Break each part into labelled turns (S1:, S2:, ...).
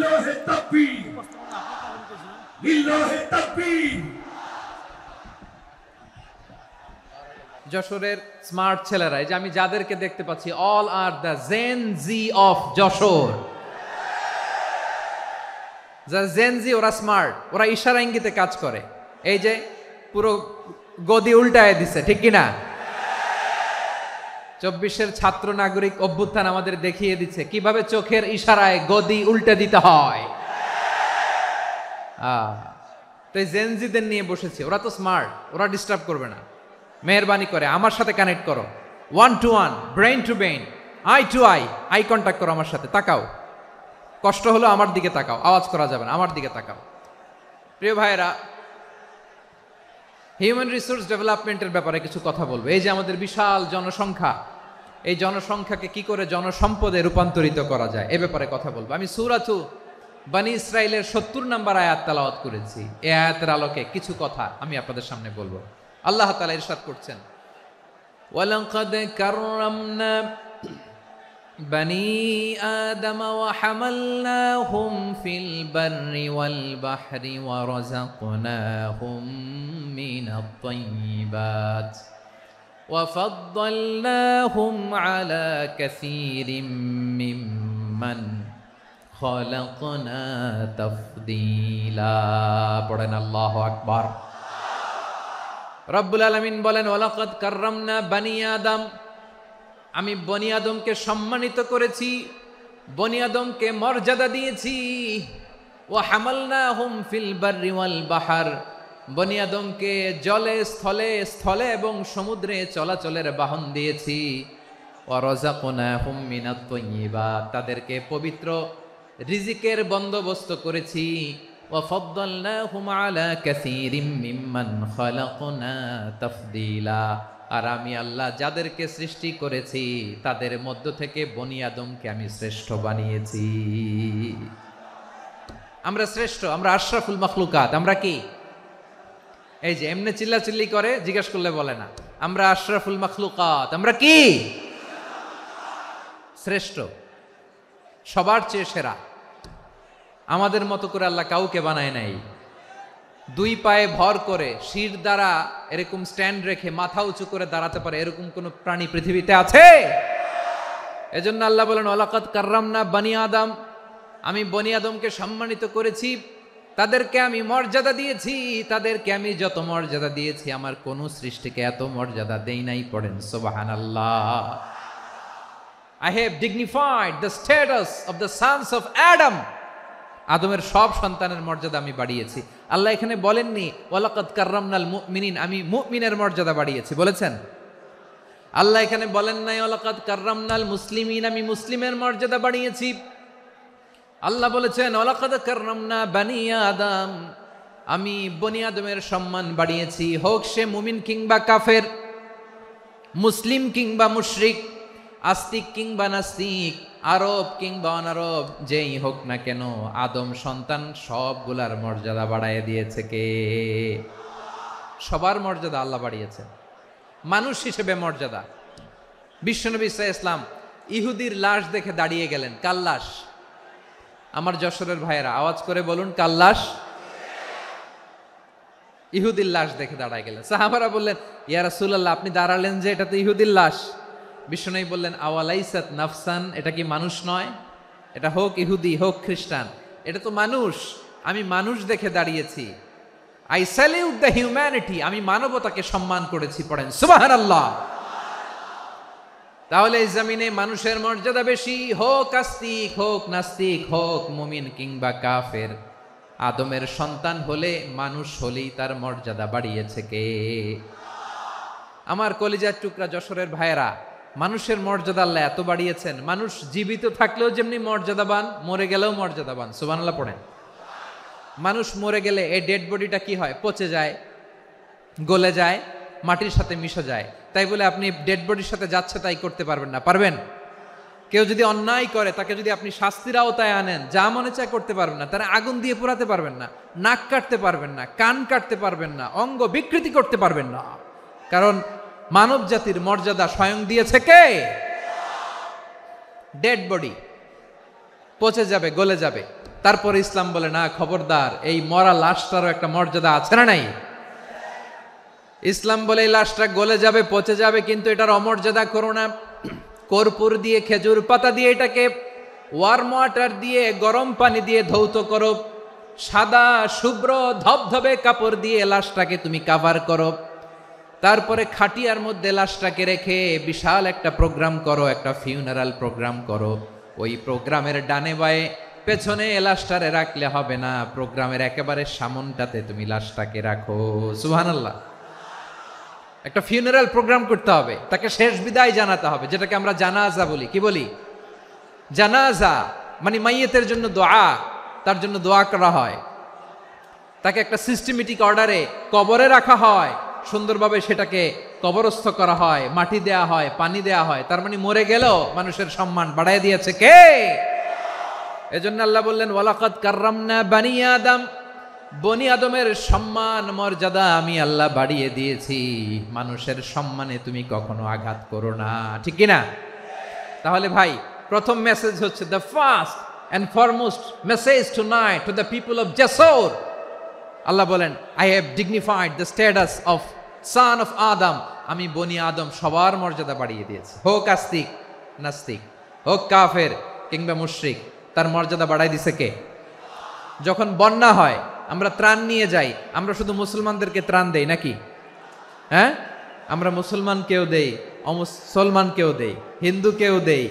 S1: লিল্লাহি তাকবীর, লিল্লাহি তাকবীর।
S2: যশোরের স্মার্ট ছেলেরা, এই যে আমি যাদেরকে দেখতে পাচ্ছি, all are the gen Z of Jessore. যারা জেন জি, ওরা স্মার্ট, ওরা ইশারা ইঙ্গিতে কাজ করে। এই যে পুরো গদি উল্টায় দিছে, ঠিক কিনা? 24-এর ছাত্র নাগরিক অভ্যুত্থান আমাদের দেখিয়ে দিচ্ছে কিভাবে চোখের ইশারায় গদি উল্টে দিতে হয়। তো এই জেনজিদের নিয়ে বসেছি, ওরা তো স্মার্ট, ওরা ডিস্টার্ব করবে না। মেহরবানি করে আমার সাথে কানেক্ট করো, 1 to 1, brain to brain, eye to eye, eye contact করো আমার সাথে, তাকাও। কষ্ট হলো আমার দিকে তাকাও, আওয়াজ করা যাবে না, আমার দিকে তাকাও। প্রিয় ভাইয়েরা, হিউম্যান রিসোর্স ডেভেলপমেন্টের ব্যাপারে কিছু কথা বলবো। এই যে আমাদের বিশাল জনসংখ্যা, এই জনসংখ্যাকে কি করে জনসম্পদে রূপান্তরিত করা যায় এ ব্যাপারে কথা বলবো। আমি সূরাতু বনী ইসরাইলের 70 নম্বর আয়াত তেলাওয়াত করেছি। এই আয়াতের আলোকে কিছু কথা আমি আপনাদের সামনে বলবো। আল্লাহ তাআলা ইরশাদ করছেন, ওয়ালাকাদ কাররামনা বনী আদম ওয়া হামালনাহুম ফিল বাররি ওয়াল বাহরি ওয়া রাযাকনাহুম মিনাত তাইয়্যিবাত ওয়া ফাদ্দালনাহুম আলা কাসীরিম মিম্মান খালাকনা তাফদীলা। পড়েন আল্লাহু আকবার। রব্বুল আলামিন বলেন, ওয়ালাকাদ কাররামনা বনী আদম, আমি বনী আদমকে সম্মানিত করেছি, বনী আদমকে মর্যাদা দিয়েছি। ওয়া হামালনাহুম ফিল বাররি ওয়াল বাহর, বনী আদমকে জলে স্থলে, স্থলে এবং সমুদ্রে চলাচলের বাহন দিয়েছি। ওয়া রাযাকনাহুম মিনাত তাইয়্যিবাত, তাদেরকে পবিত্র রিজিকের বন্দোবস্ত করেছি। ওয়া ফাদ্দালনাহুম আলা কাসীরিম মিম্মান খালাকনা তাফদীলা, আর আমি আল্লাহ যাদেরকে সৃষ্টি করেছি তাদের মধ্য থেকে বনী আদমকে আমি শ্রেষ্ঠ বানিয়েছি। আমরা শ্রেষ্ঠ, আমরা আশরাফুল মাখলুকাত। আমরা কি? এই যে এমনি চিল্লাচিল্লি করে, জিজ্ঞেস করলে বলে না। আমরা আশরাফুল মাখলুকাত, আমরা কি? শ্রেষ্ঠ, সবার চেয়ে সেরা। আমাদের মতো করে আল্লাহ কাউকে বানায় নাই। 2 পায়ে ভর করে শির দ্বারা এরকম স্ট্যান্ড রেখে মাথা উঁচু করে দাঁড়াতে পারে এরকম কোন প্রাণী পৃথিবীতে আছে? এজন্য আল্লাহ বলেন, ওয়ালাকাদ কাররামনা বনী আদম, আমি বনী আদমকে সম্মানিত করেছি, তাদেরকে আমি মর্যাদা দিয়েছি। তাদেরকে আমি যত মর্যাদা দিয়েছি আমার কোন সৃষ্টিকে এত মর্যাদা দেই নাই। পড়েন সুবহানাল্লাহ। I have dignified the status of the sons of Adam, আদমের সব সন্তানের মর্যাদা আমি বাড়িয়েছি। আল্লাহ এখানে বলেননি ওয়ালাকাদ কাররামনাল মুমিনিন, আমি মুমিনের মর্যাদা বাড়িয়েছি, বলেছেন? আল্লাহ এখানে বলেন নাই ওয়ালাকাদ কাররামনাল মুসলিমিন, আমি মুসলিমের মর্যাদা বাড়িয়েছি। আল্লাহ বলেছেন ওয়ালাকাদ কাররামনা বনী আদম, আমি বনী আদমের সম্মান বাড়িয়েছি। হোক সে মুমিন কিংবা কাফের, মুসলিম কিংবা মুশরিক, আস্তিক কিংবা নাস্তিক, আরব কিংবা অনারব, যেই হোক না কেন, আদম সন্তান সবগুলার মর্যাদা বাড়ায় দিয়েছে কে? সবার মর্যাদা আল্লাহ বাড়িয়েছে। মানুষ হিসেবে মর্যাদা। বিশ্বনবী সাল্লাল্লাহু আলাইহি ওয়াসাল্লাম ইহুদির লাশ দেখে দাঁড়িয়ে গেলেন। কার লাশ? আমার যশোরের ভাইয়েরা আওয়াজ করে বলুন, কার লাশ? ইহুদির লাশ দেখে দাঁড়ায় গেলেন। সাহাবারা বললেন, ইয়া রাসূলুল্লাহ, আপনি দাঁড়ালেন যে, এটা তো ইহুদির লাশ। বিশ্বনবী বললেন, আওয়ালাইসাত নাফসান, এটা কি মানুষ নয়? এটা হোক ইহুদি হোক খ্রিস্টান, এটা তো মানুষ। আমি মানুষ দেখে দাঁড়িয়েছি। আই স্যালিউট দ্য হিউম্যানিটি, আমি মানবতাকে সম্মান করেছি। পড়েন সুবহানাল্লাহ। তাহলে এই জমিনে মানুষের মর্যাদা বেশি, হোক আস্তিক হোক নাস্তিক, হোক মুমিন কিংবা কাফের। আদমের সন্তান হলে, মানুষ হলেই তার মর্যাদা বাড়িয়েছে কে? আমার কলিজার টুকরা যশোরের ভাইয়েরা, মানুষের মর্যাদা আল্লাহ এত বাড়িয়েছেন, মানুষ জীবিত থাকলেও যেমনি মর্যাদাবান, মরে গেলেও মর্যাদাবান। সুবহানাল্লাহ পড়েন। মানুষ মরে গেলে এই ডেড বডিটা কি হয়? পচে যায়, গলে যায়, মাটির সাথে মিশে যায়। তাই বলে আপনি ডেড বডির সাথে যাচ্ছে তাই করতে পারবেন না। পারবেন? কেউ যদি অন্যায় করে, তাকে যদি আপনি শাস্তির আওতায় আনেন, যা মনে চায় করতে পারবেন না। তারা আগুন দিয়ে পোড়াতে পারবেন না, নাক কাটতে পারবেন না, কান কাটতে পারবেন না, অঙ্গ বিকৃতি করতে পারবেন না। কারণ মানব জাতির মর্যাদা স্বয়ং দিয়েছে কে? ডেড বডি পচে যাবে, গলে যাবে, তারপরে ইসলাম বলে না, খবরদার, এই মরা লাশটারও একটা মর্যাদা আছে না নাই? ইসলাম বলে এই লাশটা গলে যাবে, পচে যাবে, কিন্তু এটার অমর্যাদা করো না। কর্পূর দিয়ে, খেজুর পাতা দিয়ে এটাকে ওয়ার্ম ওয়াটার দিয়ে, গরম পানি দিয়ে ধৌত করো, সাদা শুভ্র ধবধবে কাপড় দিয়ে লাশটাকে তুমি কাভার করো, তারপরে খাটিয়ার মধ্যে লাশটাকে রেখে বিশাল একটা প্রোগ্রাম করো, একটা ফিউনারাল প্রোগ্রাম করো। ওই প্রোগ্রামের ডানে বায়ে পেছনে লাশটারে রাখলে হবে না, প্রোগ্রামের একেবারে সামনটাতে তুমি লাশটাকে রাখো। সুবহানাল্লাহ। একটা ফিউনারাল প্রোগ্রাম করতে হবে, তাকে শেষ বিদায় জানাতে হবে, যেটাকে আমরা জানাজা বলি। কি বলি? জানাজা মানে মাইয়েতের জন্য দোয়া, তার জন্য দোয়া করা হয়, তাকে একটা সিস্টেমেটিক অর্ডারে কবরে রাখা হয়, সুন্দরভাবে সেটাকে কবরস্থ করা হয়, মাটি দেয়া হয়, পানি দেয়া হয়। তার মানে মরে গেলেও মানুষের সম্মান বাড়ায় দিয়েছে কে? এজন্য আল্লাহ বললেন ওয়ালাকাদ কাররামনা বানি আদম, বনি আদমের সম্মান মর্যাদা আমি আল্লাহ বাড়িয়ে দিয়েছি। মানুষের সম্মানে তুমি কখনো আঘাত করো না, ঠিক কি না? তাহলে ভাই, প্রথম মেসেজ হচ্ছে, the first and foremost message tonight to the people of Jessore, আল্লাহ বলেন I have dignified the status of son of Adam, আমি বনি আদম সবার মর্যাদা বাড়িয়ে দিয়েছি। হোক আস্তিক নাস্তিক, হোক কাফের কিংবা মুশরিক, তার মর্যাদা বাড়াই দিছে কে? যখন বন্যা হয় আমরা ত্রাণ নিয়ে যাই, আমরা শুধু মুসলমানদেরকে ত্রাণ দেই নাকি? হ্যাঁ, আমরা মুসলমানকেও দেই, অমুসলমানকেও দেই, হিন্দুকেও দেই,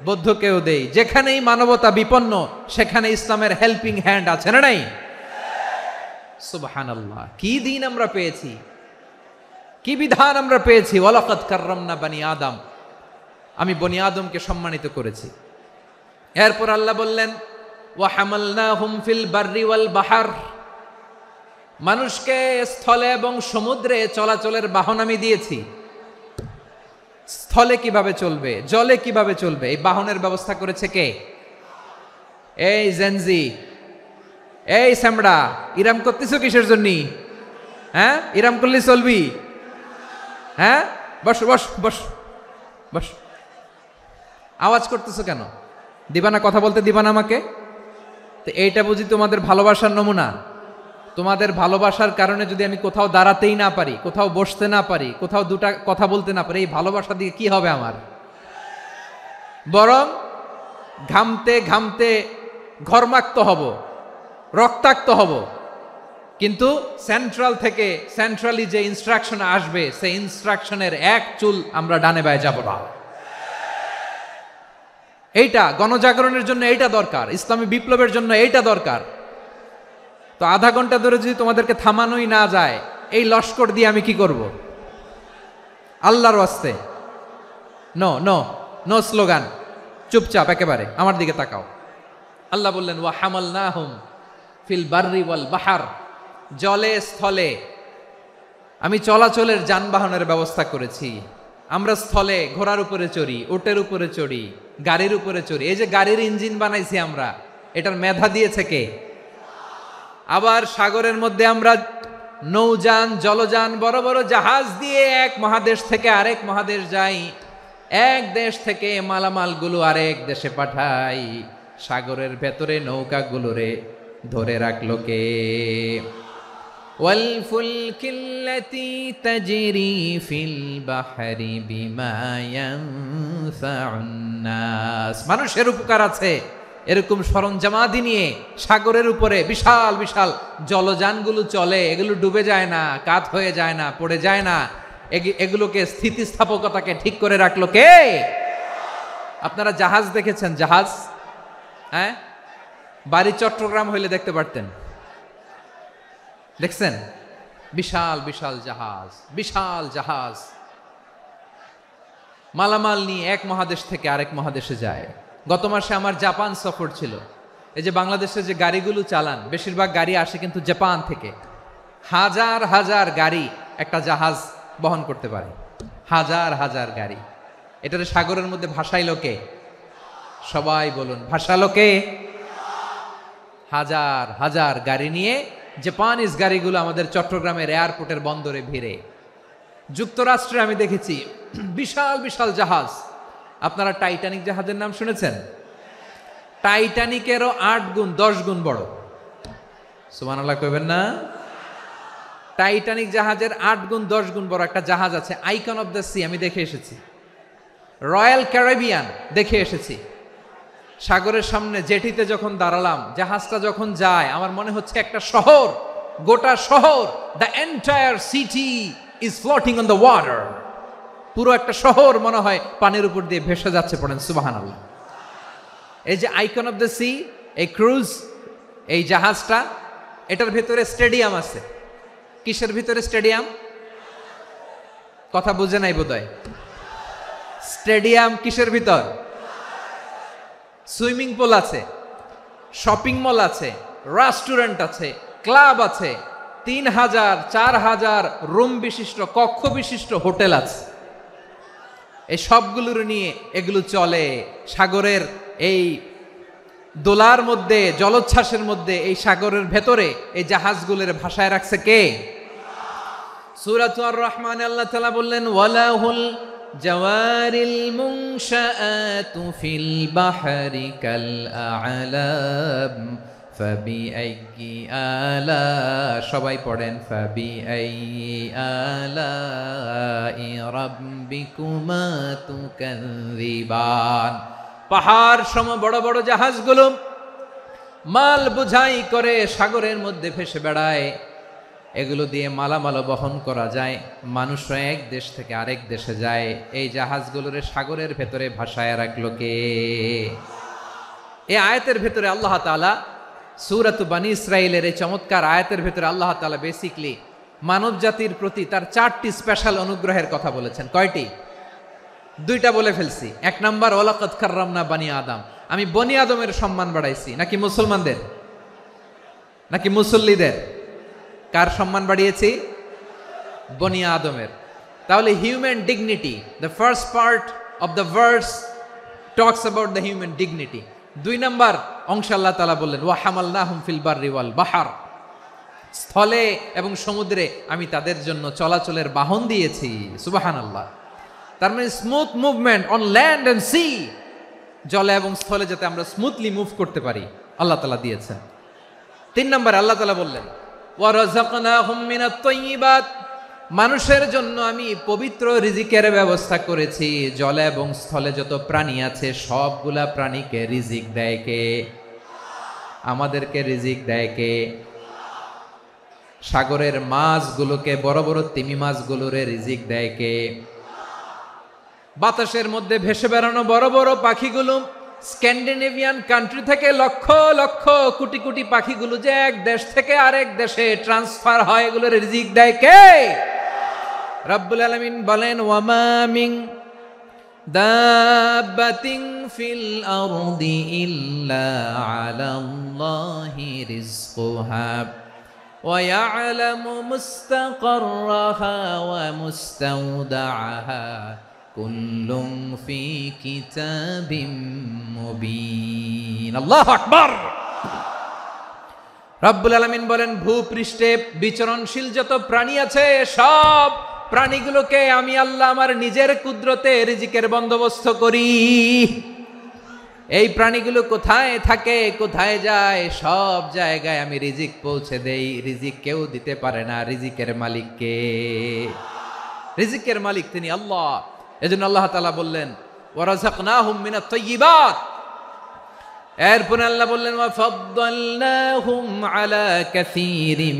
S2: বৌদ্ধকেও দেই। যেখানেই মানবতা বিপন্ন সেখানে ইসলামের হেল্পিং হ্যান্ড আছে না নাই? সুবহানাল্লাহ। কি দিন আমরা পেয়েছি, কি বিধান আমরা পেয়েছি। ওয়ালাকাদ কাররামনা বানি আদম, আমি বনি আদমকে সম্মানিত করেছি। এরপর আল্লাহ বললেন ওয়া হামালনাহুম ফিল বাররি ওয়াল বাহর, মানুষকে স্থলে এবং সমুদ্রে চলাচলের বাহন আমি দিয়েছি। স্থলে কিভাবে চলবে, জলে কিভাবে চলবে, এই বাহনের ব্যবস্থা করেছে কে? এই জেনজি, এই স্যামড়া, ইরাম করতেছ কিসের জন্য? হ্যাঁ, ইরাম করলে চলবি? হ্যাঁ, বস বস বস বস, আওয়াজ করতেছো কেন? দিবানা, কথা বলতে দিবানা আমাকে? তো এইটা বুঝি তোমাদের ভালোবাসার নমুনা? তোমাদের ভালোবাসার কারণে যদি আমি কোথাও দাঁড়াতেই না পারি, কোথাও বসতে না পারি, কোথাও দুটা কথা বলতে না পারি, এই ভালোবাসা দিয়ে কি হবে আমার? বরং ঘামতে ঘামতে ঘর্মাক্ত হব, রক্তাক্ত হব। কিন্তু সেন্ট্রাল থেকে, সেন্ট্রালি যে ইনস্ট্রাকশন আসবে, সেই ইনস্ট্রাকশনের এক চুল আমরা ডানে বায়ে যাব না। এইটা গণজাগরণের জন্য এইটা দরকার, ইসলামী বিপ্লবের জন্য এইটা দরকার। তো আধা ঘন্টা ধরে যদি তোমাদেরকে থামানোই না যায়, এই লস্কর দিয়ে আমি কি করব? আল্লাহর ওয়াস্তে নো নো নো স্লোগান, চুপচাপ একেবারে আমার দিকে তাকাও। আল্লাহ বললেন ওয়া হামালনাহুম ফিল বাররি ওয়াল বাহর, জলে স্থলে আমি চলাচলের যানবাহনের ব্যবস্থা করেছি। আমরা স্থলে ঘোড়ার উপরে চড়ি, উটের উপরে চড়ি, গাড়ির উপরে চড়ি। এই যে গাড়ির ইঞ্জিন বানাইছি আমরা, এটার মেধা দিয়েছে কে? আবার সাগরের মধ্যে আমরা নৌযান, জলযান, বড় বড় জাহাজ দিয়ে এক মহাদেশ থেকে আরেক মহাদেশ যাই, এক দেশ থেকে মালামালগুলো আরেক দেশে পাঠাই। সাগরের ভেতরে নৌকাগুলোরে ধরে রাখলো কে? ওয়াল ফুলকিল্লাতী তাজরি ফিল বাহরি বিমা ইয়ানফাউন নাস, মানুষের উপকার আছে এরকম সরঞ্জামাদি নিয়ে সাগরের উপরে বিশাল বিশাল জলযানগুলো চলে। এগুলো ডুবে যায় না, কাত হয়ে যায় না, পড়ে যায় না। এগুলোকে স্থিতিস্থাপকতাকে ঠিক করে রাখলো কে? আপনারা জাহাজ দেখেছেন? জাহাজ, হ্যাঁ, বাড়ি চট্টগ্রাম হইলে দেখতে পারতেন। দেখছেন? বিশাল বিশাল জাহাজ, বিশাল জাহাজ মালামাল নিয়ে এক মহাদেশ থেকে আরেক মহাদেশে যায়। গত মাসে আমার জাপান সফর ছিল। এই যে বাংলাদেশে যে গাড়িগুলো চালান, বেশিরভাগ গাড়ি আসে কিন্তু জাপান থেকে। হাজার হাজার গাড়ি একটা জাহাজ বহন করতে পারে, হাজার হাজার গাড়ি। এটারে সাগরের মধ্যে ভাসাইলো কে? সবাই বলুন, ভাসালো কে? হাজার হাজার গাড়ি নিয়ে জাপানিজ গাড়িগুলো আমাদের চট্টগ্রামের এয়ারপোর্টের বন্দরে ভিড়ে। যুক্তরাষ্ট্রে আমি দেখেছি বিশাল বিশাল জাহাজ। আপনারা টাইটানিক জাহাজের নাম শুনেছেন? টাইটানিকেরও 8 গুণ 10 গুণ বড়। সুবহানাল্লাহ কইবেন না? টাইটানিক জাহাজের 8 গুণ 10 গুণ বড় একটা জাহাজ আছে, আইকন অফ দ্য সি, আমি দেখে এসেছি। রয়্যাল ক্যারিবিয়ান দেখে এসেছি। সাগরের সামনে জেটিতে যখন দাঁড়ালাম, জাহাজটা যখন যায়, আমার মনে হচ্ছে একটা শহর, গোটা শহর, the entire city is floating on the water. পুরো একটা শহর মনে হয় পানির উপর দিয়ে ভেসে যাচ্ছে। পড়েন সুবহানাল্লাহ। এই যে আইকন অফ দ্য সি, এই ক্রুজ, এই জাহাজটা, এটার ভিতরে স্টেডিয়াম আছে। কিসের ভিতরে স্টেডিয়াম? কথা বুঝে নাই বোধহয়। স্টেডিয়াম কিসের ভিতর? সুইমিং পুল আছে, শপিং মল আছে, রেস্টুরেন্ট আছে, ক্লাব আছে, 3000 4000 রুম বিশিষ্ট, কক্ষ বিশিষ্ট হোটেল আছে। এই সবগুলোর নিয়ে এগুলো চলে সাগরের এই দোলার মধ্যে, জলোচ্ছ্বাসের মধ্যে, এই সাগরের ভেতরে এই জাহাজগুলোর ভাষায় রাখছে কে? সূরাতুর আর রহমানে আল্লাহ তাআলা বললেন, ওয়ালাহুল জাওয়ারিল মুনশাআতু ফিল বাহরি কাল আ'লাম ফাবিআইয়ি আলা, সবাই পড়েন, ফাবিআইয়ি আলাই রাব্বিকুমা তুকাযযিবান। পাহাড় সম বড় বড় জাহাজগুলো মাল বোঝাই করে সাগরের মধ্যে ভেসে বেড়ায়। এগুলো দিয়ে মালামাল বহন করা যায়, মানুষরা এক দেশ থেকে আরেক দেশে যায়। এই জাহাজগুলোর সাগরের ভেতরে ভাসায় রাখলো কে? এই আয়াতের ভেতরে আল্লাহ তাআলা সূরাত বনী ইসরাঈলের এই চমৎকার আয়াতের ভেতরে আল্লাহ তাআলা বেসিক্যালি মানব জাতির প্রতি তার 4টি স্পেশাল অনুগ্রহের কথা বলেছেন। কয়টি? 2টা বলে ফেলছি। 1 নাম্বার, ওয়ালাকাদ কাররামনা বানি আদম, আমি বনি আদমের সম্মান বাড়াইছি। নাকি মুসলমানদের? নাকি মুসল্লিদের? কার সম্মান বাড়িয়েছি? বনি আদমের। তাহলে human dignity, the first part of the verse talks about the human dignity. 2 number অংশ আল্লাহ তাআলা বললেন, ওয়া হামালনাহুম ফিল বাররি ওয়াল বাহর, স্থলে এবং সমুদ্রে আমি তাদের জন্য চলাচলের বাহন দিয়েছি। সুবহানাল্লাহ। তার মানে smooth movement on land and sea, জলে এবং স্থলে যাতে আমরা স্মুথলি মুভ করতে পারি আল্লাহ তাআলা দিয়েছেন। 3 নম্বরে আল্লাহ তাআলা বললেন, ওয়া রাযাকনাহুম মিনাত তাইয়্যিবাত, মানুষের জন্য আমি পবিত্র রিজিকের ব্যবস্থা করেছি। জলে এবং স্থলে যত প্রাণী আছে সবগুলা প্রাণীকে রিজিক দেয় কে? আমাদেরকে রিজিক দেয় কে? সাগরের মাছগুলোকে, বড় বড় তিমি মাছগুলোরে রিজিক দেয় কে? বাতাসের মধ্যে ভেসে বেড়ানো বড় বড় পাখিগুলো, স্ক্যান্ডিনেভিয়ান কান্ট্রি থেকে লক্ষ লক্ষ কোটি কোটি পাখিগুলো যে এক দেশ থেকে আরেক দেশে ট্রান্সফার হয়, এগুলোর রিজিক দেয় কে? রব্বুল আলামিন বলেন, ওয়ামা মিন দাব্বাতিন ফিল আরদি ইল্লা আলাল্লাহি রিজকুহা ওয়া ইয়ালামু মুস্তাকাররাহা ওয়া মুস্তাওদাআহা কুল্লুম ফি কিতাবিম মুবিন। আল্লাহু আকবার। রব্বুল আলামিন বলেন, ভূপৃষ্ঠে বিচরণশীল যত প্রাণী আছে সব প্রাণীগুলোকে আমি আল্লাহ আমার নিজের কুদরতে রিজিকের বন্দোবস্ত করি। এই প্রাণীগুলো কোথায় থাকে, কোথায় যায়, সব জায়গায় আমি রিজিক পৌঁছে দেই। রিজিক কেউ দিতে পারে না, রিজিকের মালিক কে? রিজিকের মালিক তিনি আল্লাহ। এজন্য আল্লাহ তাআলা বললেন, ওয়া রাযাকনাহুম মিনাত তাইয়্যিবাত। এরপর আল্লাহ বললেন, ওয়া ফাদ্দালনাহুম আলা কাসীরিম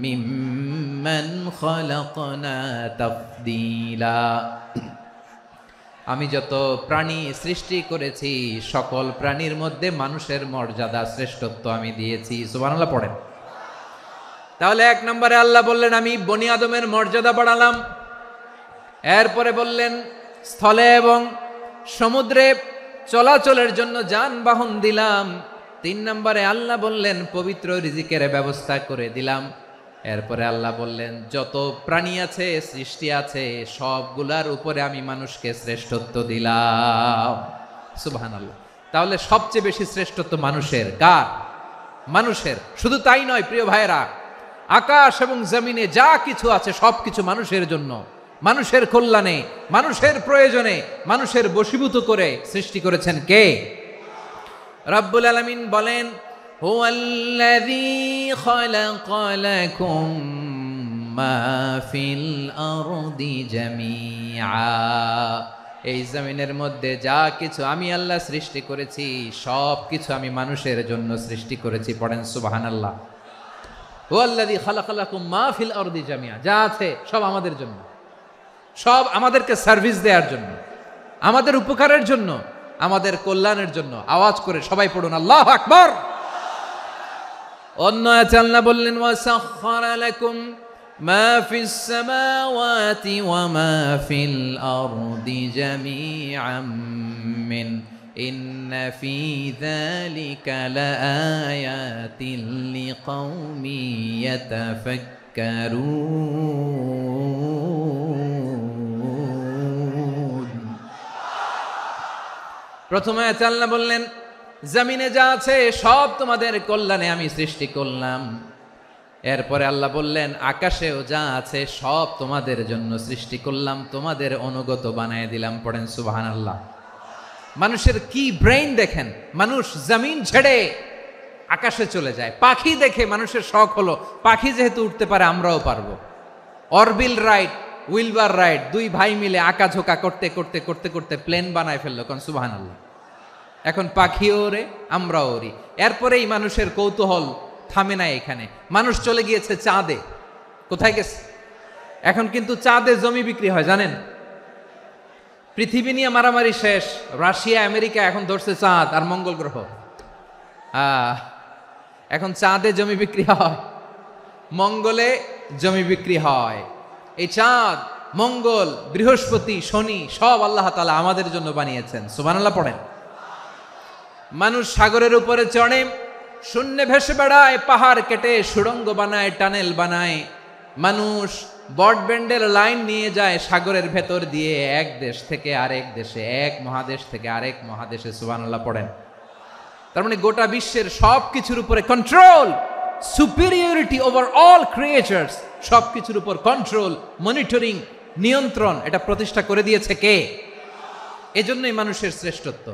S2: মিম্মান খালাকনা তাফদীলা। আমি যত প্রাণী সৃষ্টি করেছি সকল প্রাণীর মধ্যে মানুষের মর্যাদা, শ্রেষ্ঠত্ব আমি দিয়েছি। সুবহানাল্লাহ পড়েন। তাহলে 1 নম্বরে আল্লাহ বললেন আমি বনি আদমের মর্যাদা বাড়ালাম। এরপরে বললেন স্থলে এবং সমুদ্রে চলাচলের জন্য যানবাহন দিলাম। 3 নম্বরে আল্লাহ বললেন পবিত্র রিজিকের ব্যবস্থা করে দিলাম। এরপরে আল্লাহ বললেন যত প্রাণী আছে, সৃষ্টি আছে, সবগুলার উপরে আমি মানুষকে শ্রেষ্ঠত্ব দিলাম। সুবহানাল্লাহ। তাহলে সবচেয়ে বেশি শ্রেষ্ঠত্ব মানুষের। কার? মানুষের। শুধু তাই নয় প্রিয় ভাইরা, আকাশ এবং জমিনে যা কিছু আছে সবকিছু মানুষের জন্য, মানুষের কল্যাণে, মানুষের প্রয়োজনে, মানুষের বশীভূত করে সৃষ্টি করেছেন কে? রব্বুল আলামিন বলেন, হুয়াল্লাযী খালাকা লাকুম মা ফিল আরদি জামিআ, এই জমিনের মধ্যে যা কিছু আমি আল্লাহ সৃষ্টি করেছি সব কিছু আমি মানুষের জন্য সৃষ্টি করেছি। পড়েন সুবহানাল্লাহ। হুয়াল্লাযী খালাকা লাকুম মা ফিল আরদি জামিআ, যা আছে সব আমাদের জন্য, সব আমাদেরকে সার্ভিস দেওয়ার জন্য, আমাদের উপকারের জন্য, আমাদের কল্যাণের জন্য। আওয়াজ করে সবাই পড়ুন আল্লাহু আকবার। অন্য আয়াতে আল্লাহ বললেন, ওয়াসাখখারা লাকুম মা ফিস সামাওয়াতি ওয়া মা ফিল আরদি জামিআম মিন ইন্না ফি যালিকা লাআয়াতিন লিকাউমিন ইয়াতাফাক্কারুন। প্রথমে আয়াতে আল্লাহ বললেন, জমিনে যা আছে সব তোমাদের কল্যাণে আমি সৃষ্টি করলাম। এরপরে আল্লাহ বললেন, আকাশেও যা আছে সব তোমাদের জন্য সৃষ্টি করলাম, তোমাদের অনুগত বানায় দিলাম। পড়েন সুবহানাল্লাহ। মানুষের কি ব্রেইন দেখেন, মানুষ জমিন ছেড়ে আকাশে চলে যায়। পাখি দেখে মানুষের শখ হলো, পাখি যেহেতু উঠতে পারে আমরাও পারবো। অরবিল রাইট, উইলবার রাইট, দুই ভাই মিলে আঁকাঝোঁকা করতে করতে করতে করতে প্লেন বানায় ফেললো। কোন সুবহানাল্লাহ। এখন পাখিও ওরে, আমরাও ওরি। এরপরেই মানুষের কৌতূহল থামে না এখানে। মানুষ চলে গিয়েছে চাঁদে। কোথায় গেছে? এখন কিন্তু চাঁদে জমি বিক্রি হয় জানেন। পৃথিবী নিয়ে মারামারি শেষ, রাশিয়া আমেরিকা এখন ধরছে চাঁদ আর মঙ্গল গ্রহ। এখন চাঁদে জমি বিক্রি হয়, মঙ্গলে জমি বিক্রি হয়। এই চাঁদ, মঙ্গল, বৃহস্পতি, শনি সব আল্লাহ তাআলা আমাদের জন্য বানিয়েছেন। সুবহানাল্লাহ পড়েন। মানুষ সাগরের উপরে চড়ে, শূন্যে ভেসে বেড়ায়, পাহাড় কেটে সুড়ঙ্গ বানায়, টানেল বানায়। মানুষ ব্রডব্যান্ডের লাইন নিয়ে যায় সাগরের ভেতর দিয়ে, এক দেশ থেকে আরেক দেশে, এক মহাদেশ থেকে আরেক মহাদেশে। সুবহানাল্লাহ পড়েন। তার মানে গোটা বিশ্বের সব কিছুর উপরে control, superiority over all creatures, সব কিছুর উপর কন্ট্রোল, মনিটরিং, নিয়ন্ত্রণ, এটা প্রতিষ্ঠা করে দিয়েছে কে? এজন্যই মানুষের শ্রেষ্ঠত্ব।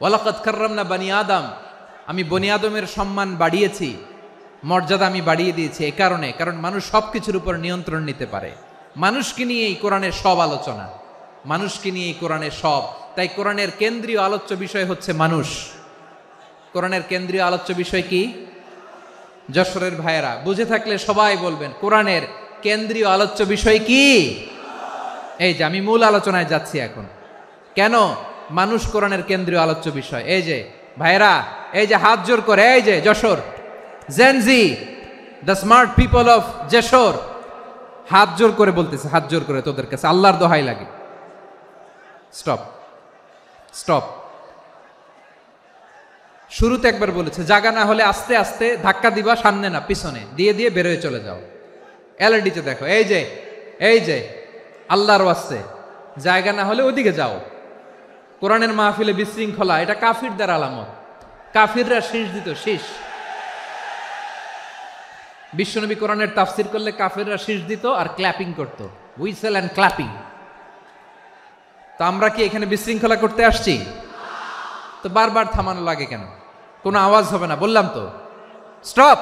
S2: ওয়ালাকাদ কাররামনা বানি আদম, আমি বনি আদমের সম্মান বাড়িয়েছি, মর্যাদা আমি বাড়িয়ে দিয়েছি এই কারণে, কারণ মানুষ সব কিছুর উপর নিয়ন্ত্রণ নিতে পারে। মানুষকে নিয়ে এই কোরআনের সব আলোচনা, মানুষকে নিয়ে এই কোরআনের সব। তাই কোরআনের কেন্দ্রীয় আলোচ্য বিষয় হচ্ছে মানুষ। কোরআনের কেন্দ্রীয় আলোচ্য বিষয় কি? যশোরের ভাইয়েরা বুঝে থাকলে সবাই বলবেন, কোরআনের কেন্দ্রীয় আলোচ্য বিষয় কি? এই যে আমি মূল আলোচনায় যাচ্ছি এখন। কেন মানুষ কোরআনের কেন্দ্রীয় আলোচ্য বিষয়? এই যে ভাইয়েরা, এই যে হাত জোর করে, এই যে Jessore Gen Z, the smart people of Jessore, হাত জোর করে বলতেছে, হাত জোর করে তোদের কাছে আল্লাহর দোহাই লাগে, স্টপ স্টপ। শুরুতে একবার বলেছে, জায়গা না হলে আস্তে আস্তে ধাক্কা দিবা, সামনে না পিছনে, দিয়ে দিয়ে বেরোয় চলে যাও। এলইডিতে দেখো, এই যে এই যে আল্লাহর ওয়াস্তে জায়গা না হলে ওদিকে যাও। কোরআনের মাহফিলে বিশৃঙ্খলা, এটা কাফিরদের আলামত। কাফিররা শীষ দিত, শীষ। বিশ্বনবী কোরআনের তাফসির করলে কাফিররা শীষ দিত আর ক্ল্যাপিং করত, হুইসেল অ্যান্ড ক্ল্যাপিং। তো আমরা কি এখানে বিশৃঙ্খলা করতে আসছি? তো বারবার থামানো লাগে কেন? কোনো আওয়াজ হবে না, বললাম তো, স্টপ।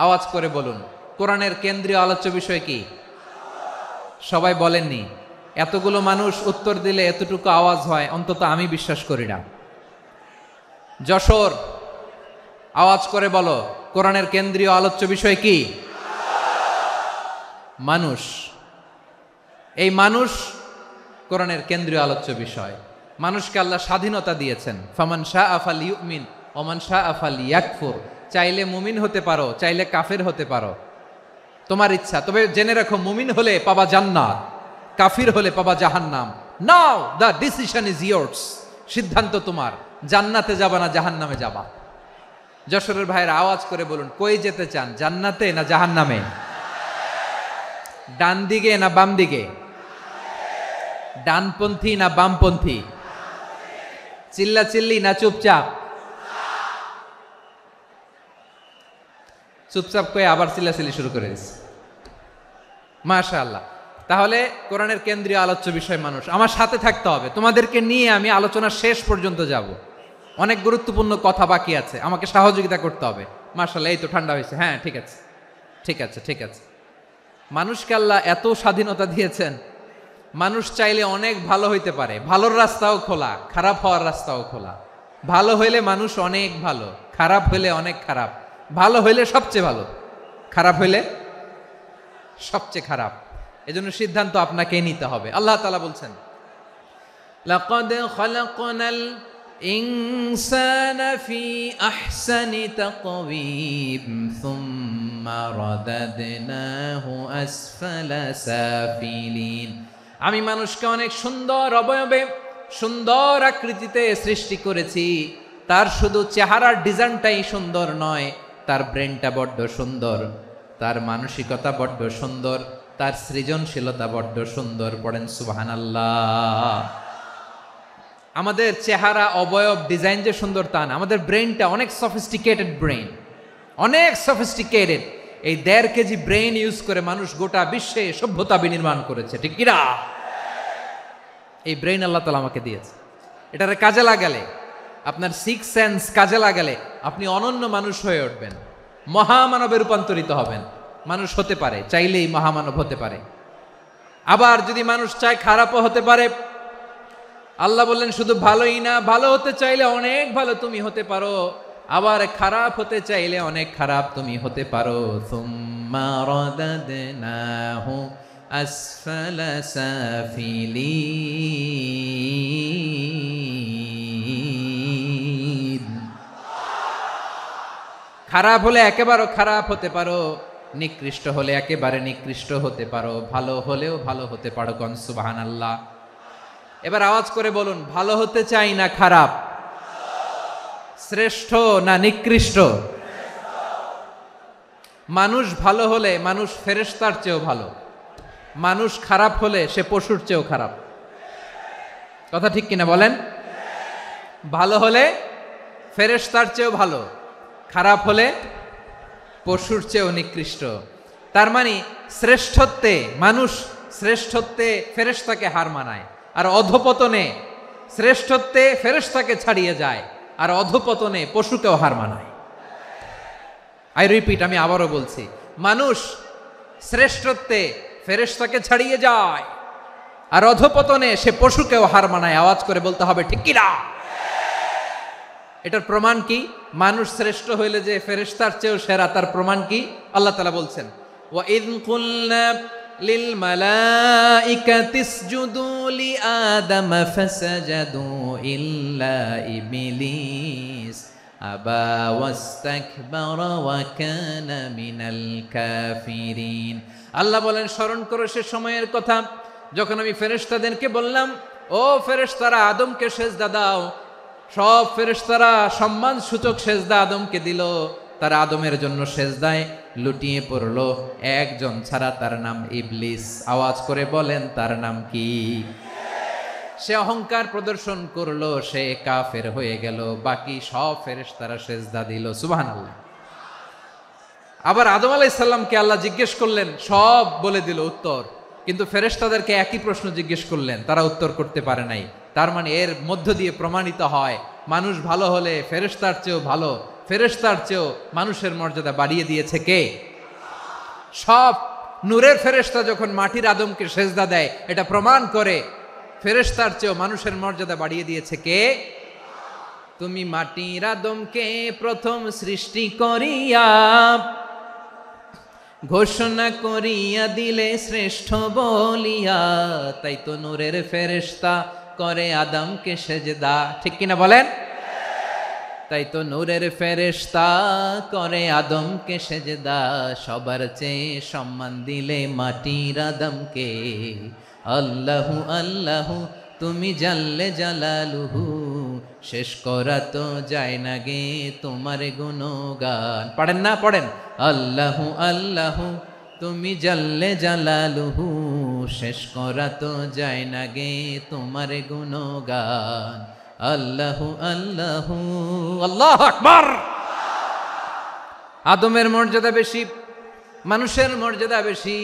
S2: আওয়াজ করে বলুন, কোরআনের কেন্দ্রীয় আলোচ্য বিষয় কি? সবাই বলেননি। এতগুলো মানুষ উত্তর দিলে এতটুকু আওয়াজ হয়, অন্তত আমি বিশ্বাস করি না। যশোর, আওয়াজ করে বলো, কোরআনের কেন্দ্রীয় আলোচ্য বিষয় কি? মানুষ। এই মানুষ কোরআনের কেন্দ্রীয় আলোচ্য বিষয়। মানুষকে আল্লাহ স্বাধীনতা দিয়েছেন। ফামান শাআ ফালইউমিন ওয়া মান শাআ ফালইয়াকফুর। চাইলে মুমিন হতে পারো, চাইলে কাফের হতে পারো, তোমার ইচ্ছা। তবে জেনে রাখো, মুমিন হলে পাবা জান্নাত, কাফির হলে পাবা জাহান্নাম। নাও দ্য ডিসিশন ইজ ইয়ার্স। সিদ্ধান্ত তোমার, জান্নাতে যাবা না জাহান্নামে যাবা। যশোরের ভাইয়ের আওয়াজ করে বলুন, কই যেতে চান, জান্নাতে না জাহান্নামে? ডান দিকে না বাম দিকে? ডানপন্থী না বামপন্থী? চিল্লা চিল্লি না চুপচাপ? চুপচাপ কয়ে আবার চিল্লাচিল্লি শুরু করে দিচ্ছে। মাশাআল্লাহ। তাহলে কোরআনের কেন্দ্রীয় আলোচ্য বিষয় মানুষ। আমার সাথে থাকতে হবে, তোমাদেরকে নিয়ে আমি আলোচনা শেষ পর্যন্ত যাব। অনেক গুরুত্বপূর্ণ কথা বাকি আছে, আমাকে সহযোগিতা করতে হবে। মাশাআল্লাহ, এই তো ঠান্ডা হয়েছে। হ্যাঁ, ঠিক আছে ঠিক আছে ঠিক আছে। মানুষকে আল্লাহ এত স্বাধীনতা দিয়েছেন, মানুষ চাইলে অনেক ভালো হইতে পারে। ভালোর রাস্তাও খোলা, খারাপ হওয়ার রাস্তাও খোলা। ভালো হইলে মানুষ অনেক ভালো, খারাপ হইলে অনেক খারাপ। ভালো হইলে সবচেয়ে ভালো, খারাপ হইলে সবচেয়ে খারাপ। এজন্য সিদ্ধান্ত আপনাকেই নিতে হবে। আল্লাহ তাআলা বলছেন, লাকাদ খালাকনাল ইনসানা ফি আহসানি তাকওয়িম সুম্মা রাদাদনাহু আসফালা সাফিলিন। আমি মানুষকে অনেক সুন্দর অবয়বে, সুন্দর আকৃতিতে সৃষ্টি করেছি। তার শুধু চেহারার ডিজাইনটাই সুন্দর নয়, তার ব্রেনটা বড্ড সুন্দর, তার মানসিকতা বড্ড সুন্দর, তার সৃজনশীলতা বড্ড সুন্দর। পড়েন সুবহানাল্লাহ। আমাদের চেহারা, অবয়ব, ডিজাইন যে সুন্দর তা না, আমাদের ব্রেনটা অনেক সফিস্টিকেটেড ব্রেন, অনেক সফিস্টিকেটেড। এই 1.5 কেজি ব্রেন ইউজ করে মানুষ গোটা বিশ্বে সভ্যতা বিনির্মাণ করেছে, ঠিক কিনা? এই ব্রেন আল্লাহ তাআলা আমাকে দিয়েছে। এটারে কাজে লাগালে, আপনার 6 সেন্স কাজে লাগালে আপনি অনন্য মানুষ হয়ে উঠবেন, মহামানবে রূপান্তরিত হবেন। মানুষ হতে পারে, চাইলেই মহামানব হতে পারে। আবার যদি মানুষ চায় খারাপও হতে পারে। আল্লাহ বললেন শুধু ভালোই না, ভালো হতে চাইলে অনেক ভালো তুমি হতে পারো, আবার খারাপ হতে চাইলে অনেক খারাপ তুমি হতে পারো। সুম্মা রাদাদনাহু আসফালা সাফিলিন। খারাপ হলে একেবারে খারাপ হতে পারো, নিকৃষ্ট হলে একেবারে নিকৃষ্ট হতে পারো, ভালো হলেও ভালো হতে পারো। কোন সুবহানাল্লাহ। এবার আওয়াজ করে বলুন, ভালো হতে চাই না খারাপ? শ্রেষ্ঠ না নিকৃষ্ট? মানুষ ভালো হলে মানুষ ফেরেশতার চেয়েও ভালো, মানুষ খারাপ হলে সে পশুর চেয়েও খারাপ। কথা ঠিক কিনা বলেন? ভালো হলে ফেরেশতার চেয়েও ভালো, খারাপ হলে পশুর চেয়েও নিকৃষ্ট। তার মানে শ্রেষ্ঠত্বে মানুষ, শ্রেষ্ঠত্বে ফেরেশতাকে হার মানায়, আর অধপতনে শ্রেষ্ঠত্বে ফেরেশতাকে ছাড়িয়ে যায়, আর অধপতনে পশুকেও হার মানায়। আই রিপিট, আমি আবারও বলছি, মানুষ শ্রেষ্ঠত্বে ফেরেশতাকে ছাড়িয়ে যায়, আর অধপতনে সে পশুকেও হার মানায়। আওয়াজ করে বলতে হবে ঠিক কিনা? এটার প্রমাণ কি? মানুষ শ্রেষ্ঠ হইলে যে ফেরেশতার চেয়েও সেরা, তার প্রমাণ কি? আল্লাহ তাআলা বলছেন, ওয়া ইয কুলনা লিল মালাইকাতি ইসজুদু লি আদম ফাসাজাদু ইল্লা ইবলিস আবা ওয়াস্তাকবারা ওয়া কানা মিনাল কাফিরিন। আল্লাহ বলেন, স্মরণ করো সে সময়ের কথা যখন আমি ফেরেশতাদেরকে বললাম, ও ফেরেশতারা আদমকে সেজদা দাও। সব ফেরেশতারা সম্মান সূচক সেজদা আদমকে দিল, তারা আদমের জন্য সেজদায় লুটিয়ে পড়লো, একজন ছাড়া, তার নাম ইবলিস। আওয়াজ করে বলেন, তার নাম কি? সে অহংকার প্রদর্শন করলো, সে কাফের হয়ে গেল, বাকি সব ফেরেশতারা সেজদা দিল। সুবহানাল্লাহ। আবার আদম আলাইহিস সালামকে আল্লাহ জিজ্ঞেস করলেন, সব বলে দিল উত্তর, কিন্তু ফেরেশতাদেরকে একই প্রশ্ন জিজ্ঞেস করলেন, তারা উত্তর করতে পারে নাই। তার মানে এর মধ্য দিয়ে প্রমাণিত হয়, মানুষ ভালো হলে ফেরেশতার চেয়েও ভালো, ফেরেশতার চেয়েও মানুষের মর্যাদা বাড়িয়ে দিয়েছে কে? সব নূরের ফেরেশতা যখন মাটির আদমকে সেজদা দেয়, এটা প্রমাণ করে ফেরেশতার চেয়েও মানুষের মর্যাদা বাড়িয়ে দিয়েছে কে? তুমি মাটির আদমকে প্রথম সৃষ্টি করিয়া ঘোষণা করিয়া দিলে শ্রেষ্ঠ বলিয়া, তাই তো নূরের ফেরেশতা করে আদমকে সেজদা। ঠিক কিনা বলেন? তাই তো নূরের ফেরেশতা করে আদমকে সেজদা, সবার চেয়ে সম্মান দিলে মাটির আদমকে। আল্লাহু আল্লাহু তুমি জাল্লে জালালুহু, শেষ করা তো যায় না গে তোমার গুণগান। পড়েন না? পড়েন, আল্লাহু আল্লাহু তুমি জাল্লে জালালুহু, শেষ করা তো যায় না গে তোমার গুণগান। আল্লাহু আল্লাহু, আল্লাহু আকবার। আদমের মর্যাদা বেশি, মানুষের মর্যাদা বেশি,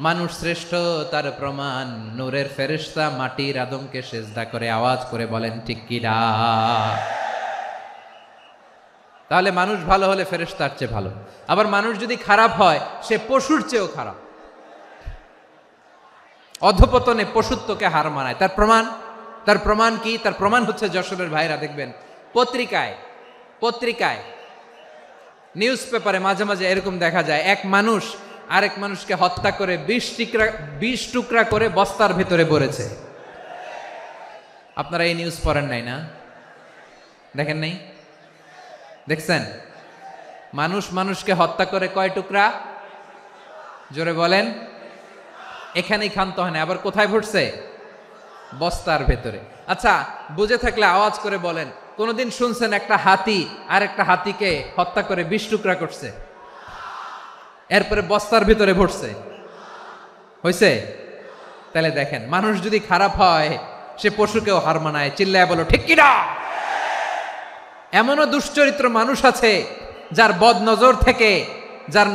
S2: মানুষ শ্রেষ্ঠ তার প্রমাণ, নূরের ফেরেশতা মাটির আদমকে সেজদা করে আওয়াজ করে বলেন ঠিক কিনা। তাহলে মানুষ ভালো হলে ফেরেশতার চেয়ে ভালো। আবার মানুষ যদি খারাপ হয় সে পশুর চেয়েও খারাপ, অধপতনে পশুত্বকে হার মানায়। তার প্রমাণ কি? তার প্রমাণ হচ্ছে যশোরের ভাইরা দেখবেন পত্রিকায় নিউজ পেপারে মাঝে মাঝে এরকম দেখা যায়, এক মানুষ আরেক মানুষকে হত্যা করে 20 টুকরা করে বস্তার ভেতরে ভরেছে। আপনারা এই নিউজ পড়েন নাই না? দেখেন নাই? দেখছেন? মানুষ মানুষকে হত্যা করে কয় টুকরা? জোরে বলেন। এখানেই ক্ষান্ত হয় না, আবার কোথায় ভরছে? বস্তার ভেতরে। আচ্ছা, বুঝে থাকলে আওয়াজ করে বলেন, কোনদিন শুনছেন একটা হাতি আর একটা হাতিকে হত্যা করে 20 টুকরা করছে, এরপরে বস্তার ভিতরে ভরছে? হয়েছে? তাহলে দেখেন, মানুষ যদি খারাপ হয় সে পশুকেও হার মানায়। চিল্লায় বলো ঠিক কিনা। এমনও দুশ্চরিত্র মানুষ আছে যার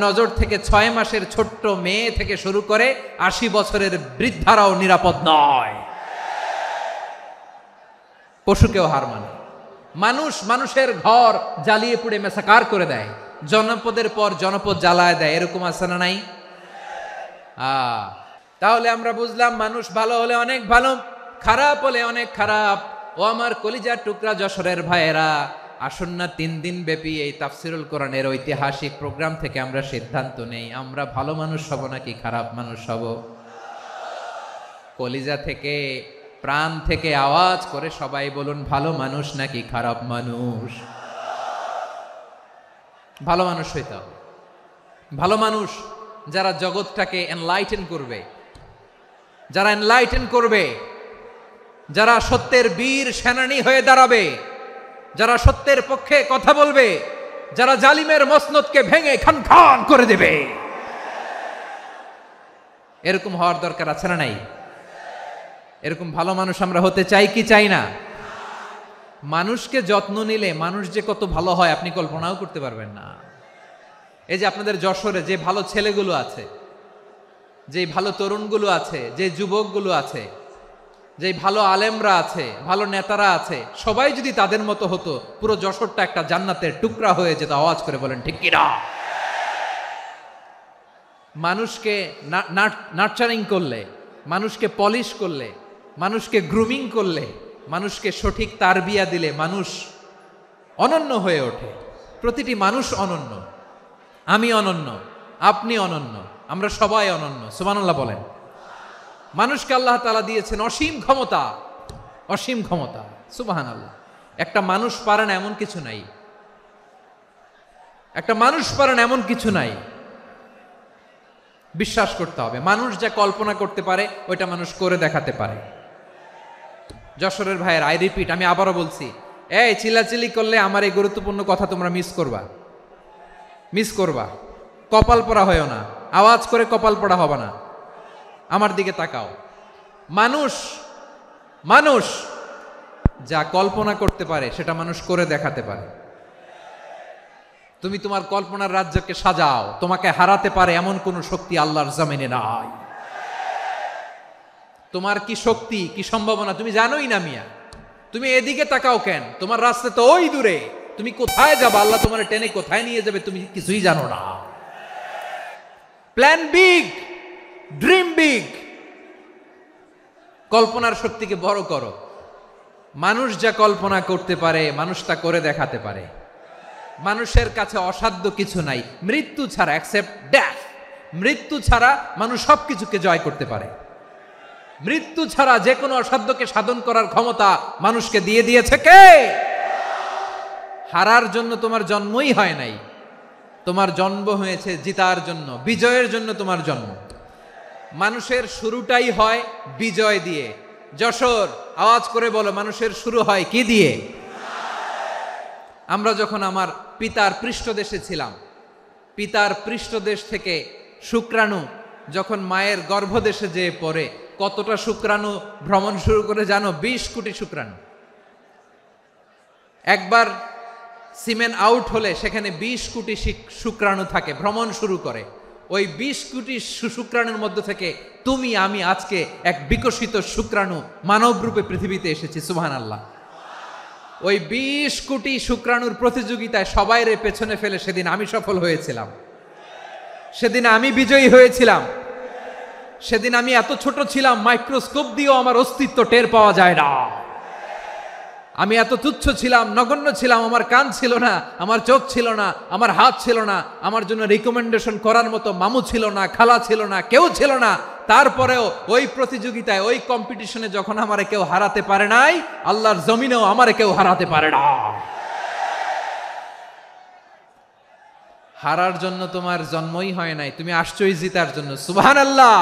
S2: নজর থেকে 6 মাসের ছোট্ট মেয়ে থেকে শুরু করে 80 বছরের বৃদ্ধারাও নিরাপদ নয়। পশুকেও হার মানে। মানুষের ঘর জ্বালিয়ে পুড়ে মেসাকার করে দেয়, জনপদের পর জনপদ জ্বালায় দেয়। এরকম আছে না নাই? তাহলে আমরা বুঝলাম মানুষ ভালো হলে অনেক ভালো, খারাপ হলে অনেক খারাপ। ও আমার কলিজার টুকরা যশোরের ভাইয়েরা, আসুন না 3 দিন ব্যাপী এই তাফসিরুল কোরআনের ঐতিহাসিক প্রোগ্রাম থেকে আমরা সিদ্ধান্ত নেই, আমরা ভালো মানুষ হব নাকি খারাপ মানুষ হব। কলিজা থেকে, প্রাণ থেকে আওয়াজ করে সবাই বলুন, ভালো মানুষ নাকি খারাপ মানুষ? ভালো মানুষ হইতে হবে। ভালো মানুষ যারা জগৎটাকে এনলাইটেন করবে, যারা সত্যের বীর সেনানী হয়ে দাঁড়াবে, যারা সত্যের পক্ষে কথা বলবে, যারা জালিমের মসনদকে ভেঙে খান খান করে দেবে। এরকম হওয়ার দরকার আছে না নাই? এরকম ভালো মানুষ আমরা হতে চাই কি চাই না? মানুষকে যত্ন নিলে মানুষ যে কত ভালো হয় আপনি কল্পনাও করতে পারবেন না। এই যে আপনাদের যশোরে যে ভালো ছেলেগুলো আছে, যে ভালো তরুণগুলো আছে, যে যুবকগুলো আছে, যে ভালো আলেমরা আছে, ভালো নেতারা আছে, সবাই যদি তাদের মতো হতো, পুরো যশোরটা একটা জান্নাতের টুকরা হয়ে যেত। আওয়াজ করে বলেন ঠিক কিনা। মানুষকে নার্চারিং করলে, মানুষকে পলিশ করলে, মানুষকে গ্রুমিং করলে, মানুষকে সঠিক তারবিয়া দিলে মানুষ অনন্য হয়ে ওঠে। প্রতিটি মানুষ অনন্য। আমি অনন্য, আপনি অনন্য, আমরা সবাই অনন্য। সুবহানাল্লাহ বলেন। মানুষকে আল্লাহ তাআলা দিয়েছেন অসীম ক্ষমতা। সুবহানাল্লাহ। একটা মানুষ পারে না এমন কিছু নাই। বিশ্বাস করতে হবে, মানুষ যা কল্পনা করতে পারে ওইটা মানুষ করে দেখাতে পারে। যশোরের ভাইয়ের, আই রিপিট, আমি আবারও বলছি, এই চিল্লাচিল্লি করলে আমার এই গুরুত্বপূর্ণ কথা তোমরা মিস করবা। কপাল পড়া হয়েও না, আওয়াজ করে কপাল পড়া হবে না। আমার দিকে তাকাও। মানুষ যা কল্পনা করতে পারে সেটা মানুষ করে দেখাতে পারে। তুমি তোমার কল্পনার রাজ্যকে সাজাও, তোমাকে হারাতে পারে এমন কোন শক্তি আল্লাহর জমিনে নাই। তোমার কি শক্তি, কি সম্ভাবনা তুমি জানোই না মিয়া। তুমি এদিকে তাকাও কেন? তোমার রাস্তা তো ওই দূরে। তুমি কোথায় যাবে, আল্লাহ তোমার টেনে কোথায় নিয়ে যাবে তুমি কিছুই জানো না। প্ল্যান বিগ, ড্রিম বিগ, কল্পনার শক্তিকে বড় করো। মানুষ যা কল্পনা করতে পারে মানুষ তা করে দেখাতে পারে। মানুষের কাছে অসাধ্য কিছু নাই মৃত্যু ছাড়া, এক্সেপ্ট ডেথ। মৃত্যু ছাড়া মানুষ সবকিছুকে জয় করতে পারে। মৃত্যু ছাড়া যে কোনো অসাধ্যকে সাধন করার ক্ষমতা মানুষকে দিয়ে দিয়েছে কে? হারার জন্য তোমার জন্মই হয় নাই, তোমার জন্ম হয়েছে জিতার জন্য, বিজয়ের জন্য তোমার জন্ম। মানুষের শুরুটাই হয় বিজয় দিয়ে। যশোর, আওয়াজ করে বলো, মানুষের শুরু হয় কি দিয়ে? আমরা যখন আমার পিতার পৃষ্ঠদেশে ছিলাম, পিতার পৃষ্ঠদেশ থেকে শুক্রাণু যখন মায়ের গর্ভদেশে যেয়ে পড়ে, কতটা শুক্রাণু ভ্রমণ শুরু করে জানো? 20 কোটি শুক্রাণু। একবার সিমেন আউট হলে সেখানে 20 কোটি শুক্রাণু থাকে, ভ্রমণ শুরু করে। ওই 20 কোটি শুক্রাণুর মধ্যে থেকে তুমি আমি আজকে এক বিকশিত শুক্রাণু মানব রূপে পৃথিবীতে এসেছি, সুবহানাল্লাহ। ওই 20 কোটি শুক্রাণুর প্রতিযোগিতায় সবাইরে পেছনে ফেলে সেদিন আমি সফল হয়েছিলাম, সেদিন আমি বিজয়ী হয়েছিলাম। সেদিন আমি এত ছোট ছিলাম, মাইক্রোস্কোপ দিয়েও আমার অস্তিত্ব টের পাওয়া যায় না। আমি এত তুচ্ছ ছিলাম, নগণ্য ছিলাম, আমার কান ছিল না, আমার চোখ ছিল না, আমার হাত ছিল না, আমার জন্য রিকমেন্ডেশন করার মতো মামু ছিল না, খালা ছিল না, কেউ ছিল না। তারপরেও ওই প্রতিযোগিতায়, ওই কম্পিটিশনে যখন আমারে কেউ হারাতে পারে নাই, আল্লাহর জমিনেও আমারে কেউ হারাতে পারে না। হারার জন্য তোমার জন্মই হয় নাই, তুমি আসছোই জিতার জন্য, সুবহানাল্লাহ।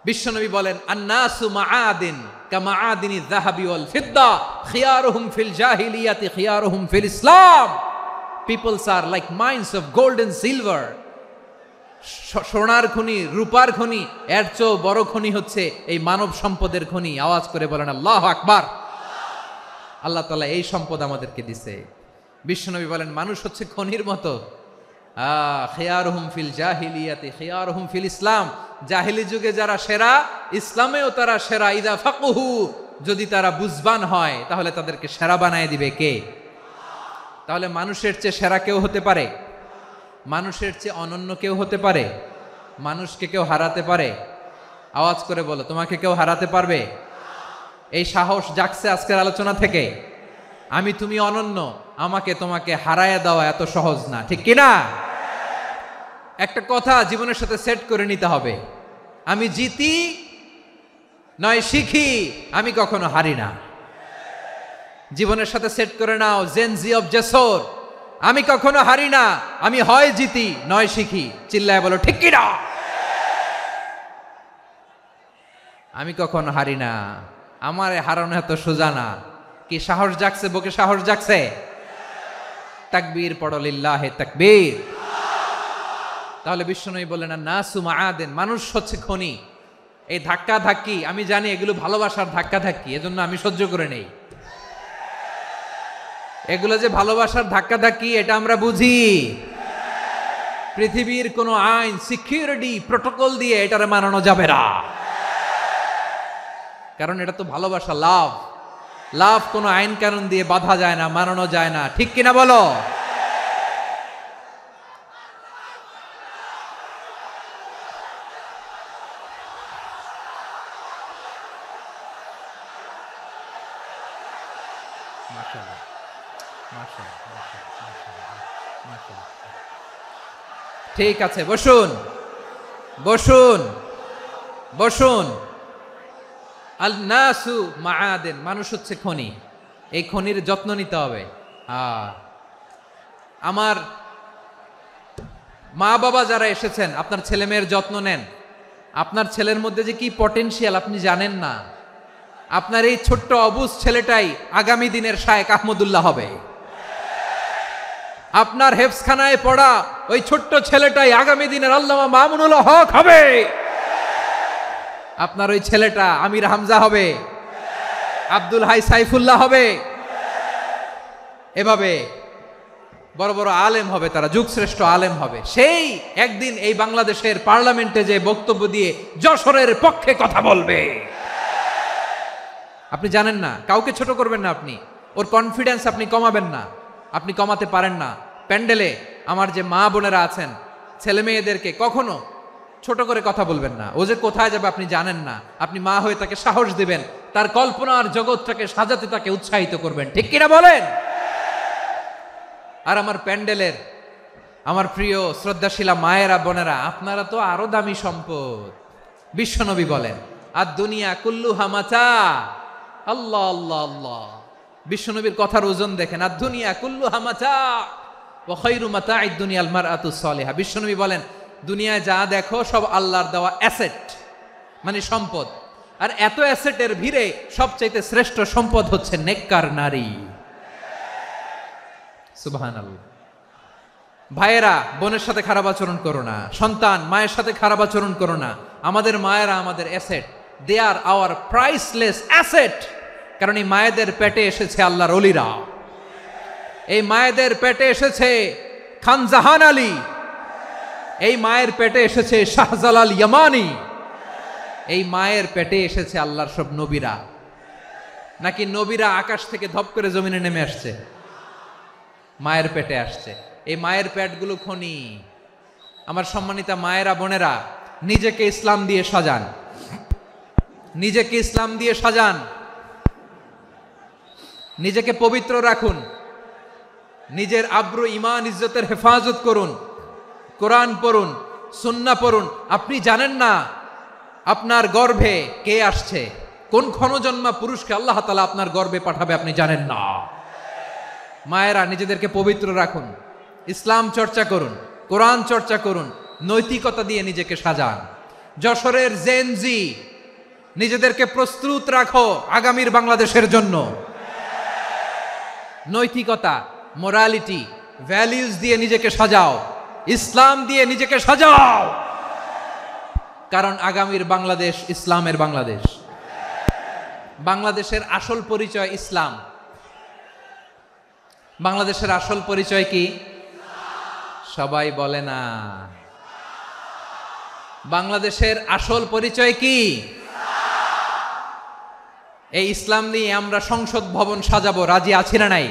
S2: বিশ্বনবী বলেন, আন্নাসু মাআদিন কামাআদিনি যাহাবি ওয়াল ফিদ্দা খিয়ারুহুম ফিল জাহিলিয়াতি খিয়ারুহুম ফিল ইসলাম। Peoples are like mines of gold and silver. সোনার খনি, রূপার খনি, এর চেয়েও বড় খনি হচ্ছে এই মানব সম্পদের খনি। আওয়াজ করে বলেন আল্লাহু আকবার। আল্লাহ তাআলা এই সম্পদ আমাদেরকে দিয়েছে। বিশ্বনবী বলেন, মানুষ হচ্ছে খনির মতো। খিয়ারুহুম ফিল জাহিলিয়াতি খিয়ারুহুম ফিল ইসলাম। জাহিলি যুগে যারা সেরা, ইসলামেও তারা সেরা। ইদা ফাকুহু, যদি তারা বুঝবান হয় তাহলে তাদেরকে সেরা বানায় দিবে কে? তাহলে মানুষের চেয়ে সেরা কেউ হতে পারে? মানুষের চেয়ে অনন্য কেউ হতে পারে? মানুষকে কেউ হারাতে পারে? আওয়াজ করে বলো, তোমাকে কেউ হারাতে পারবে? এই সাহস জাগছে আজকের আলোচনা থেকে। আমি তুমি অনন্য, আমাকে তোমাকে হারায় দেওয়া এত সহজ না, ঠিক কিনা? একটা কথা জীবনের সাথে সেট করে নিতে হবে, আমি জিতি নয় শিখি, আমি কখনো হারি না। জীবনের সাথে সেট করে নাও, জেনজি অফ জেসর, আমি কখনো হারি না, আমি হয় জিতি নয় শিখি। চিল্লায় বলো ঠিক কিনা? আমি কখনো হারি না, আমার হারানো এত সোজা না। কি সাহস জাগছে? বুকে সাহস জাগছে? তাকবীর পড়ো, লিল্লাহে তাকবীর। তাহলে বিশ্বনবী বললেন, নাসু মাআদিন, মানুষ হচ্ছে খনি। এই ধাক্কা ধাক্কি আমি জানি এগুলো ভালোবাসার ধাক্কা ধাক্কি, এজন্য আমি সহ্য করে নেই। এগুলো যে ভালোবাসার ধাক্কা ধাক্কি এটা আমরা বুঝি। পৃথিবীর কোনো আইন, সিকিউরিটি প্রটোকল দিয়ে এটারে মানানো যাবে না, কারণ এটা তো ভালোবাসা, লাভ। লাভ কোনো আইন কানুন দিয়ে বাধা যায় না, মানানো যায় না, ঠিক কিনা বলো? ঠিক আছে, বসুন বসুন বসুন। আল নাসু মাআদিন, মানুষ হচ্ছে খনি। এই খনির যত্ন নিতে হবে। আমার মা বাবা যারা এসেছেন, আপনার ছেলে মেয়ের যত্ন নেন। আপনার ছেলের মধ্যে যে কি পটেনশিয়াল আপনি জানেন না। আপনার এই ছোট্ট অবুজ ছেলেটাই আগামী দিনের শায়েখ আহমদুল্লাহ হবে। আপনার হেফজখানায় পড়া ওই ছোট্ট ছেলেটাই আগামী দিনের আল্লামা মামুনুল হক হবে। আপনার ওই ছেলেটা আমির হামজা হবে, আব্দুল হাই সাইফুল্লাহ হবে। এভাবে বড় বড় আলেম হবে, তারা যুগশ্রেষ্ঠ আলেম হবে। সেই একদিন এই বাংলাদেশের পার্লামেন্টে যে বক্তব্য দিয়ে যশোরের পক্ষে কথা বলবে। আপনি জানেন না, কাউকে ছোট করবেন না আপনি। ওর কনফিডেন্স আপনি কমাবেন না, আপনি কমাতে পারেন না। প্যান্ডেলে আমার যে মা বোনেরা আছেন, ছেলে মেয়েদেরকে কখনো ছোট করে কথা বলবেন না। ও যে কোথায় যাবে আপনি জানেন না। আপনি মা হয়ে তাকে সাহস দিবেন, তার কল্পনার জগৎটাকে সাজাতে তাকে উৎসাহিত করবেন, ঠিক কিনা বলেন? আর আমার প্যান্ডেলের আমার প্রিয় শ্রদ্ধাশীলা মায়েরা বোনেরা, আপনারা তো আরো দামি সম্পদ। বিশ্বনবী বলেন, আর দুনিয়া কুল্লুহা মাতা। আল্লাহ আল্লাহ আল্লাহ, বিশ্বনবীর কথার ওজন দেখেন। আর দুনিয়া কুল্লুহা মাতা ওয়া খায়রু মাতা'আদ দুনিয়া আল মারআতু সালিহা। বিশ্বনবী বলেন, দুনিয়ায় যা দেখো সব আল্লাহর দেওয়া অ্যাসেট, মানে সম্পদ। আর এত অ্যাসেটের ভিড়ে সবচাইতে শ্রেষ্ঠ সম্পদ হচ্ছে নেককার নারী। সুবহানাল্লাহ। ভাইয়েরা, বোনের সাথে খারাপ আচরণ করো না। সন্তান মায়ের সাথে খারাপ আচরণ করো না। আমাদের মায়েরা আমাদের asset, they are our priceless asset. কারণ এই মায়েদের পেটে এসেছে আল্লাহর ওলিরা, এই মায়েদের পেটে এসেছে খান জাহান আলী, এই মায়ের পেটে এসেছে শাহজালাল ইয়ামানি, এই মায়ের পেটে এসেছে আল্লাহর সব নবীরা, নাকি নবীরা আকাশ থেকে ধপ করে জমিনে নেমে আসছে? মায়ের পেটে আসছে। এই মায়ের পেটগুলো খনি। আমার সম্মানিতা মায়েরা, বোনেরা, নিজেকে ইসলাম দিয়ে সাজান, নিজেকে ইসলাম দিয়ে সাজান, নিজেকে পবিত্র রাখুন, নিজের আব্রু ইমান ইজ্জতের হেফাজত করুন, কোরআন পড়ুন, সুন্নাহ পড়ুন। আপনি জানেন না আপনার গর্ভে কে আসছে, কোন ক্ষণজন্মা পুরুষকে আল্লাহ তাআলা আপনার গর্ভে পাঠাবে আপনি জানেন না। মায়েরা, নিজেদেরকে পবিত্র রাখুন, ইসলাম চর্চা করুন, কোরআন চর্চা করুন, নৈতিকতা দিয়ে নিজেকে সাজান। যশোরের জেনজি, নিজেদেরকে প্রস্তুত রাখো আগামীর বাংলাদেশের জন্য। নৈতিকতা, মোরালিটি, ভ্যালিউজ দিয়ে নিজেকে সাজাও, ইসলাম দিয়ে নিজেকে সাজাও, কারণ আগামীর বাংলাদেশ ইসলামের বাংলাদেশ। বাংলাদেশের আসল পরিচয় ইসলাম। বাংলাদেশের আসল পরিচয় কি? সবাই বলে না। বাংলাদেশের আসল পরিচয় কি? এই ইসলাম নিয়ে আমরা সংসদ ভবন সাজাবো, রাজি আছি না নাই?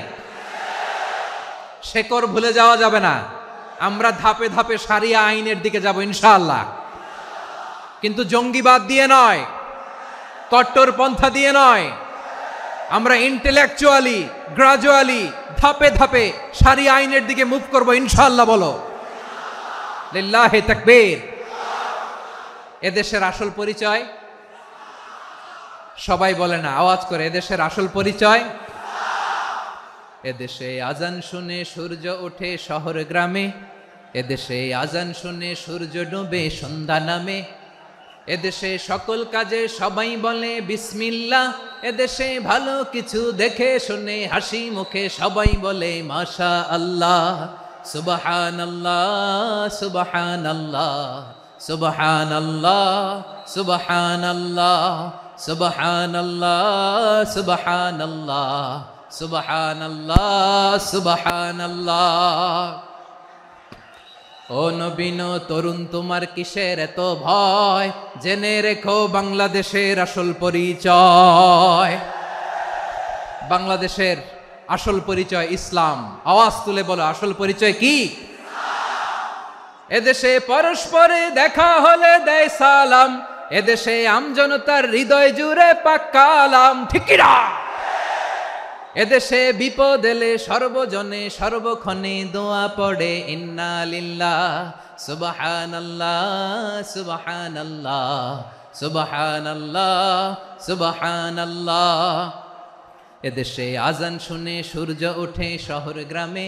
S2: শেকড় ভুলে যাওয়া যাবে না। আমরা ধাপে ধাপে শারিয়া আইনের দিকে যাব ইনশাআল্লাহ, কিন্তু জঙ্গিবাদ দিয়ে নয়, কট্টর পন্থা দিয়ে নয়। আমরা ইন্টেলেকচুয়ালি, গ্রাজুয়ালি, ধাপে ধাপে শারিয়া আইনের দিকে মুভ করব ইনশাআল্লাহ। বলো লিল্লাহি তাকবীর। এদেশের আসল পরিচয় সবাই বলে না, আওয়াজ করে, এদেশের আসল পরিচয়। এদেশে আজান শুনে সূর্য ওঠে শহর গ্রামে, এদেশে আজান শুনে সূর্য ডুবে সন্ধ্যা নামে, এদেশে সকল কাজে সবাই বলে বিসমিল্লাহ, এদেশে ভালো কিছু দেখে শুনে হাসি মুখে সবাই বলে মাশা আল্লাহ, সুবহানাল্লাহ সুবহানাল্লাহ সুবহানাল্লাহ সুবহানাল্লাহ সুবহানাল্লাহ সুবহানাল্লাহ সুবহানাল্লাহ সুবহানাল্লাহ। ও নবীন তরুণ, তোমার কিসের এত ভয়? জেনে রেখো বাংলাদেশের আসল পরিচয়। বাংলাদেশের আসল পরিচয় ইসলাম। আওয়াজ তুলে বলো, আসল পরিচয় কি? এদেশে পরস্পরে দেখা হলে দেয় সালাম, এদেশে আমজনতার হৃদয় জুড়ে পাক্কালাম, ঠিক কি না? এদেশে বিপদ এলে সর্বজনে সর্বক্ষণে দোয়া পড়ে ইন্না লিল্লাহ সুবহানাল্লাহ সুবহানাল্লাহ সুবহানাল্লাহ সুবহানাল্লাহ। এদেশে আজান শুনে সূর্য ওঠে শহর গ্রামে,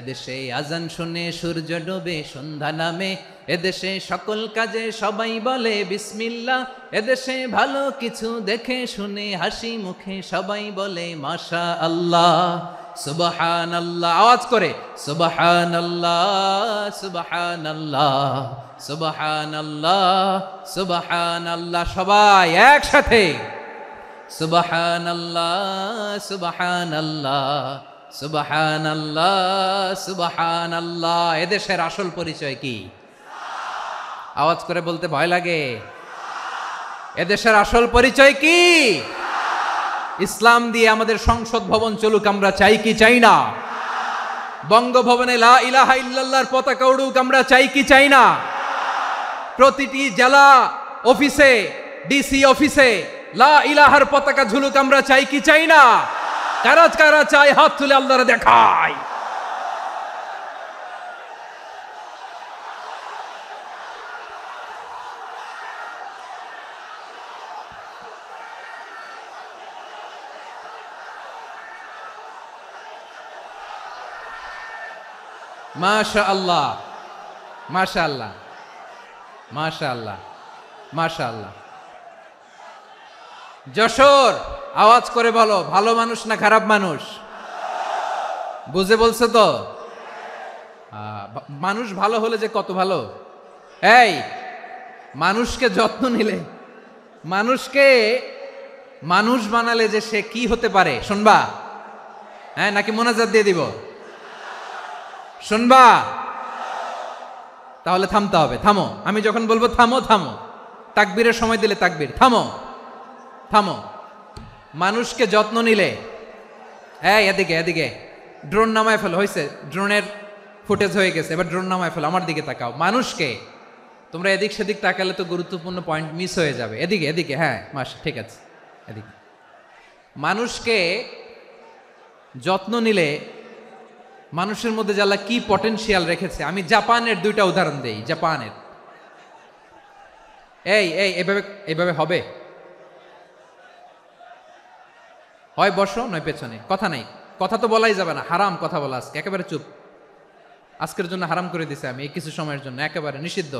S2: এদেশে আজান শুনে সূর্য ডুবে সন্ধ্যা নামে, এদেশে সকল কাজে সবাই বলে বিসমিল্লাহ, এদেশে ভালো কিছু দেখে শুনে হাসি মুখে সবাই বলে মাশা আল্লাহ সুবহানাল্লাহ। আওয়াজ করে সুবহানাল্লাহ সুবহানাল্লাহ সুবহানাল্লাহ সুবহানাল্লাহ। সবাই একসাথে সুবহানাল্লাহ সুবহানাল্লাহ সুবহানাল্লাহ সুবহানাল্লাহ। এদেশের আসল পরিচয় কি? আওয়াজ করে বলতে ভয় লাগে। এদেশের আসল পরিচয় কি? ইসলাম দিয়ে আমাদের সংসদ ভবন চলুক, আমরা চাই কি চাই না? বঙ্গভবনে লা ইলাহা ইল্লাল্লাহর পতাকা উড়ুক, আমরা চাই কি চাই না? প্রতিটি জেলা অফিসে, ডিসি অফিসে লা ইলাহার পতাকা ঝুলুক, আমরা চাই কি চাই না? কারা কারা চাই হাত তুলে আল্লাহরে দেখায়। মাশাআল্লাহ মাশাআল্লাহ মাশাআল্লাহ মাশাআল্লাহ। যশোর, আওয়াজ করে বলো, ভালো মানুষ না খারাপ মানুষ? বুঝে বলছো তো? মানুষ ভালো হলে যে কত ভালো। এই মানুষকে যত্ন নিলে, মানুষকে মানুষ বানালে যে সে কি হতে পারে শুনবা? হ্যাঁ, নাকি মোনাজাত দিয়ে দিব? শুনবা? তাহলে থামতে হবে। থামো, আমি যখন বলবো থামো থামো, তাকবীরের সময় দিলে তাকবীর, থামো থামো। মানুষকে যত্ন নিলে, এই এদিকে এদিকে, ড্রোন নামায় ফেলো, হয়েছে, ড্রোনের ফুটেজ হয়ে গেছে, এবার ড্রোন নামায় ফেলো, আমার দিকে তাকাও। মানুষকে, তোমরা এদিক সেদিক তাকালে তো গুরুত্বপূর্ণ পয়েন্ট মিস হয়ে যাবে। এদিকে এদিকে, হ্যাঁ মাস ঠিক আছে, এদিকে। মানুষকে যত্ন নিলে মানুষের মধ্যে যারা কি পটেনশিয়াল রেখেছে, আমি জাপানের দুইটা উদাহরণ দেই। জাপানের, এই এই এভাবে এভাবে হবে, হয় বসো নয় পেছনে, কথা নাই, কথা তো বলাই যাবে না, হারাম কথা বলা আজকে, একেবারে চুপ। আজকের জন্য হারাম করে দিছে আমি, এই কিছু সময়ের জন্য একেবারে নিষিদ্ধ।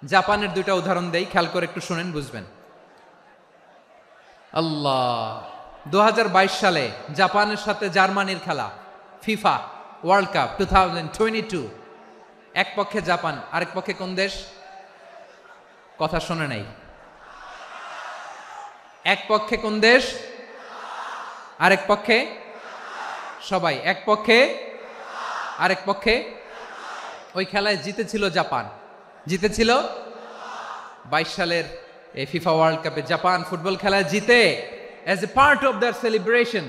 S2: জাপানের দুইটা উদাহরণ দেই, খেয়াল করে একটু শুনেন, বুঝবেন। আল্লাহ, 2022 সালে জাপানের সাথে জার্মানির খেলা, ফিফা ওয়ার্ল্ড কাপ 2022। এক পক্ষে জাপান, আরেক পক্ষে কোন দেশ? কথা শোনে নাই। এক পক্ষে কোন দেশ, আরেক পক্ষে? সবাই, এক পক্ষে আরেক পক্ষে। ওই খেলায় জিতেছিল জাপান, জিতেছিল 22 সালের এই ফিফা ওয়ার্ল্ড কাপে জাপান ফুটবল খেলায় জিতে, as a part of their celebration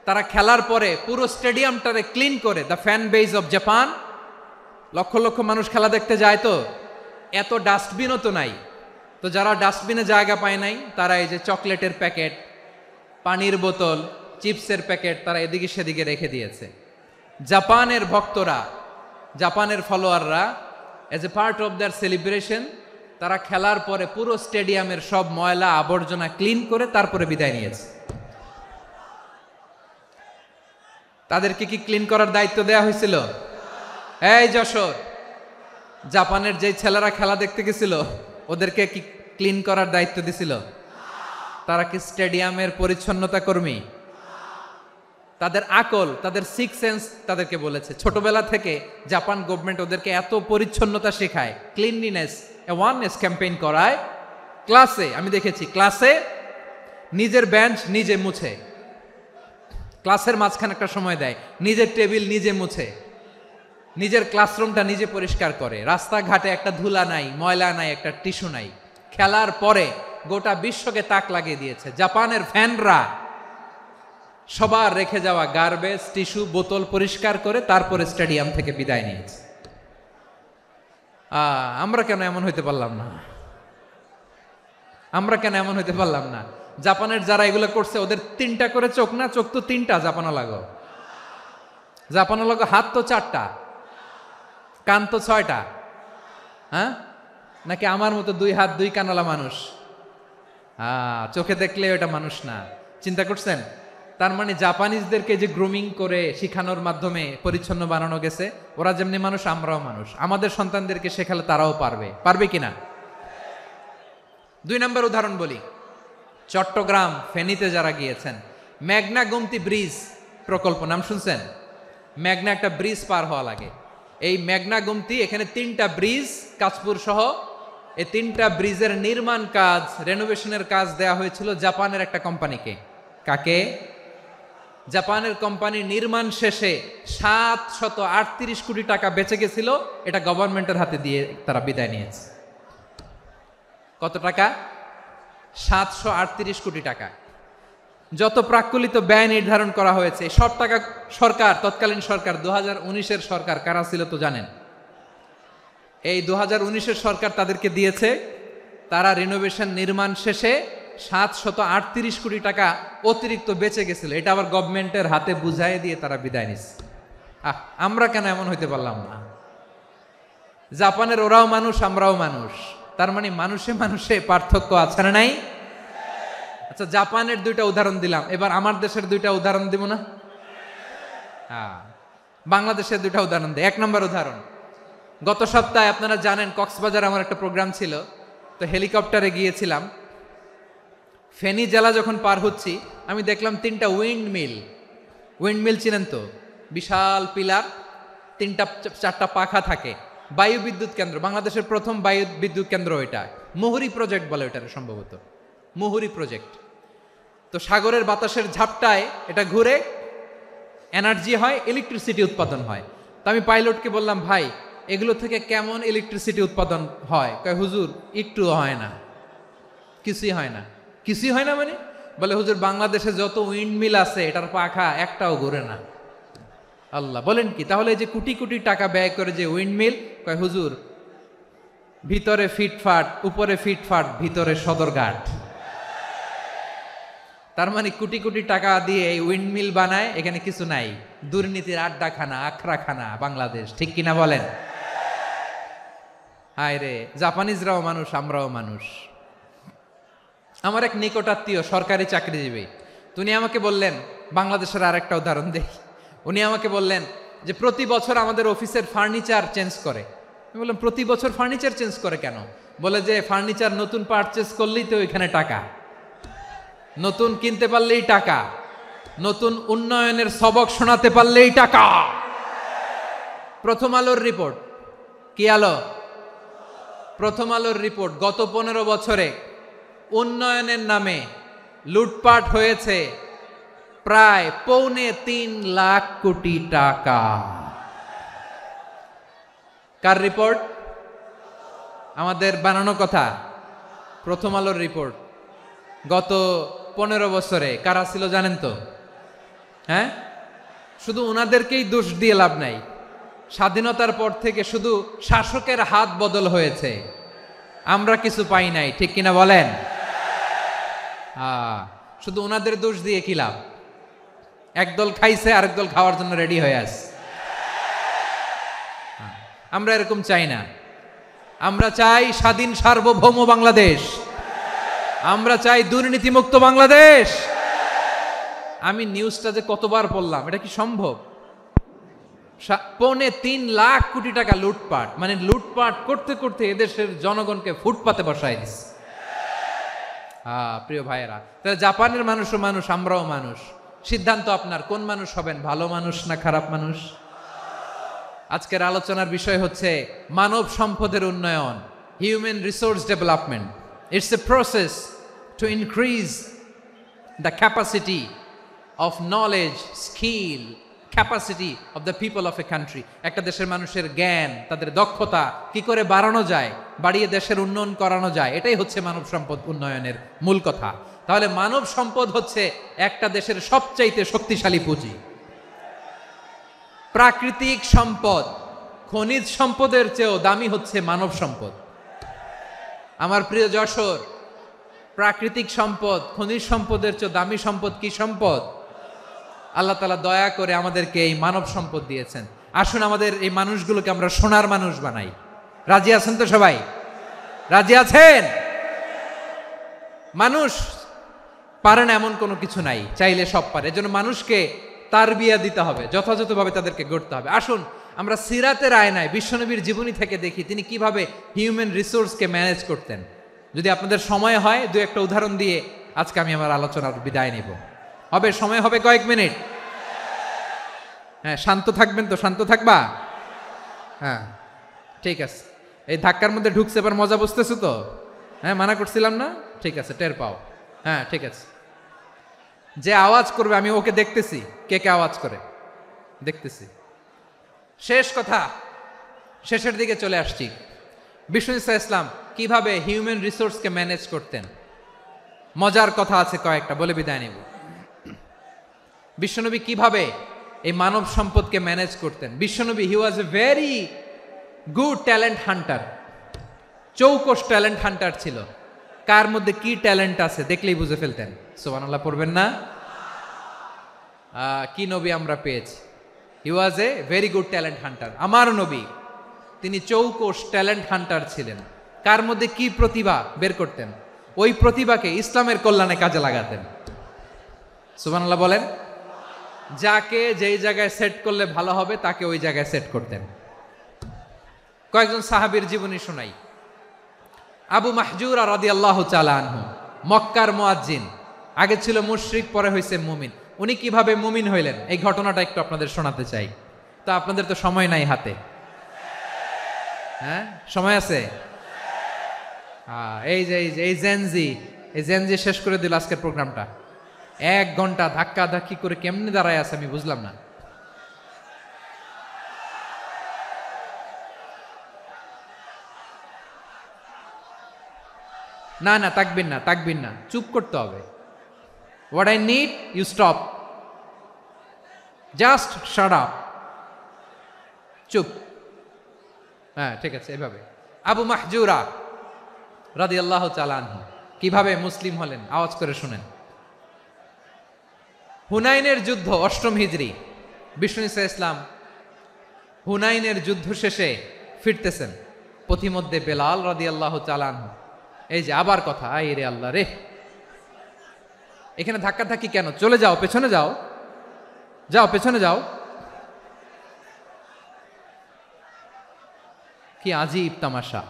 S2: তারা খেলার পরে পুরো স্টেডিয়ামটারে ক্লিন করে, the fan base of Japan, লক্ষ লক্ষ মানুষ খেলা দেখতে যায়, তো এত ডাস্টবিনও তো নাই, তো যারা ডাস্টবিনে জায়গা পায় নাই তারা এই যে চকলেটের প্যাকেট, পানির বোতল, চিপসের প্যাকেট তারা এদিকে সেদিকে রেখে দিয়েছে। জাপানের ভক্তরা, জাপানের ফলোয়াররা, as a part of their celebration তারা খেলার পরে পুরো স্টেডিয়ামের সব ময়লা আবর্জনা ক্লিন করে তারপরে বিদায় নিয়েছে। তাদেরকে কি ক্লিন করার দায়িত্ব দেয়া হয়েছিল? এই যশোর, জাপানের যে ছেলেরা খেলা দেখতে গেছিল ওদেরকে কি ক্লিন করার দায়িত্ব দিছিল? তারা কি স্টেডিয়ামের পরিচ্ছন্নতা কর্মী? তাদের আকল, তাদের সিক্স সেন্স তাদেরকে বলেছে। ছোটবেলা থেকে জাপান গভর্নমেন্ট ওদেরকে এত পরিচ্ছন্নতা শেখায়, ক্লিনলিনেস অ্যাওয়ারনেস ক্যাম্পেইন করায়। ক্লাসে আমি দেখেছি, ক্লাসে নিজের বেঞ্চ নিজে মুছে, ক্লাসের মাঝখানে একটা সময় দেয়, নিজের টেবিল নিজে মুছে, নিজের ক্লাসরুমটা নিজে পরিষ্কার করে, রাস্তাঘাটে একটা ধুলা নাই, ময়লা নাই, একটা টিস্যু নাই। খেলার পরে গোটা বিশ্বকে তাক লাগিয়ে দিয়েছে। জাপানের ফ্যানরা সবার রেখে যাওয়া গার্বেজ, টিস্যু, বোতল পরিষ্কার করে তারপরে স্টেডিয়াম থেকে বিদায় নিয়েছে। আমরা কেন এমন হইতে পারলাম না? আমরা কেন এমন হইতে পারলাম না? জাপানের যারা এগুলো করছে ওদের 3টা করে চোখ না? চোখ তো 3টা, জাপানো লাগো, জাপানো লাগো, হাত তো 4টা, কান তো 6টা, হ্যাঁ? নাকি আমার মতো 2 হাত 2 কানওয়ালা মানুষ? চোখে দেখলে ওটা মানুষ না। চিন্তা করছেন? তার মানে জাপানিজদেরকে যে গ্রুমিং করে শিখানোর মাধ্যমে পরিচ্ছন্ন বানানো গেছে, ওরা যেমনি মানুষ আমরাও মানুষ। আমাদের সন্তানদেরকে শেখালে তারাও পারবে, পারবে কিনা? 2 নম্বর উদাহরণ বলি। চট্টগ্রাম ফেনীতে যারা গিয়েছেন, মেঘনা গোমতী ব্রিজ প্রকল্প নাম শুনছেন? মেঘনা একটা ব্রিজ পার হওয়া লাগে। এই মেঘনা গোমতী, এখানে 3টা ব্রিজ, কাঁচপুর সহ এই 3টা ব্রিজের নির্মাণ কাজ, রেনোভেশনের কাজ দেয়া হয়েছিল জাপানের একটা কোম্পানিকে। কাকে? জাপানের কোম্পানি। নির্মাণ শেষে 738 কোটি টাকা বেঁচে গেছিল, এটা গভর্নমেন্টের হাতে দিয়ে তারা বিদায় নিয়েছে। কত টাকা? 738 কোটি টাকা। যত প্রাক্কলিত ব্যয় নির্ধারণ করা হয়েছে সব টাকা সরকার, তৎকালীন সরকার 2019-এর সরকার, কারা ছিল তো জানেন? এই 2019-এর সরকার তাদেরকে দিয়েছে। তারা রিনোভেশন নির্মাণ শেষে 738 কোটি টাকা অতিরিক্ত বেঁচে গেছিল, এটা আবার গভর্নমেন্টের হাতে বুঝাই দিয়ে তারা বিদায় নিচ্ছে। আমরা কেন এমন হইতে পারলাম না? জাপানের ওরাও মানুষ, আমরাও মানুষ, তার মানে মানুষে মানুষে পার্থক্য আছে না নাই? আচ্ছা, জাপানের 2টা উদাহরণ দিলাম, এবার আমার দেশের 2টা উদাহরণ দিব না? বাংলাদেশের 2টা উদাহরণ দিই। 1 নম্বর উদাহরণ, গত সপ্তাহে আপনারা জানেন কক্সবাজার আমার একটা প্রোগ্রাম ছিল, তো হেলিকপ্টারে গিয়েছিলাম। ফেনী জেলা যখন পার হচ্ছি আমি দেখলাম 3টা উইন্ডমিল। উইন্ডমিল চিনেন তো? বিশাল পিলার, 3টা 4টা পাখা থাকে। বায়ু বিদ্যুৎ কেন্দ্র, বাংলাদেশের প্রথম বায়ু বিদ্যুৎ কেন্দ্র এটা। মুহুরী প্রজেক্ট বলে এটার, সম্ভবত মুহুরী প্রজেক্ট। তো সাগরের বাতাসের ঝাপটায় এটা ঘুরে এনার্জি হয়, ইলেকট্রিসিটি উৎপাদন হয়। তো আমি পাইলটকে বললাম, ভাই এগুলো থেকে কেমন ইলেকট্রিসিটি উৎপাদন হয়? কয় হুজুর একটুও হয় না, কিছুই হয় না। কিছুই হয় না মানে? বলে হুজুর বাংলাদেশে যত উইন্ড মিল আছে এটার পাখা একটাও ঘুরে না। আল্লাহ, বলেন কি? তাহলে এই যে কোটি কোটি টাকা ব্যয় করে যে উইন্ড মিল, কয় হুজুর ভিতরে ফিটফাট, উপরে ফিটফাট, ভিতরে সদরঘাট। তার মানে কোটি কোটি টাকা দিয়ে এই উইন্ড মিল বানায়, এখানে কিছু নাই। দুর্নীতির আড্ডাখানা, আখড়াখানা বাংলাদেশ, ঠিক কিনা বলেন? হায় রে, জাপানিজরাও মানুষ, আমরাও মানুষ। আমার এক নিকটাত্মীয় সরকারি চাকরিজীবী, উনি আমাকে বললেন, বাংলাদেশের আরেকটা উদাহরণ দেই। উনি আমাকে বললেন যে প্রতি বছর আমাদের অফিসের ফার্নিচার চেঞ্জ করে। আমি বললাম প্রতি বছর ফার্নিচার চেঞ্জ করে কেন? বলে যে ফার্নিচার নতুন পারচেজ করলেই তো ওইখানে টাকা, নতুন কিনতে পারলেই টাকা, নতুন উন্নয়নের সবক শোনাতে পারলেই টাকা। প্রথম আলোর রিপোর্ট, কি আলো? প্রথম আলোর রিপোর্ট, গত 15 বছরে উন্নয়নের নামে লুটপাট হয়েছে প্রায় 3.25 লাখ কোটি টাকা। কার রিপোর্ট? আমাদের বানানো কথা? প্রথম আলোর রিপোর্ট। গত 15 বছরে কারা ছিল জানেন তো? হ্যাঁ, শুধু ওনাদেরকেই দোষ দিয়ে লাভ নাই। স্বাধীনতার পর থেকে শুধু শাসকের হাত বদল হয়েছে, আমরা কিছু পাই নাই, ঠিক কিনা বলেন? শুধু ওনাদের দোষ দিয়ে কি লাভ? একদল খাইছে, আরেক দল খাওয়ার জন্য রেডি হয়ে আছে। আমরা এরকম চাই না। আমরা চাই স্বাধীন সার্বভৌম বাংলাদেশ। আমরা চাই দুর্নীতিমুক্ত বাংলাদেশ। আমি নিউজটা যে কতবার পড়লাম, এটা কি সম্ভব? 3.25 লাখ কোটি টাকা লুটপাট, মানে লুটপাট করতে করতে এদেশের জনগণকে ফুটপাতে বসায় দিচ্ছে। প্রিয় ভাইয়েরা, তাহলে জাপানের মানুষও মানুষ, আমরাও মানুষ। সিদ্ধান্ত আপনার, কোন মানুষ হবেন, ভালো মানুষ না খারাপ মানুষ? আজকের আলোচনার বিষয় হচ্ছে মানব সম্পদের উন্নয়ন, human resource development. It's a process to increase the capacity of knowledge, skill, capacity of the people of a country. একটা দেশের মানুষের জ্ঞান, তাদের দক্ষতা কি করে বাড়ানো যায়, বাড়িয়ে দেশের উন্নয়ন করানো যায়, এটাই হচ্ছে মানব সম্পদ উন্নয়নের মূল কথা। তাহলে মানব সম্পদ হচ্ছে একটা দেশের সবচাইতে শক্তিশালী পুঁজি। প্রাকৃতিক সম্পদ, খনিজ সম্পদের চেয়েও দামি হচ্ছে মানব সম্পদ। আমার প্রিয় যশোর, প্রাকৃতিক সম্পদ, খনিজ সম্পদের চেয়ে দামি সম্পদ কি সম্পদ? আল্লাহ তাআলা দয়া করে আমাদেরকে এই মানব সম্পদ দিয়েছেন। আসুন আমাদের এই মানুষগুলোকে আমরা সোনার মানুষ বানাই। রাজি আছেন তো সবাই? রাজি আছেন? মানুষ পারে না এমন কোনো কিছু নাই, চাইলে সব পারে। এজন্য মানুষকে তারবিয়া দিতে হবে, যথাযথভাবে তাদেরকে গড়তে হবে। আসুন আমরা সিরাতের আয়নায় বিশ্বনবীর জীবনী থেকে দেখি তিনি কিভাবে হিউম্যান রিসোর্সকে ম্যানেজ করতেন। যদি আপনাদের সময় হয়, দু একটা উদাহরণ দিয়ে আজকে আমি আমার আলোচনার বিদায় নিব। হবে? সময় হবে কয়েক মিনিট? হ্যাঁ, শান্ত থাকবেন তো? শান্ত থাকবা? হ্যাঁ, ঠিক আছে। এই ধাক্কার মধ্যে ঢুকছে, এবার মজা বুঝতেছো তো? হ্যাঁ, মানা করছিলাম না? ঠিক আছে, টের পাও। হ্যাঁ, ঠিক আছে। যে আওয়াজ করবে আমি ওকে দেখতেছি, কে কে আওয়াজ করে দেখতেছি। শেষ কথা, শেষের দিকে চলে আসছি। বিষ্ণু ইসলাম কিভাবে হিউম্যান রিসোর্সকে ম্যানেজ করতেন, মজার কথা আছে কয়েকটা, বলে বিদায় নেব। বিশ্বনবী কিভাবে এই মানব সম্পদকে ম্যানেজ করতেন? বিশ্বনবী, he was a very good talent hunter, চৌকস ট্যালেন্ট হান্টার ছিল। কার মধ্যে কি ট্যালেন্ট আছে দেখলেই বুঝে ফেলতেন। সুবহানাল্লাহ পড়বেন না? কি নবী আমরা পেয়েছি! He was a very good talent hunter. আমার নবী, তিনি চৌকস ট্যালেন্ট হান্টার ছিলেন। কার মধ্যে কি প্রতিভা বের করতেন, ওই প্রতিভাকে ইসলামের কল্যাণে কাজে লাগাতেন। সুবহানাল্লাহ বলেন। যাকে যেই জায়গায় সেট করলে ভালো হবে তাকে ওই জায়গায় সেট করতেন। কয়েকজন সাহাবীর জীবনী শোনাই। আবু মাহজুরা রাদিয়াল্লাহু তাআলা আনহু, মক্কার মুয়াজ্জিন, আগে ছিল মুশরিক, পরে হয়েছে মুমিন। উনি কিভাবে মুমিন হইলেন এই ঘটনাটা একটু আপনাদের শোনাতে চাই। তো আপনাদের তো সময় নাই হাতে। হ্যাঁ, সময় আছে? এই জেনজি শেষ করে দিল আজকের প্রোগ্রামটা। 1 ঘন্টা ধাক্কা ধাক্কি করে কেমনে দাঁড়ায় আছে আমি বুঝলাম না। না না, তাকবির না, তাকবির না, চুপ করতে হবে। What I need you stop, just shut up, চুপ। হ্যাঁ ঠিক আছে, এভাবে। আবু মাহজুরা রাদিয়াল্লাহু তাআলা আনহু কিভাবে মুসলিম হলেন, আওয়াজ করে শুনেন। হুনাইনের যুদ্ধ, 8ম হিজরি, বিষ্ণু ঈসা ইসলাম হুনাইনের যুদ্ধ শেষে ফিরতেছেন। পথিমধ্যে বেলাল রাদিয়াল্লাহু তাআলা আনহু, এই যে আবার কথা, আই রে আল্লাহ রে, এখানে ধাক্কা ধাক্কি কেন? চলে যাও, পেছনে যাও, যাও পেছনে যাও। কি আজীব তামাশা,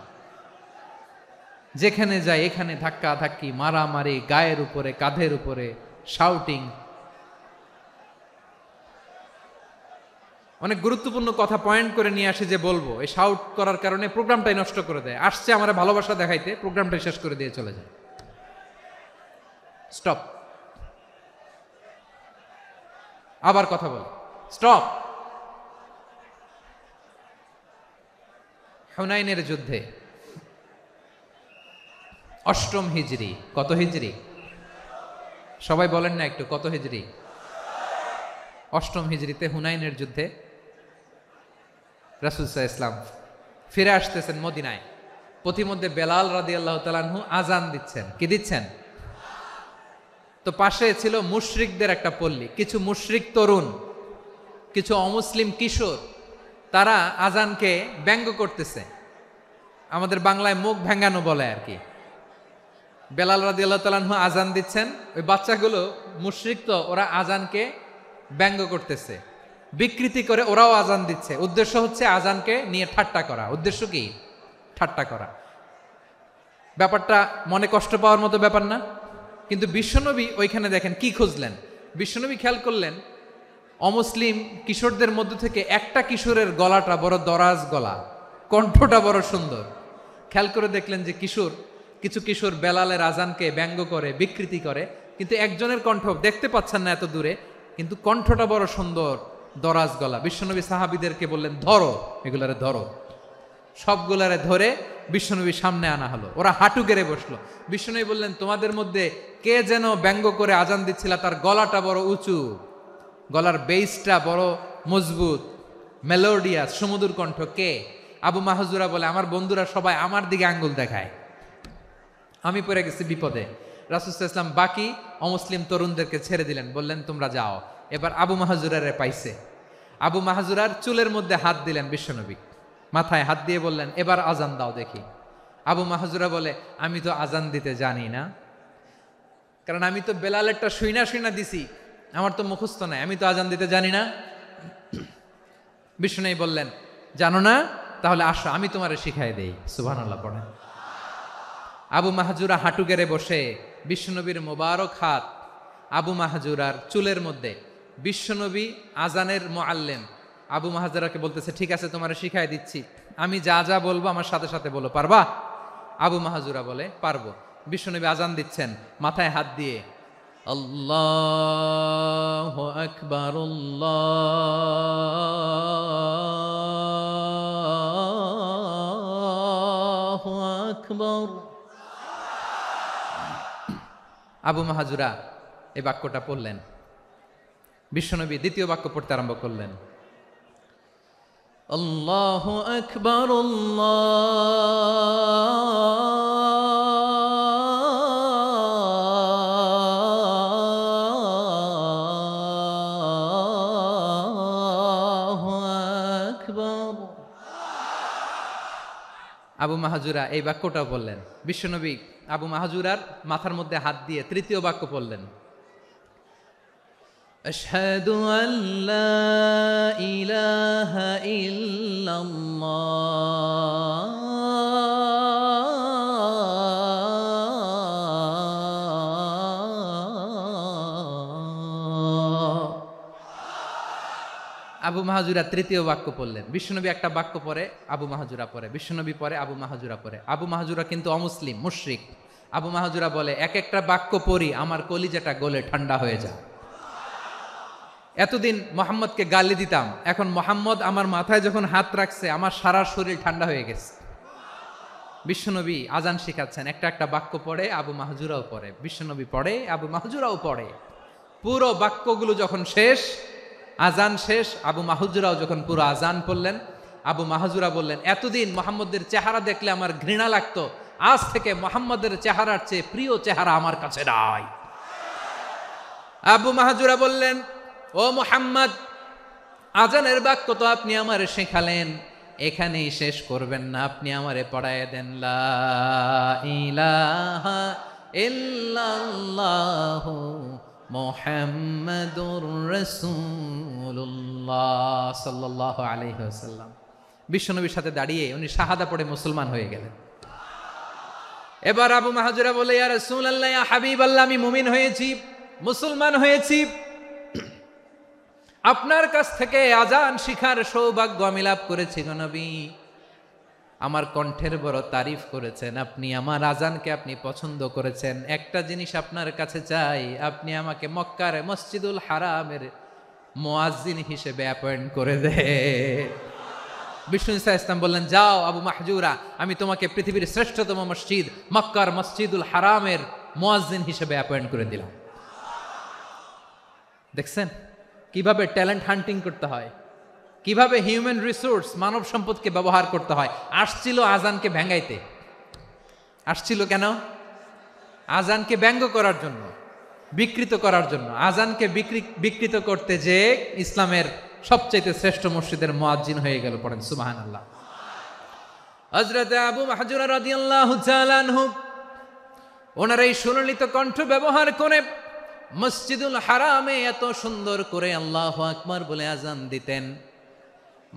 S2: যেখানে যায় এখানে ধাক্কা ধাক্কি, মারামারি, গায়ের উপরে, কাঁধের উপরে, শাউটিং। অনেক গুরুত্বপূর্ণ কথা পয়েন্ট করে নিয়ে আসে যে বলবো, এই শাউট করার কারণে প্রোগ্রামটাই নষ্ট করে দেয়। আসছে আমার ভালোবাসা দেখাইতে, প্রোগ্রামটাই শেষ করে দিয়ে চলে যায়। স্টপ, আবার কথা বল, স্টপ। হুনাইনের যুদ্ধে 8ম হিজরি, কত হিজরি সবাই বলেন না একটু, কত হিজরি? 8ম হিজরিতে হুনাইনের যুদ্ধে রাসূল সাল্লাল্লাহু আলাইহি ওয়াসাল্লাম ফিরে আসতেছেন মদিনায়। পথিমধ্যে বেলাল রাদিয়াল্লাহু তাআলা আনহু আজান দিচ্ছেন। কি দিচ্ছেন? তো পাশে ছিল মুশরিকদের একটা পল্লী, কিছু মুশরিক তরুণ, কিছু অমুসলিম কিশোর, তারা আজানকে ব্যঙ্গ করতেছে। আমাদের বাংলায় মুখ ভেঙ্গানো বলে আর কি। বেলাল রাদিয়াল্লাহু তাআলা আনহু আজান দিচ্ছেন, ওই বাচ্চাগুলো মুশরিক, তো ওরা আজানকে ব্যঙ্গ করতেছে, বিকৃতি করে ওরাও আজান দিচ্ছে। উদ্দেশ্য হচ্ছে আজানকে নিয়ে ঠাট্টা করা। উদ্দেশ্য কি? ঠাট্টা করা। ব্যাপারটা মনে কষ্ট পাওয়ার মতো ব্যাপার না? কিন্তু বিশ্বনবী ওইখানে দেখেন কি খুঁজলেন। বিশ্বনবী খেয়াল করলেন অমুসলিম কিশোরদের মধ্য থেকে একটা কিশোরের গলাটা বড় দরাজ গলা, কণ্ঠটা বড় সুন্দর। খেয়াল করে দেখলেন যে কিছু কিশোর বেলালের আজানকে ব্যঙ্গ করে, বিকৃতি করে, কিন্তু একজনের কণ্ঠ দেখতে পাচ্ছেন না এত দূরে, কিন্তু কণ্ঠটা বড় সুন্দর, দরাজ গলা। বিশ্বনবী সাহাবীদেরকে বললেন, ধরো এগুলারে, ধরো। সবগুলারে ধরে বিশ্বনবীর সামনে আনা হলো। ওরা হাঁটু গেড়ে বসলো। বিশ্বনবী বললেন, তোমাদের মধ্যে কে যেন ব্যঙ্গ করে আজান দিচ্ছিল, তার গলাটা বড় উঁচু, গলার বেসটা বড় মজবুত, মেলোডিয়াস, সুমধুর কণ্ঠ। কে? আবু মাহজুরা বলে, আমার বন্ধুরা সবাই আমার দিকে আঙ্গুল দেখায়, আমি পড়ে গেছি বিপদে। রাসূল সাল্লাল্লাহু আলাইহি ওয়াসাল্লাম বাকি অমুসলিম তরুণদেরকে ছেড়ে দিলেন, বললেন তোমরা যাও। এবার আবু মাহজুরারে পাইছে। আবু মাহজুরার চুলের মধ্যে হাত দিলেন বিশ্বনবী, মাথায় হাত দিয়ে বললেন, এবার আজান দাও দেখি। আবু মাহজুরা বলে, আমি তো আজান দিতে জানি না, কারণ আমি তো বেলালেরটা শুইনা দিছি, আমার তো মুখস্থ নাই, আমি তো আজান দিতে জানি না। বিশ্বনবী বললেন, জানো না? তাহলে আসো, আমি তোমারে শিখাই দেই। সুবহানাল্লাহ পড়েন। আবু মাহজুরা হাঁটু গেড়ে বসে, বিশ্বনবীর মোবারক হাত আবু মাহজুরার চুলের মধ্যে। বিশ্বনবী আজানের মুআল্লিম আবু মাহজুরাকে বলতেছে, ঠিক আছে তোমারে শিখাই দিচ্ছি, আমি যা যা বলবো আমার সাথে সাথে বলো, পারবা? আবু মাহজুরা বলে, পারবো। বিশ্বনবী আজান দিচ্ছেন, মাথায় হাত দিয়ে, আল্লাহু আকবার, আল্লাহু আকবার। আবু মাহজুরা এই বাক্যটা পড়লেন। বিশ্বনবী দ্বিতীয় বাক্য পড়তে আরম্ভ করলেন, আল্লাহু আকবার, আল্লাহু আকবার। আবু মাহজুরা এই বাক্যটাও বললেন। বিশ্বনবী আবু মাহজুরার মাথার মধ্যে হাত দিয়ে তৃতীয় বাক্য পড়লেন, আশহাদু আল্লা ইলাহা ইল্লাল্লাহ, আবু মাহজুরা তৃতীয় বাক্য পড়লেন। বিশ্বনবী একটা বাক্য পরে আবু মাহজুরা পরে, বিশ্বনবী পরে আবু মাহজুরা পরে। আবু মাহজুরা কিন্তু অমুসলিম, মুশরিক। আবু মাহজুরা বলে, এক একটা বাক্য পড়ি আমার কলিজাটা গলে ঠান্ডা হয়ে যায়। এতদিন মোহাম্মদকে গালি দিতাম, এখন মোহাম্মদ আমার মাথায় যখন হাত রাখছে আমার সারা শরীর ঠান্ডা হয়ে গেছে। বিশ্বনবী আজান শিখাচ্ছেন, একটা একটা বাক্য পড়ে, আবু মাহজুরাও পড়ে, বিশ্বনবী পড়ে, আবু মাহজুরাও পড়ে। পুরো বাক্যগুলো যখন শেষ, আজান শেষ, আবু মাহজুরাও যখন পুরো আজান পড়লেন, আবু মাহজুরা বললেন, এতদিন মোহাম্মদের চেহারা দেখলে আমার ঘৃণা লাগতো, আজ থেকে মোহাম্মদের চেহারার চেয়ে প্রিয় চেহারা আমার কাছে নাই। আবু মাহজুরা বললেন, ও মুহাম্মদ, আজানের বাক্য তো আপনি আমারে শেখালেন, এখানেই শেষ করবেন না, আপনি আমারে পড়ায় দেন, লা ইলাহা ইল্লাল্লাহু মুহাম্মাদুর রাসূলুল্লাহ সাল্লাল্লাহু আলাইহি ওয়াসাল্লাম। বিশ্বনবীর সাথে দাঁড়িয়ে উনি শাহাদা পড়ে মুসলমান হয়ে গেলেন। এবার আবু মাহজুরা বলে, ইয়া রাসূলুল্লাহ, ইয়া হাবিবাল্লাহ, আমি মুমিন হয়েছি, মুসলমান হয়েছি, আপনার কাছ থেকে আজান শিখার সৌভাগ্য আমি লাভ করেছি গো নবী। আমার কণ্ঠের বড় তারিফ করেছেন আপনি, আমার আজানকে আপনি পছন্দ করেছেন। একটা জিনিস আপনার কাছে চাই, আপনি আমাকে মক্কার মসজিদুল হারামের মুয়াজ্জিন হিসেবে অ্যাপয়েন্ট করে দে। বিষ্ণু ইসলাম বললেন, যাও আবু মাহজুরা, আমি তোমাকে পৃথিবীর শ্রেষ্ঠতম মসজিদ মক্কার মসজিদুল হারামের মুয়াজ্জিন হিসেবে অ্যাপয়েন্ট করে দিলাম। দেখছেন কিভাবে ট্যালেন্ট হান্টিং করতে হয়, কিভাবে হিউম্যান রিসোর্স মানব সম্পদকে ব্যবহার করতে হয়। আসছিল আজানকে ভেঙ্গাইতে, আসছিল কেন? আজানকে ব্যঙ্গ করার জন্য, বিকৃত করার জন্য। আজানকে বিকৃত করতে যে ইসলামের সবচেয়ে শ্রেষ্ঠ মসজিদের মুয়াজ্জিন হয়ে গেল। পড়েন সুবহানাল্লাহ। হযরত আবু মাহজুরা রাদিয়াল্লাহু তাআলা আনহু ওনার এই সুললিত কণ্ঠ ব্যবহার করে মসজিদুল হারামে এত সুন্দর করে আল্লাহু আকবার বলে আজান দিতেন,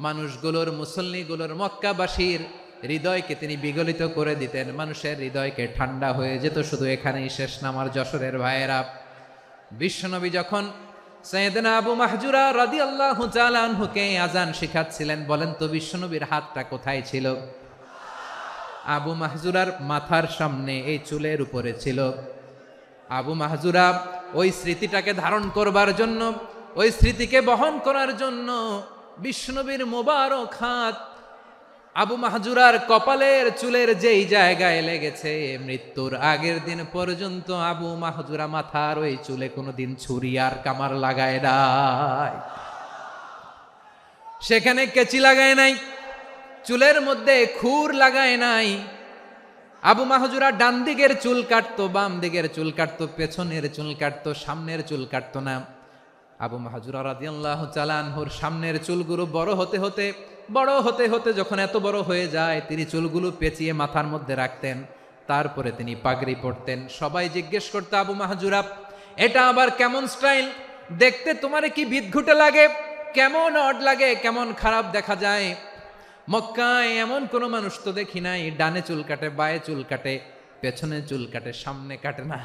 S2: মানুষগুলোর, মুসল্লিগুলোর, মক্কাবাসীর হৃদয়কে তিনি বিগলিত করে দিতেন, মানুষের হৃদয়কে ঠান্ডা হয়ে যেত। শুধু এখানেই শেষ না আমার যশোরের ভাইয়েরা, বিশ্বনবী যখন সাইয়েদনা আবু মাহজুরা রাদিয়াল্লাহু তাআলা আনহুকে আজান শিখাচ্ছিলেন, বলেন তো বিশ্বনবীর হাতটা কোথায় ছিল? আবু মাহজুরার মাথার সামনে, এই চুলের উপরে ছিল। আবু মাহজুরা ওই স্মৃতিটাকে ধারণ করবার জন্য, ওই স্মৃতিকে বহন করার জন্য বিশ্বনবীর মোবারক হাত আবু মাহজুরার কপালের চুলের যেই জায়গায় লেগেছে, মৃত্যুর আগের দিন পর্যন্ত আবু মাহজুরা মাথার ওই চুলে কোনোদিন ছুরি আর কামার লাগায় নাই, সেখানে কেচি লাগায় নাই, চুলের মধ্যে খুর লাগায় নাই। আবু মাহজুরা ডান দিকের চুল কাটতো, বাম দিকের চুল কাটতো, পেছনের চুল কাটতো, সামনের চুল কাটতো না। আবু মাহজুরা রাদিয়াল্লাহু তাআলা আনহুর সামনের চুলগুলো বড় হতে হতে যখন এত বড় হয়ে যায়, তিনি চুলগুলো পেঁচিয়ে মাথার মধ্যে রাখতেন, তারপরে তিনি পাগড়ি পরতেন। সবাই জিজ্ঞেস করতো, আবু মাহজুরা, এটা আবার কেমন স্টাইল? দেখতে তোমারে কি বিদঘুটে লাগে, কেমন অড লাগে, কেমন খারাপ দেখা যায়। মক্কায় এমন কোনো মানুষ তো দেখি নাই, ডানে চুল কাটে, বায়ে চুল কাটে, পেছনে চুল কাটে, সামনে কাটে না।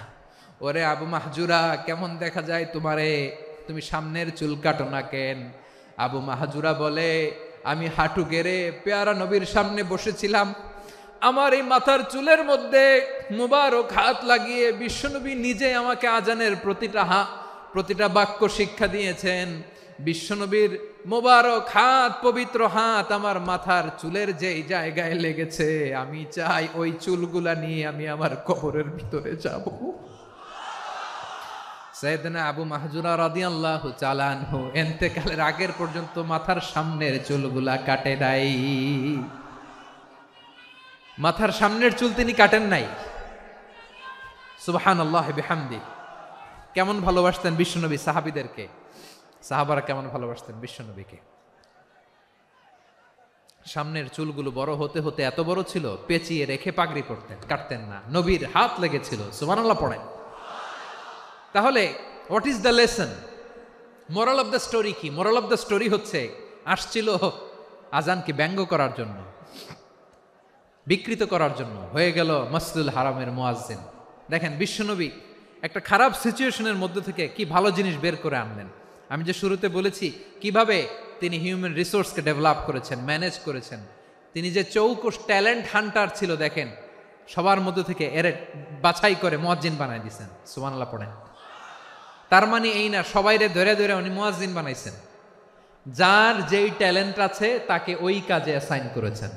S2: ওরে আবু মাহজুরা, কেমন দেখা যায় তোমারে, তুমি সামনের চুল কাটো না কেন? আবু মাহজুরা বলে, আমি হাঁটু গেড়ে পেয়ারা নবীর সামনে বসেছিলাম, আমার এই মাথার চুলের মধ্যে মুবারক হাত লাগিয়ে বিশ্বনবী নিজে আমাকে আজানের প্রতিটা বাক্য শিক্ষা দিয়েছেন। বিশ্বনবীর মোবারক হাত, পবিত্র হাত আমার মাথার চুলের যেই জায়গায় লেগেছে, আমি চাই ওই চুলগুলা নিয়ে আমি আমার কবরের ভিতরে যাব। সাইয়েদনা আবু মাহজুরা রাদিয়াল্লাহু তাআলা আনহু ইন্তেকালের আগের পর্যন্ত মাথার সামনের চুলগুলা কাটে নাই, মাথার সামনের চুল তিনি কাটেন নাই। সুবহানাল্লাহি বিহামদি। কেমন ভালোবাসতেন বিশ্বনবী সাহাবীদেরকে, সাহাবারা কেমন ভালোবাসতেন বিশ্বনবীকে। সামনের চুলগুলো বড় হতে হতে এত বড় ছিল, পেঁচিয়ে রেখে পাগড়ি পরতেন, কাটতেন না। নবীর হাত লেগেছিল। সুবহানাল্লাহ পড়েন। তাহলে what is the lesson, moral of the story কি? মোরাল অফ দ্য স্টোরি হচ্ছে, আসছিল আজানকে ব্যঙ্গ করার জন্য, বিকৃত করার জন্য, হয়ে গেল মসজিদুল হারামের মুয়াজ্জিন। দেখেন বিশ্বনবী একটা খারাপ সিচুয়েশনের মধ্যে থেকে কি ভালো জিনিস বের করে আনলেন। আমি যে শুরুতে বলেছি কিভাবে তিনি হিউম্যান রিসোর্সকে ডেভেলপ করেছেন, ম্যানেজ করেছেন। তিনি যে চৌকস ট্যালেন্ট হান্টার ছিল, দেখেন সবার মধ্যে থেকে এর বাছাই করে মুয়াজ্জিন বানাই দিয়েছেন। সুবহানাল্লাহ পড়েন। তার মানে এই না সবাইরে ধরে ধরে উনি মুয়াজ্জিন বানাইছেন, যার যেই ট্যালেন্ট আছে তাকে ওই কাজে অ্যাসাইন করেছেন।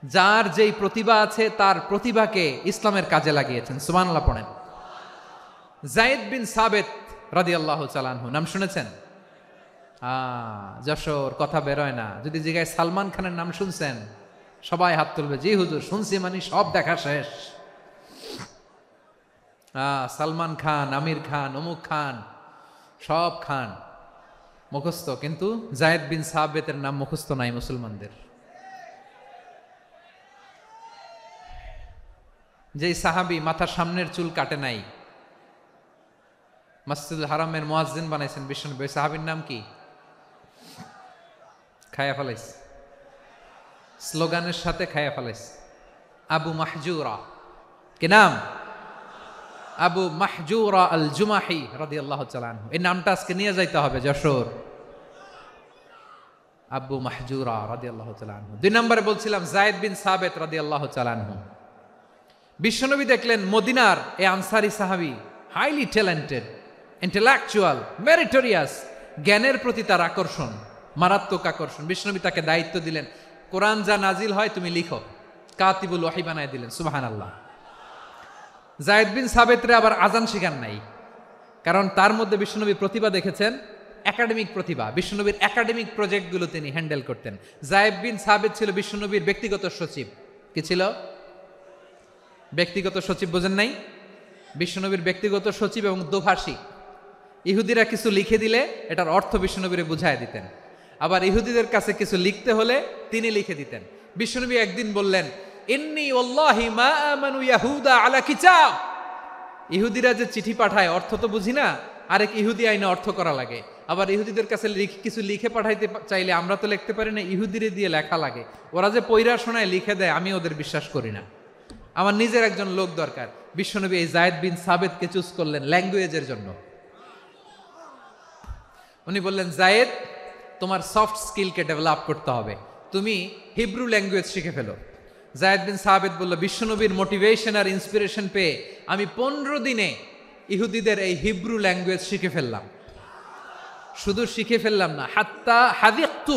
S2: যার যেই প্রতিভা আছে তার প্রতিভাকে ইসলামের কাজে লাগিয়েছেন। সুবহানাল্লাহ পড়েন। যায়েদ বিন সাবেত রাদিয়াল্লাহু তাআলা আনহু, নাম শুনেছেন? যশোর, কথা বেরোয় না। যদি জিগায় সালমান খানের নাম শুনছেন, সবাই হাত তুলবে, জি হুজুর শুনছি, মানে সব দেখা শেষ। সালমান খান, আমির খান, অমুক খান, সব খান মুখস্থ, কিন্তু যায়েদ বিন সাবেতের নাম মুখস্থ নাই মুসলমানদের। যেই সাহাবী মাথার সামনের চুল কাটে নাই, মসজিদুল হারামের মুয়াজ্জিন বানাইছেন বিশ্বনবী, সাহাবীর নাম কি? খায়া ফেলাইস, স্লোগানের সাথে খায়া ফেলাইস। আবু মাহজুরা, কি নাম? আবু মাহজুরা আল জুমাহি রাদিয়াল্লাহু তাআলা আনহু। এই নামটা আজকে নিয়ে যাইতে হবে যশোর। আবু মাহজুরা রাদিয়াল্লাহু তাআলা আনহু। 2 নম্বরে বলছিলাম যায়েদ বিন সাবেত রাদিয়াল্লাহু তাআলা আনহু। বিশ্বনবী দেখলেন মদিনার এই আনসারী সাহাবী হাইলি ট্যালেন্টেড, ইন্টেলেকচুয়াল, মেরিটোরিয়াস, জ্ঞানের প্রতি তার আকর্ষণ, মারাত্মক আকর্ষণ। বিশ্বনবী তাকে দায়িত্ব দিলেন, কোরআন যা নাজিল হয় তুমি লিখো, কাতিবুল ওয়াহি বানায় দিলেন। সুবহানাল্লাহ। যায়েদ বিন সাবেতরে আবার আজান শিখান নাই, কারণ তার মধ্যে বিশ্বনবী প্রতিভা দেখেছেন, একাডেমিক প্রতিভা। বিশ্বনবীর একাডেমিক প্রজেক্টগুলো তিনি হ্যান্ডেল করতেন। যায়েদ বিন সাবেত ছিল বিশ্বনবীর ব্যক্তিগত সচিব। কি ছিল? ব্যক্তিগত সচিব, বোঝেন নাই? বিশ্বনবীর ব্যক্তিগত সচিব এবং দোভাষী। ইহুদিরা কিছু লিখে দিলে এটার অর্থ বিশ্বনবীরে বুঝায় দিতেন, আবার ইহুদিদের কাছে কিছু লিখতে হলে তিনি লিখে দিতেন। বিশ্বনবী একদিন বললেন, ইন্নী ওয়াল্লাহি মা আমানু ইয়াহুদা আলা কিতাব। ইহুদিরা যে চিঠি পাঠায় অর্থ তো বুঝি না, আরেক ইহুদি আইনে অর্থ করা লাগে। আবার ইহুদিদের কাছে কিছু লিখে পাঠাইতে চাইলে আমরা তো লিখতে পারি না, ইহুদিরে দিয়ে লেখা লাগে। ওরা যে পয়রা শোনায় লিখে দেয়, আমি ওদের বিশ্বাস করি না, আমার নিজের একজন লোক দরকার। বিশ্বনবী এই যায়েদ বিন সাবেতকে চুজ করলেন ল্যাঙ্গুয়েজের জন্য। উনি বললেন, যায়েদ, তোমার সফট স্কিলকে ডেভেলপ করতে হবে, তুমি হিব্রু ল্যাঙ্গুয়েজ শিখে ফেলো। যায়েদ বিন সাবেত বলল, বিশ্বনবীর মোটিভেশন আর ইন্সপিরেশন পেয়ে আমি 15 দিনে ইহুদিদের এই হিব্রু ল্যাঙ্গুয়েজ শিখে ফেললাম। শুধু শিখে ফেললাম না, হাত্তা হাদিকতু,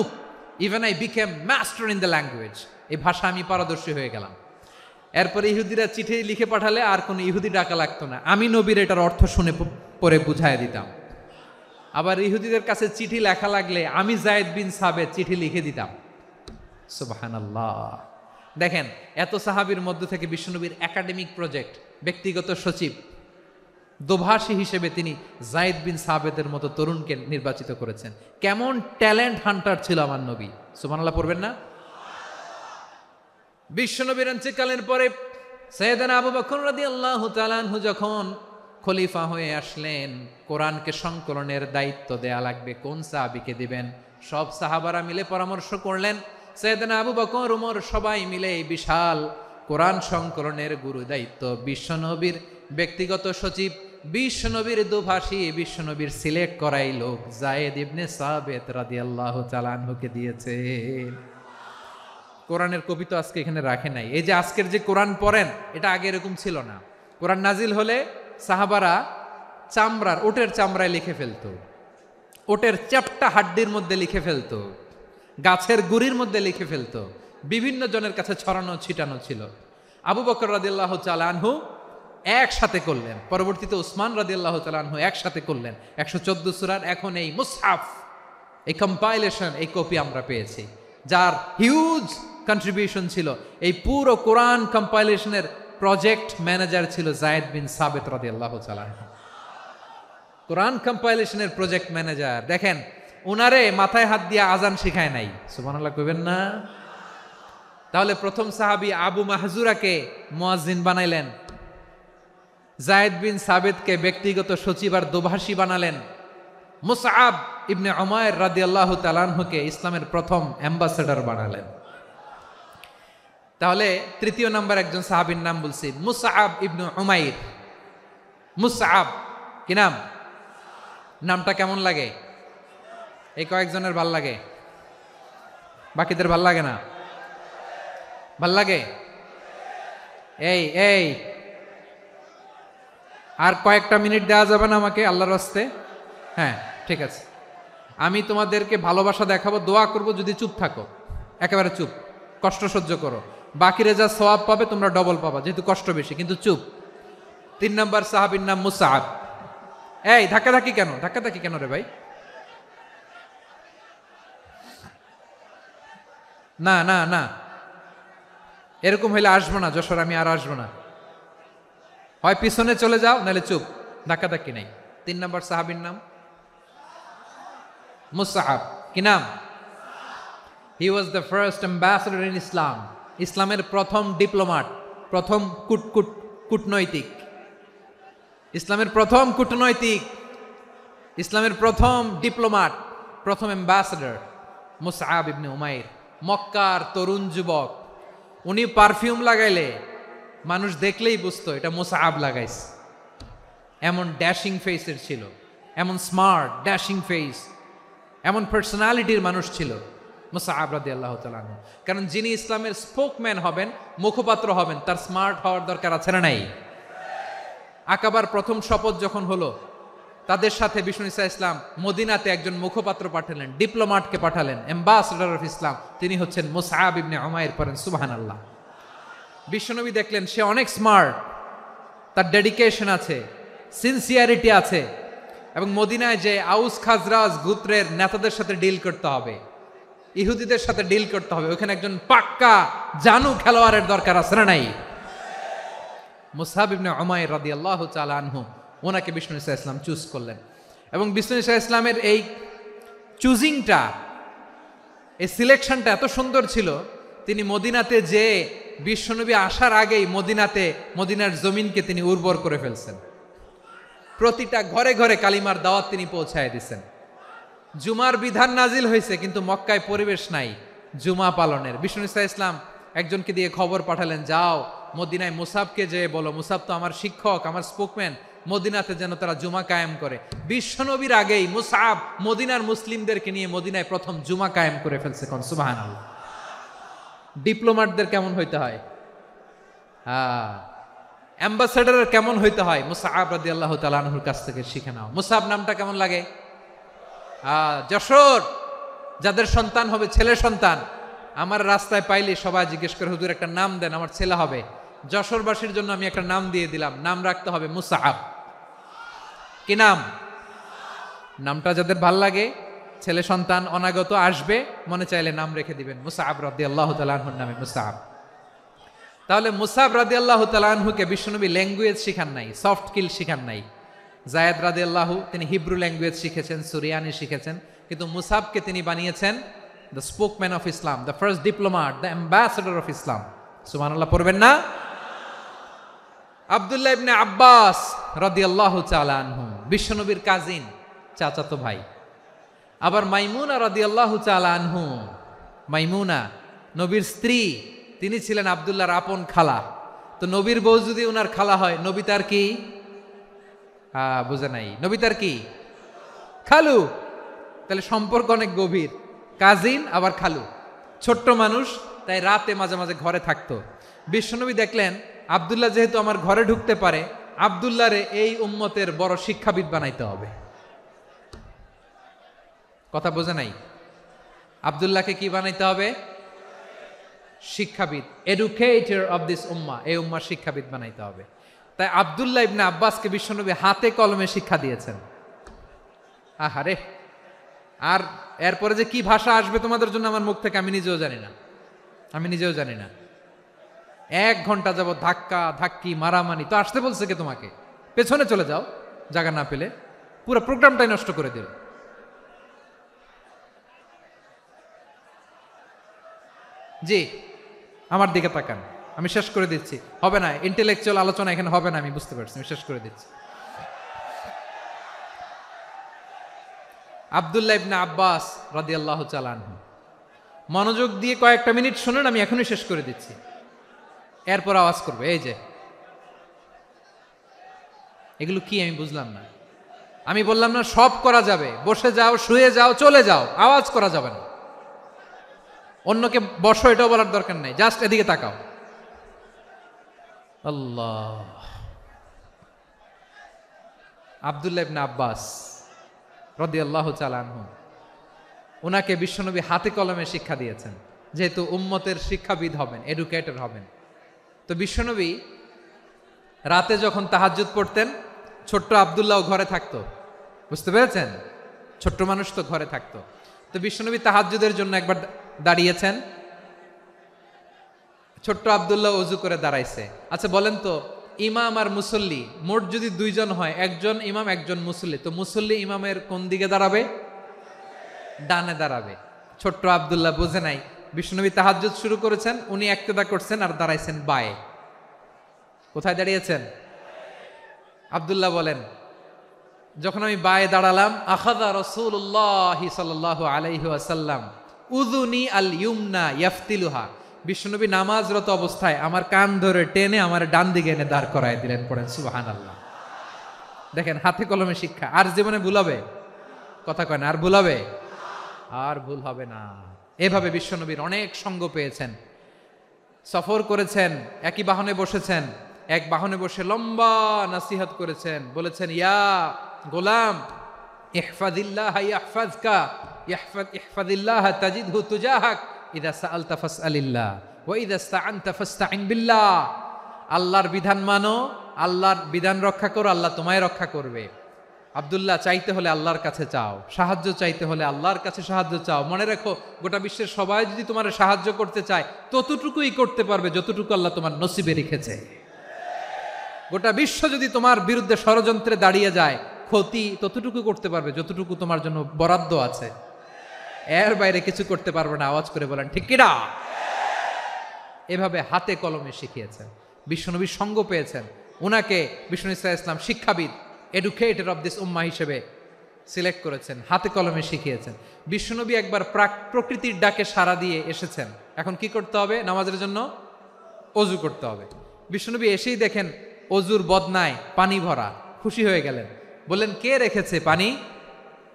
S2: even I became master in the language. এই ভাষা আমি পারদর্শী হয়ে গেলাম। এরপরে ইহুদিরা চিঠি লিখে পাঠালে আর কোনো ইহুদি ডাকা লাগতো না, আমি নবীর এটার অর্থ শুনে পরে বুঝাই দিতাম। আবার ইহুদিদের কাছে চিঠি লেখা লাগলে আমি যায়েদ বিন সাবেত চিঠি লিখে দিতাম। সুবহানাল্লাহ। দেখেন, এত সাহাবীর মধ্য থেকে বিশ্বনবীর একাডেমিক প্রজেক্ট, ব্যক্তিগত সচিব, দোভাষী হিসেবে তিনি যায়েদ বিন সাবেতের মতো তরুণকে নির্বাচিত করেছেন। কেমন ট্যালেন্ট হান্টার ছিল আমার নবী। সুবহানাল্লাহ পড়বেন না? বিশ্বনবীর ইন্তেকালের পরে সাইয়েদনা আবু বকর রাদিয়াল্লাহু তাআলা আনহু যখন খলিফা হয়ে আসলেন, কোরআনকে সংকলনের দায়িত্ব দেয়া লাগবে, কোন সাহাবীকে দিবেন? সব সাহাবারা মিলে পরামর্শ করলেন। সাইয়েদনা আবু বকর, ওমর সবাই মিলে এই বিশাল কোরআন সংকলনের গুরু দায়িত্ব বিশ্বনবীর ব্যক্তিগত সচিব, বিশ্বনবীর দোভাষী, বিশ্বনবীর সিলেক্ট করাই লোক যায়েদ ইবনে সাবেত রাদিয়াল্লাহু তাআলা আনহুকে দিয়েছে। কোরআনের কপি তো আজকে এখানে রাখে নাই। এই যে আজকের যে কোরআন পড়েন, এটা আগে এরকম ছিল না। কোরআন নাজিল হলে সাহাবারা চামড়ার, ওটের চামড়ায় লিখে ফেলতো, ওটের চ্যাপ্টা হাড্ডির মধ্যে লিখে ফেলতো, গাছের গুড়ির মধ্যে লিখে ফেলতো, বিভিন্ন জনের কাছে ছড়ানো ছিটানো ছিল। আবু বকর রাদিয়াল্লাহু তাআলা আনহু একসাথে করলেন, পরবর্তীতে উসমান রাদিয়াল্লাহু তাআলা আনহু একসাথে করলেন। 114 সূরার এখন এই মুসহাফ, এই কম্পাইলেশন, এই কপি আমরা পেয়েছি, যার হিউজ কন্ট্রিবিউশন ছিল। এই পুরো কোরআন কম্পাইলেশনের প্রজেক্ট ম্যানেজার ছিল যায়েদ বিন সাবেত রাদিয়াল্লাহু তাআলা। কোরআন কম্পাইলেশনের প্রজেক্ট ম্যানেজার। দেখেন, উনারে মাথায় হাত দিয়ে আজান শিখায় নাই। সুবহানাল্লাহ কইবেন না? তাহলে প্রথম সাহাবী আবু মাহজুরাকে মুয়াজ্জিন বানাইলেন, যায়েদ বিন সাবেতকে ব্যক্তিগত সচিব আর দোভাষী বানালেন, মুসআব ইবনে উমাইর রাদিয়াল্লাহু তাআলা আনহুকে ইসলামের প্রথম অ্যাম্বাসেডর বানালেন। তাহলে তৃতীয় নাম্বার একজন সাহাবীর নাম বলছি, মুসআব ইবনে উমাইর। মুসআব, কি নাম? নামটা কেমন লাগে? এই কয়েকজনের ভাল লাগে, বাকিদের ভাল লাগে না? ভাল লাগে? এই আর কয়েকটা মিনিট দেওয়া যাবে না আমাকে আল্লাহর রাস্তে? হ্যাঁ, ঠিক আছে। আমি তোমাদেরকে ভালোবাসা দেখাবো, দোয়া করব, যদি চুপ থাকো, একেবারে চুপ, কষ্ট সহ্য করো। বাকিরা যা সওয়াব পাবে তোমরা ডবল পাবা, যেহেতু কষ্ট বেশি, কিন্তু চুপ। 3 নম্বর সাহাবীর নাম মুসআব। এই ধাক্কাধাক্কি কেন রে ভাই? না না না, এরকম হইলে আসবো না যশোর, আমি আর আসবো না। হয় পিছনে চলে যাও, নাহলে চুপ, ধাক্কাধাক্কি নাই। 3 নম্বর সাহাবীর নাম মুসআব। কি নাম? He was the first ambassador in Islam. ইসলামের প্রথম ডিপ্লোমাট, প্রথম কূটনৈতিক, ইসলামের প্রথম কূটনৈতিক, ইসলামের প্রথম ডিপ্লোমাট, প্রথম অ্যাম্বাসেডর মুসআব ইবনে উমাইর। মক্কার তরুণ যুবক, উনি পারফিউম লাগাইলে মানুষ দেখলেই বুঝতো এটা মুসআব লাগাইছে। এমন ড্যাশিং ফেসের ছিল, এমন স্মার্ট ড্যাশিং ফেস, এমন পার্সোনালিটির মানুষ ছিল মুসআব রাদিয়াল্লাহু তাআলা আনহু। কারণ যিনি ইসলামের স্পোকম্যান হবেন, মুখপাত্র হবেন, তার স্মার্ট হওয়ার দরকার আছে না নাই? আকাবার প্রথম শপথ যখন হলো, তাদের সাথে বিষ্ণু ঈসা ইসলাম মদিনাতে একজন মুখপাত্র পাঠালেন, ডিপ্লোমাটকে পাঠালেন, অ্যাম্বাসেডর অফ ইসলাম। তিনি হচ্ছেন মুসআব ইবনে উমাইর। পড়েন সুবহানাল্লাহ। বিশ্বনবী দেখলেন সে অনেক স্মার্ট, তার ডেডিকেশন আছে, সিনসিয়ারিটি আছে, এবং মদিনায় যে আউস খাজরাজ গোত্রের নেতাদের সাথে ডিল করতে হবে, ইহুদিদের সাথে ডিল করতে হবে, ওখানে একজন পাক্কা জানু খেলোয়াড়ের দরকার আছে না নাই? মুসআব ইবনে উমাইর রাদিয়াল্লাহু তাআলা আনহু, ওনাকে বিষ্ণু ঈসা ইসলাম চুজ করলেন। এবং বিষ্ণু ঈসা ইসলামের এই চুজিংটা, এই সিলেকশনটা এত সুন্দর ছিল, তিনি মদিনাতে যে বিশ্বনবী আসার আগেই মদিনার জমিনকে তিনি উর্বর করে ফেলছেন। প্রতিটা ঘরে ঘরে কালিমার দাওয়াত তিনি পৌঁছায় দিচ্ছেন। জুমার বিধান নাজিল হয়েছে, কিন্তু মক্কায় পরিবেশ নাই জুমা পালনের। বিষ্ণু ঈসা ইসলাম একজনকে দিয়ে খবর পাঠালেন, যাও মদিনায় মুসাবকে যে বলো, মুসাব তো আমার শিক্ষক, আমার স্পোকম্যান, মদিনাতে যেন তারা জুমা কায়েম করে। বিশ্বনবীর আগেই মুসআব মদিনার মুসলিমদেরকে নিয়ে মদিনায় প্রথম জুমা কায়েম করে ফেলছে। কোন সুবহানাল্লাহ। ডিপ্লোমাটদের কেমন হইতে হয়, অ্যাম্বাসেডারের কেমন হইতে হয়, মুসআব রাদিয়াল্লাহু তাআলা আনহুর কাছ থেকে শিখে নাও। মুসআব নামটা কেমন লাগে? যশোর যাদের সন্তান হবে, ছেলে সন্তান, আমার রাস্তায় পাইলে সবাই জিজ্ঞেস করে, হুজুর একটা নাম দেন, আমার ছেলে হবে। যশোরবাসীর জন্য আমি একটা নাম দিয়ে দিলাম, নাম রাখতে হবে মুসআব। কি নাম? নামটা যাদের ভাল লাগে, ছেলে সন্তান অনাগত আসবে, মনে চাইলে নাম রেখে দিবেন মুসআব রাদিয়াল্লাহু তাআলা আনহুর নামে মুসআব। তাহলে মুসআব রাদিয়াল্লাহু তাআলা আনহুকে বিশ্বনবী ল্যাঙ্গুয়েজ শিখান নাই, সফট স্কিল শিখান নাই। যায়েদ রাদিয়াল্লাহু, তিনি হিব্রু ল্যাঙ্গুয়েজ শিখেছেন, সুরিয়ানি শিখেছেন, কিন্তু মুসআবকে তিনি বানিয়েছেন the spokesman of Islam, the first diplomat, the ambassador of Islam. সুবহানাল্লাহ পড়বেন না? আব্দুল্লাহ ইবনে আব্বাস রাদিয়াল্লাহু তাআলা আনহু, বিশ্বনবীর কাজিন, চাচাতো ভাই। আবার মাইমুনা রাদিয়াল্লাহু তাআলা আনহু, মাইমুনা নবীর স্ত্রী, তিনি ছিলেন আব্দুল্লাহর আপন খালা। তো নবীর বউ যদি ওনার খালা হয়, নবী তার কি? বুঝে নাই, নবী তার কি? খালু। তাহলে সম্পর্ক অনেক গভীর, কাজিন আবার খালু, ছোট্ট মানুষ, তাই রাতে মাঝে মাঝে ঘরে থাকতো। বিশ্বনবী দেখলেন আব্দুল্লাহ যেহেতু আমার ঘরে ঢুকতে পারে, আব্দুল্লাহরে এই উম্মতের বড় শিক্ষাবিদ বানাইতে হবে। কথা বোঝে নাই? আব্দুল্লাহকে কি বানাইতে হবে? শিক্ষাবিদ, এডুকেটর অফ দিস উম্মাহ, এই উম্মার শিক্ষাবিদ বানাইতে হবে। তাই আব্দুল্লাহ ইবনে আব্বাসকে বিশ্বনবী হাতে কলমে শিক্ষা দিয়েছেন। আহারে, আর এরপরে যে কি ভাষা আসবে তোমাদের জন্য আমার মুখ থেকে আমি নিজেও জানি না। 1 ঘন্টা যাবত ধাক্কা ধাক্কি মারামারি। তো আসতে বলছে কে তোমাকে? পেছনে চলে যাও, জায়গা না পেলে। পুরো প্রোগ্রামটাই নষ্ট করে দিল। জি, আমার দিকে তাকান, আমি শেষ করে দিচ্ছি। হবে না, ইন্টেলেকচুয়াল আলোচনা এখানে হবে না, আমি বুঝতে পারছি, আমি শেষ করে দিচ্ছি। আব্দুল্লাহ ইবনে আব্বাস রাদিয়াল্লাহু তাআলা আনহু, মনোযোগ দিয়ে কয়েকটা মিনিট শুনুন, আমি এখনই শেষ করে দিচ্ছি, এরপর আওয়াজ করবে। এই যে এগুলো কি আমি বুঝলাম না। আমি বললাম না সব করা যাবে, বসে যাও, শুয়ে যাও, চলে যাও, আওয়াজ করা যাবে না। অন্যকে বসো এটাও বলার দরকার নাই, জাস্ট এদিকে তাকাও। আল্লাহ। আব্দুল্লাহ ইবনে আব্বাস রাদিয়াল্লাহু তাআলা আনহু, ওনাকে বিশ্বনবী হাতে কলমে শিক্ষা দিয়েছেন। যেহেতু উম্মতের শিক্ষাবিদ হবেন, এডুকেটর হবেন। তো বিশ্বনবী রাতে যখন তাহাজ্জুদ পড়তেন, ছোট্ট আব্দুল্লাহ ঘরে থাকতো। বুঝতে পেরেছেন? ছোট্ট মানুষ তো ঘরে থাকতো। তো বিশ্বনবী তাহাজ্জুদের জন্য একবার দাঁড়িয়েছেন, ছোট্ট আব্দুল্লাহ অজু করে দাঁড়াইছে। আচ্ছা বলেন তো, ইমাম আর মুসল্লি মোট যদি দুইজন হয়, একজন ইমাম একজন মুসল্লি, তো মুসল্লি ইমামের কোন দিকে দাঁড়াবে? ডানে দাঁড়াবে। ছোট্ট আব্দুল্লাহ বুঝে নাই, বিশ্বনবী তাহাজ্জুদ শুরু করেছেন, উনি একতেদা করছেন আর দাঁড়াইছেন বায়ে। কোথায় দাঁড়িয়েছেন? আব্দুল্লাহ বলেন, যখন আমি বায়ে দাঁড়ালাম, আখাযা রাসূলুল্লাহ সাল্লাল্লাহু আলাইহি ওয়াসাল্লাম উযুনি আল ইউমনা ইয়াফতিলুহা, বিশ্বনবী নামাজরত অবস্থায় আমার কান ধরে টেনে আমার ডান দিকে এনে দাঁড় করায় দিলেন। পড়েন সুবহানাল্লাহ। দেখেন, হাতে কলমে শিক্ষা। আর জীবনে ভুলাবে? কথা কয় না, আর ভুলাবে? আর ভুল হবে না। এভাবে বিশ্বনবীর অনেক সঙ্গ পেয়েছেন, সফর করেছেন, একই বাহনে বসেছেন, এক বাহনে বসে লম্বা নাসিহত করেছেন, বলেছেন, ইয়া গোলাম ইহফাজিল্লাহ ইয়াহফাজকা ইহফাজিল্লাহ তাজিদহু তুজাহাক ইযা সাআলতা ফাসআলিল্লাহ ওয়া ইযা ইসতাআনতা ফাসতাইন বিল্লাহ। আল্লাহর বিধান মানো, আল্লাহর বিধান রক্ষা করো, আল্লাহ তোমায় রক্ষা করবে। আব্দুল্লাহ, চাইতে হলে আল্লাহর কাছে চাও, সাহায্য চাইতে হলে আল্লাহর কাছে সাহায্য চাও। মনে রেখো, গোটা বিশ্বের সবাই যদি তোমার সাহায্য করতে চায়, ততটুকুই করতে পারবে যতটুকু আল্লাহ তোমার নসিবে রেখেছে। গোটা বিশ্ব যদি তোমার বিরুদ্ধে ষড়যন্ত্রে দাঁড়িয়ে যায়, ক্ষতি ততটুকু করতে পারবে যতটুকু তোমার জন্য বরাদ্দ আছে। এর বাইরে কিছু করতে পারবে না। আওয়াজ করে বলেন ঠিক কিনা? এভাবে হাতে কলমে শিখিয়েছেন, বিশ্বনবীর সঙ্গ পেয়েছেন। উনাকে বিষ্ণু ইসলাম শিক্ষাবিদ, এডুকেটর অফ দিস উম্মাহ হিসেবে সিলেক্ট করেছেন, হাতে কলমে শিখিয়েছেন। বিশ্বনবী একবার প্রকৃতির ডাকে সাড়া দিয়ে এসেছেন। এখন কি করতে হবে? নামাজের জন্য অজু করতে হবে। বিশ্বনবী এসেই দেখেন অজুর বদনায় পানি ভরা, খুশি হয়ে গেলেন। বললেন, কে রেখেছে পানি?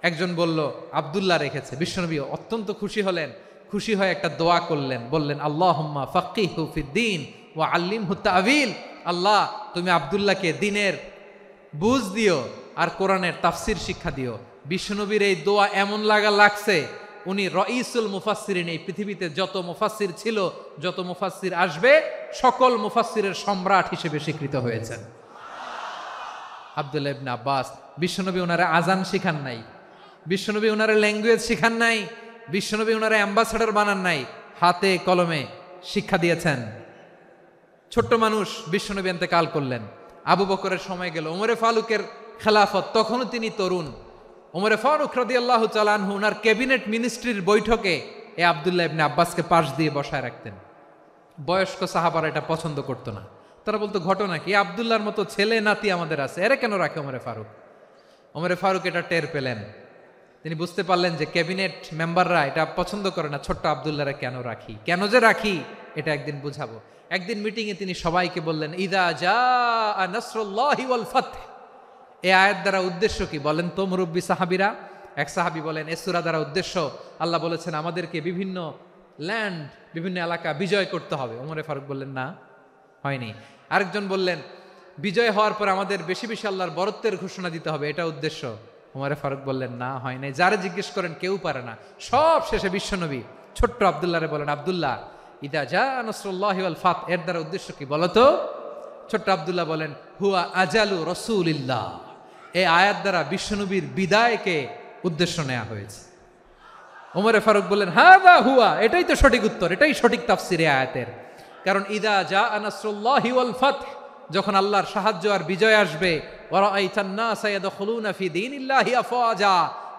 S2: একজন বলল, আব্দুল্লাহ রেখেছে। বিশ্বনবী অত্যন্ত খুশি হলেন, খুশি হয়ে একটা দোয়া করলেন, বললেন, আল্লাহুম্মা ফাক্কিহু ফিদ্দীন ওয়া আল্লিমহু তা'ওয়ীল। আল্লাহ, তুমি আব্দুল্লাহকে দ্বীনের বুঝ দিও আর কোরআনের তাফসির শিক্ষা দিও। বিশ্বনবীর এই দোয়া এমন লাগছে, উনি রাইসুল মুফাসসিরিন, এই পৃথিবীতে যত মুফাসসির ছিল, যত মুফাসসির আসবে, সকল মুফাসসিরের সম্রাট হিসেবে স্বীকৃত হয়েছেন। আব্দুল্লাহ ইবনে আব্বাস, বিশ্বনবী ওনারা আজান শিখান নাই, বিশ্বনবী ওনারা ল্যাঙ্গুয়েজ শিখান নাই, বিশ্বনবী ওনারা অ্যাম্বাসাডার বানান নাই, হাতে কলমে শিক্ষা দিয়েছেন। ছোট্ট মানুষ, বিশ্বনবী ইন্তেকাল করলেন, আবু বকরের সময় গেল, ওমরে ফারুকের খেলাফত, তখনও তিনি তরুণ। ওমরে ফারুক রাদিয়াল্লাহু তাআলা আনহু ওনার ক্যাবিনেট মিনিস্ট্রির বৈঠকে এই আব্দুল্লাহ ইবনে আব্বাসকে পাশ দিয়ে বসায় রাখতেন। বয়স্ক সাহাবারা এটা পছন্দ করতো না। তারা বলতো, ঘটনা কি? আব্দুল্লাহর মতো ছেলে নাতি আমাদের আছে, এরা কেন রাখে ওমরে ফারুক? ওমরে ফারুক এটা টের পেলেন। তিনি বুঝতে পারলেন যে ক্যাবিনেট মেম্বাররা এটা পছন্দ করে না, ছোট্ট আব্দুল্লাহরা কেন রাখি, কেন যে রাখি, এটা একদিন বুঝাবো। একদিন মিটিংয়ে তিনি সবাইকে বললেন, ইদা জাআ নাসরুল্লাহি ওয়াল ফাতহ। এই আয়াত দ্বারা উদ্দেশ্য কি বলেন তো মুরব্বী সাহাবীরা? এক সাহাবী বলেন, এই সূরা দ্বারা উদ্দেশ্য, আল্লাহ বলেছেন আমাদেরকে বিভিন্ন ল্যান্ড, বিভিন্ন এলাকা বিজয় করতে হবে। ওমরে ফারুক বললেন, না, হয়নি। আরেকজন বললেন, বিজয় হওয়ার পর আমাদের বেশি বেশি আল্লাহর বরত্বের ঘোষণা দিতে হবে, এটা উদ্দেশ্য। ওমরে ফারুক বললেন, না, হয় নাই। যারা জিজ্ঞেস করেন কেউ পারে না। সব শেষে বিশ্বনবী ছোট্ট আব্দুল্লাহরে বলেন, আব্দুল্লাহ, ইদা জাআ নাসরুল্লাহি ওয়াল ফাতহ, এর দ্বারা উদ্দেশ্য কি বলো তো? ছোট্ট আব্দুল্লাহ বলেন, হুয়া আজালু রাসূলিল্লাহ। এই আয়াত দ্বারা বিশ্বনবীর বিদায়কে উদ্দেশ্য নেওয়া হয়েছে। ওমরে ফারুক বললেন, হাযা হুয়া, এটাই তো সঠিক উত্তর, এটাই সঠিক তাফসীর এই আয়াতের। কারণ ইদা জাআ নাসরুল্লাহি ওয়াল ফাতহ, যখন আল্লাহর সাহায্য আর বিজয় আসবে, ওয়া রাআইতান নাসা ইয়াদখুলুনা ফি দীনিল্লাহি আফওয়াজা,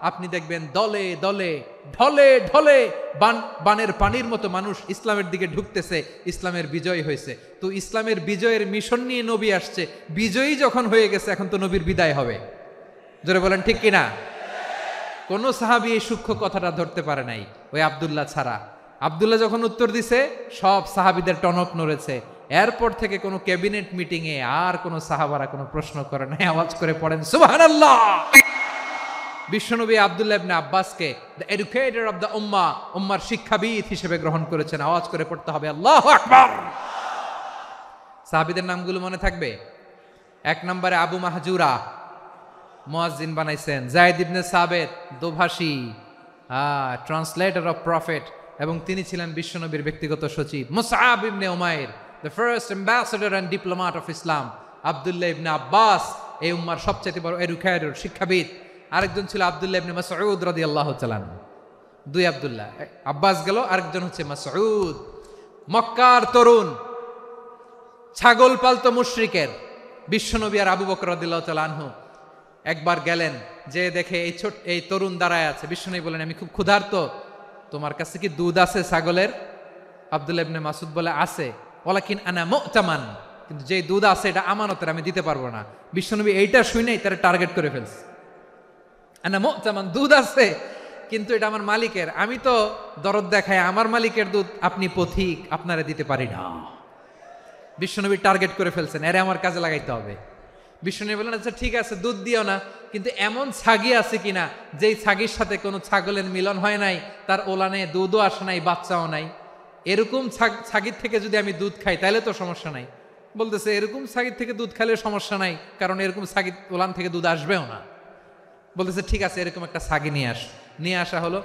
S2: আপনি দেখবেন দলে দলে, ঢলে ঢলে, বানের পানির মতো মানুষ ইসলামের দিকে ঢুকতেছে, ইসলামের বিজয় হয়েছে। তো ইসলামের বিজয়ের মিশন নিয়ে নবী আসছে, বিজয়ী যখন হয়ে গেছে, এখন তো নবীর বিদায় হবে। জোরে বলেন ঠিক কিনা? কোন সাহাবী এই সূক্ষ্ম কথাটা ধরতে পারে নাই, ওই আব্দুল্লাহ ছাড়া। আব্দুল্লাহ যখন উত্তর দিছে, সব সাহাবীদের টনক নড়েছে। এরপর থেকে কোনো ক্যাবিনেট মিটিং এ আর কোনো সাহাবারা কোনো প্রশ্ন করে নাই। আওয়াজ করে পড়েন সুবহানাল্লাহ। বিশ্বনবী আব্দুল্লাহ ইবনে আব্বাসকে দ্য এডুকেটর অফ দ্য উম্মাহ, উম্মার শিক্ষাবিদ হিসেবে গ্রহণ করেছেন। আওয়াজ করে পড়তে হবে আল্লাহু আকবার। সাহাবীদের নামগুলো মনে থাকবে? এক নম্বরে আবু মাহজুরা, মুয়াজ্জিন বানাইছেন। যায়েদ ইবনে সাবিত, দোভাষী, ট্রান্সলেটর অফ প্রফেট, এবং তিনি ছিলেন বিশ্বনবীর ব্যক্তিগত সচিব। Musab ibn Umair, the first ambassador and diplomat of Islam. Abdullah ibn Abbas, এই উম্মার সবচেয়ে বড় এডুকেটর, শিক্ষাবিদ। আরেকজন ছিল আব্দুল্লাহ ইবনে মাসউদ রাদিয়াল্লাহু তাআলা। দুই আব্দুল্লাহ, আব্বাস গেল, আরেকজন হচ্ছে মাসউদ। মক্কার তরুণ, ছাগল পালতো মুশরিকের বিশ্বনবী আর আবু বকর রাদিয়াল্লাহু তাআলা আনহু একবার গেলেন, যে দেখে এই তরুণ দাঁড়ায় আছে। বিশ্বনবী বলেন, আমি খুব ক্ষুধার্ত, তোমার কাছে কি দুধ আছে ছাগলের? আব্দুল্লাহ ইবনে মাসউদ বলে, আছে। ওয়ালাকিন আনা মুতামান, কিন্তু যে দুধ আছে এটা আমানতের, আমি দিতে পারবো না। বিশ্বনবী এইটা শুনেই তারা টার্গেট করে ফেলছে। আনা মুতামান, দুধ আছে কিন্তু এটা আমার মালিকের, আমি তো দরদ দেখাই, আমার মালিকের দুধ আপনি পথিক, আপনারা দিতে পারি না। বিশ্বনবী টার্গেট করে ফেলছেন, এরে আমার কাজে লাগাইতে হবে। বিশ্বনবী বললেন, আচ্ছা ঠিক আছে, দুধ দিও না, কিন্তু এমন ছাগি আছে কিনা যেই ছাগির সাথে কোনো ছাগলের মিলন হয় নাই, তার ওলানে দুধও আসে নাই, বাচ্চাও নাই, এরকম ছাগির থেকে যদি আমি দুধ খাই তাহলে তো সমস্যা নাই। বলতেছে, এরকম ছাগির থেকে দুধ খাইলে সমস্যা নাই, কারণ এরকম ছাগির ওলান থেকে দুধ আসবেও না। বলতেছে, ঠিক আছে, এরকম একটা ছাগি নিয়ে আসা হলো।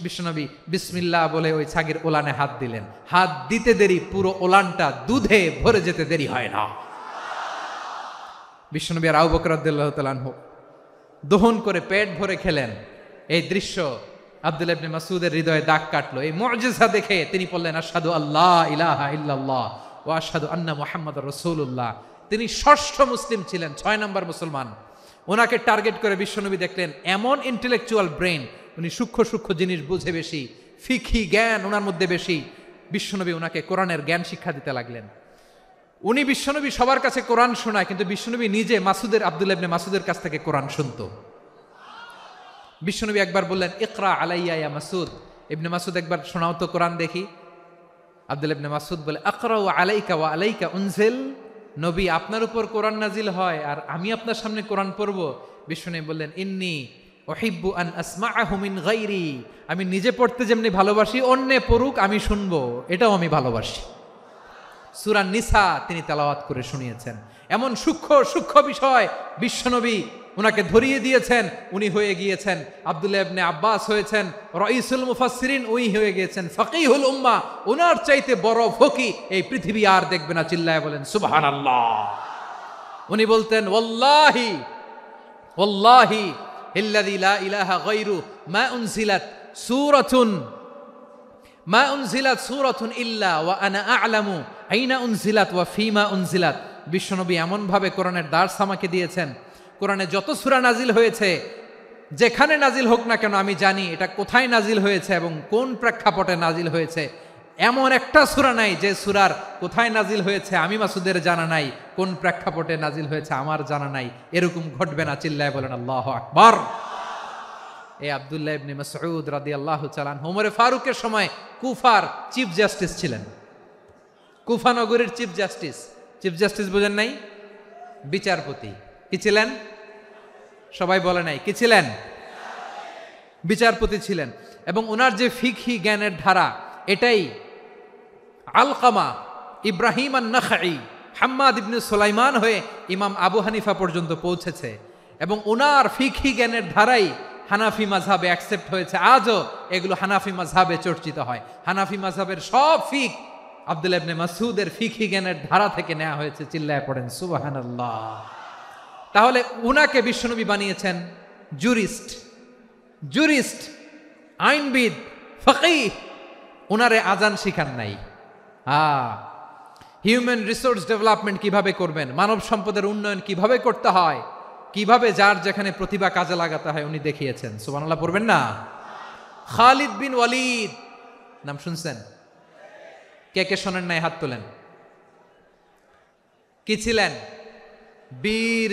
S2: বিশ্বনবী বিসমিল্লাহ বলে ওই ছাগির ওলানে হাত দিলেন। হাত দিতে দেরি, পুরো ওলানটা দুধে ভরে যেতে দেরি হয় না। বিশ্বনবী আর আবু বকর রাদিয়াল্লাহু তাআলা আনহু দহন করে পেট ভরে খেলেন। এই দৃশ্য আব্দুল্লাহ ইবনে মাসউদের হৃদয়ে দাগ কাটলো। এই মুজিজা দেখে তিনি বললেন, আশহাদু আল্লা ইলাহা ইল্লাল্লাহ ওয়া আশহাদু আন্না মুহাম্মাদুর রাসূলুল্লাহ। তিনি ষষ্ঠ মুসলিম ছিলেন, 6 নম্বর মুসলমান। ওনাকে টার্গেট করে বিশ্বনবী দেখলেন এমন ইন্টেলেকচুয়াল ব্রেন, উনি সূক্ষ্ম সূক্ষ্ম জিনিস বুঝে বেশি, ফিকহি জ্ঞান ওনার মধ্যে বেশি। বিশ্বনবী ওনাকে কোরআনের জ্ঞান শিক্ষা দিতে লাগলেন। উনি বিশ্বনবী সবার কাছে কোরআন শোনায়, কিন্তু বিশ্বনবী নিজে আব্দুল্লাহ ইবনে মাসউদের কাছ থেকে কোরআন শুনতো। বিশ্বনবী একবার বললেন, ইকরা আলাইয়া ইয়া মাসউদ। ইবনে মাসউদ, একবার শোনাও তো কোরআন দেখি। আব্দুল্লাহ ইবনে মাসউদ বলে, আকরাউ আলাইকা ওয়া আলাইকা উনজিল। নবী, আপনার উপর কোরআন নাজিল হয় আর আমি আপনার সামনে কোরআন পড়ব। বিশ্বনবী বললেন, ইন্নী উহিব্বু আন আসমাআহু মিন গায়রি। আমি নিজে পড়তে যেমনি ভালোবাসি, অন্যে পড়ুক আমি শুনবো, এটাও আমি ভালোবাসি। সূরা নিসা তিনি তেলাওয়াত করে শুনিয়েছেন। এমন সূক্ষ্ম সূক্ষ্ম বিষয় বিশ্বনবী উনাকে ধরিয়ে দিয়েছেন। উনি হয়ে গিয়েছেন, আব্দুল্লাহ ইবনে আব্বাস হয়েছেন রাইসুল মুফাসসিরিন, উনি হয়ে গিয়েছেন ফাকিহুল উম্মাহ। ওনার চাইতে বড় ফকি এই পৃথিবী আর দেখবে না। চিল্লায় বলেন সুবহানাল্লাহ। উনি বলতেন, ওয়াল্লাহি ওয়াল্লাহি ইল্লাযী লা ইলাহা গায়রু মা উনজিলাত সূরাতুন ইল্লা ওয়া আনা আ'লামু আইনা উনজিলাত ওয়া ফীমা উনজিলাত। বিশ্বনবী এমন ভাবে কোরআনের দার্স আমাকে দিয়েছেন, কোরআনে যত সূরা নাজিল হয়েছে, যেখানে নাজিল হোক না কেন আমি জানি এটা কোথায় নাজিল হয়েছে এবং কোন প্রেক্ষাপটে নাজিল হয়েছে। এমন একটা সূরা নাই যে সূরার কোথায় নাজিল হয়েছে আমি মাসুদের জানা নাই, কোন প্রেক্ষাপটে নাজিল হয়েছে আমার জানা নাই। এরকম ঘটবে না। চিল্লায় বলেন আল্লাহু আকবার। এই আব্দুল্লাহ ইবনে মাসউদ রাদিয়াল্লাহু তাআলা আনহু ওমরে ফারুকের সময় কুফার চিফ জাস্টিস ছিলেন। কুফা নগরীর চিফ জাস্টিস বুঝেন নাই? বিচারপতি। কি ছিলেন? সবাই বলে নাই, কি ছিলেন? বিচারপতি ছিলেন। এবং ওনার যে ফিকহি জ্ঞানের ধারা, এটাই আলকামা, ইব্রাহিম আন-নাখাই, হাম্মাদ ইবনে সুলাইমান হয়ে ইমাম আবু হানিফা পর্যন্ত পৌঁছেছে। এবং ওনার ফিকহি জ্ঞানের ধারাই হানাফি মাযহাবে অ্যাকসেপ্ট হয়েছে। আজও এগুলো হানাফি মাযহাবে চর্চিত হয়। হানাফি মাযহাবের সব ফিক আব্দুল্লাহ ইবনে মাসউদের ফিকহি জ্ঞানের ধারা থেকে নেওয়া হয়েছে। চিল্লায় পড়েন সুবহানাল্লাহ। তাহলে উনাকে বিশ্বনবী বানিয়েছেন জুরিস্ট, আইনবিদ, ফকিহ। উনারে আজান শিখান নাই। হিউম্যান রিসোর্স ডেভেলপমেন্ট কিভাবে করবেন, মানব সম্পদের উন্নয়ন কিভাবে করতে হয়, কিভাবে যার যেখানে প্রতিভা কাজে লাগাতে হয় উনি দেখিয়েছেন। সুবহানাল্লাহ পড়বেন না? খালিদ বিন ওয়ালিদ নাম শুনছেন? কে কে শোনেন নাই হাত তোলেন। কি ছিলেন? বীর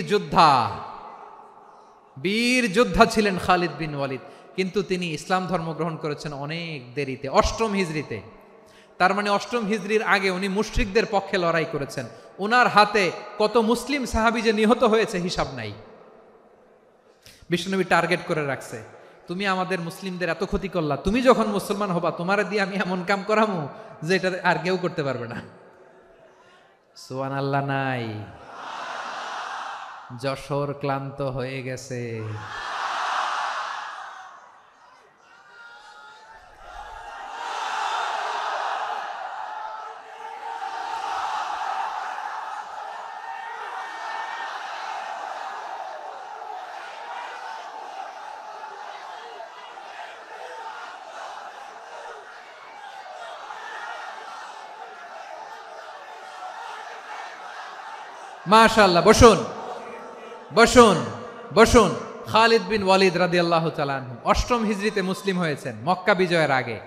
S2: যোদ্ধা ছিলেন খালিদ বিন ওয়ালিদ। কিন্তু তিনি ইসলাম ধর্ম গ্রহণ করেছেন অনেক দেরিতে, 8ম হিজরিতে। তার মানে 8ম হিজরির আগে উনি মুশরিকদের পক্ষে লড়াই করেছেন। ওনার হাতে কত মুসলিম সাহাবী যে নিহত হয়েছে হিসাব নাই। বিশ্বনবী টার্গেট করে রাখছে, তুমি আমাদের মুসলিমদের এত ক্ষতি করলা, তুমি যখন মুসলমান হবা তোমারে দিয়ে আমি এমন কাম করামু যে এটা আর কেউ করতে পারবে না। সুবহানাল্লাহ নাই? যশোর ক্লান্ত হয়ে গেছে। মাশাআল্লাহ, বসুন বসুন বসুন। খালিদ বিন ওয়ালিদ রাদিয়াল্লাহু তাআলা আনহু 8ম হিজরিতে মুসলিম হয়েছেন, মক্কা বিজয়ের আগে।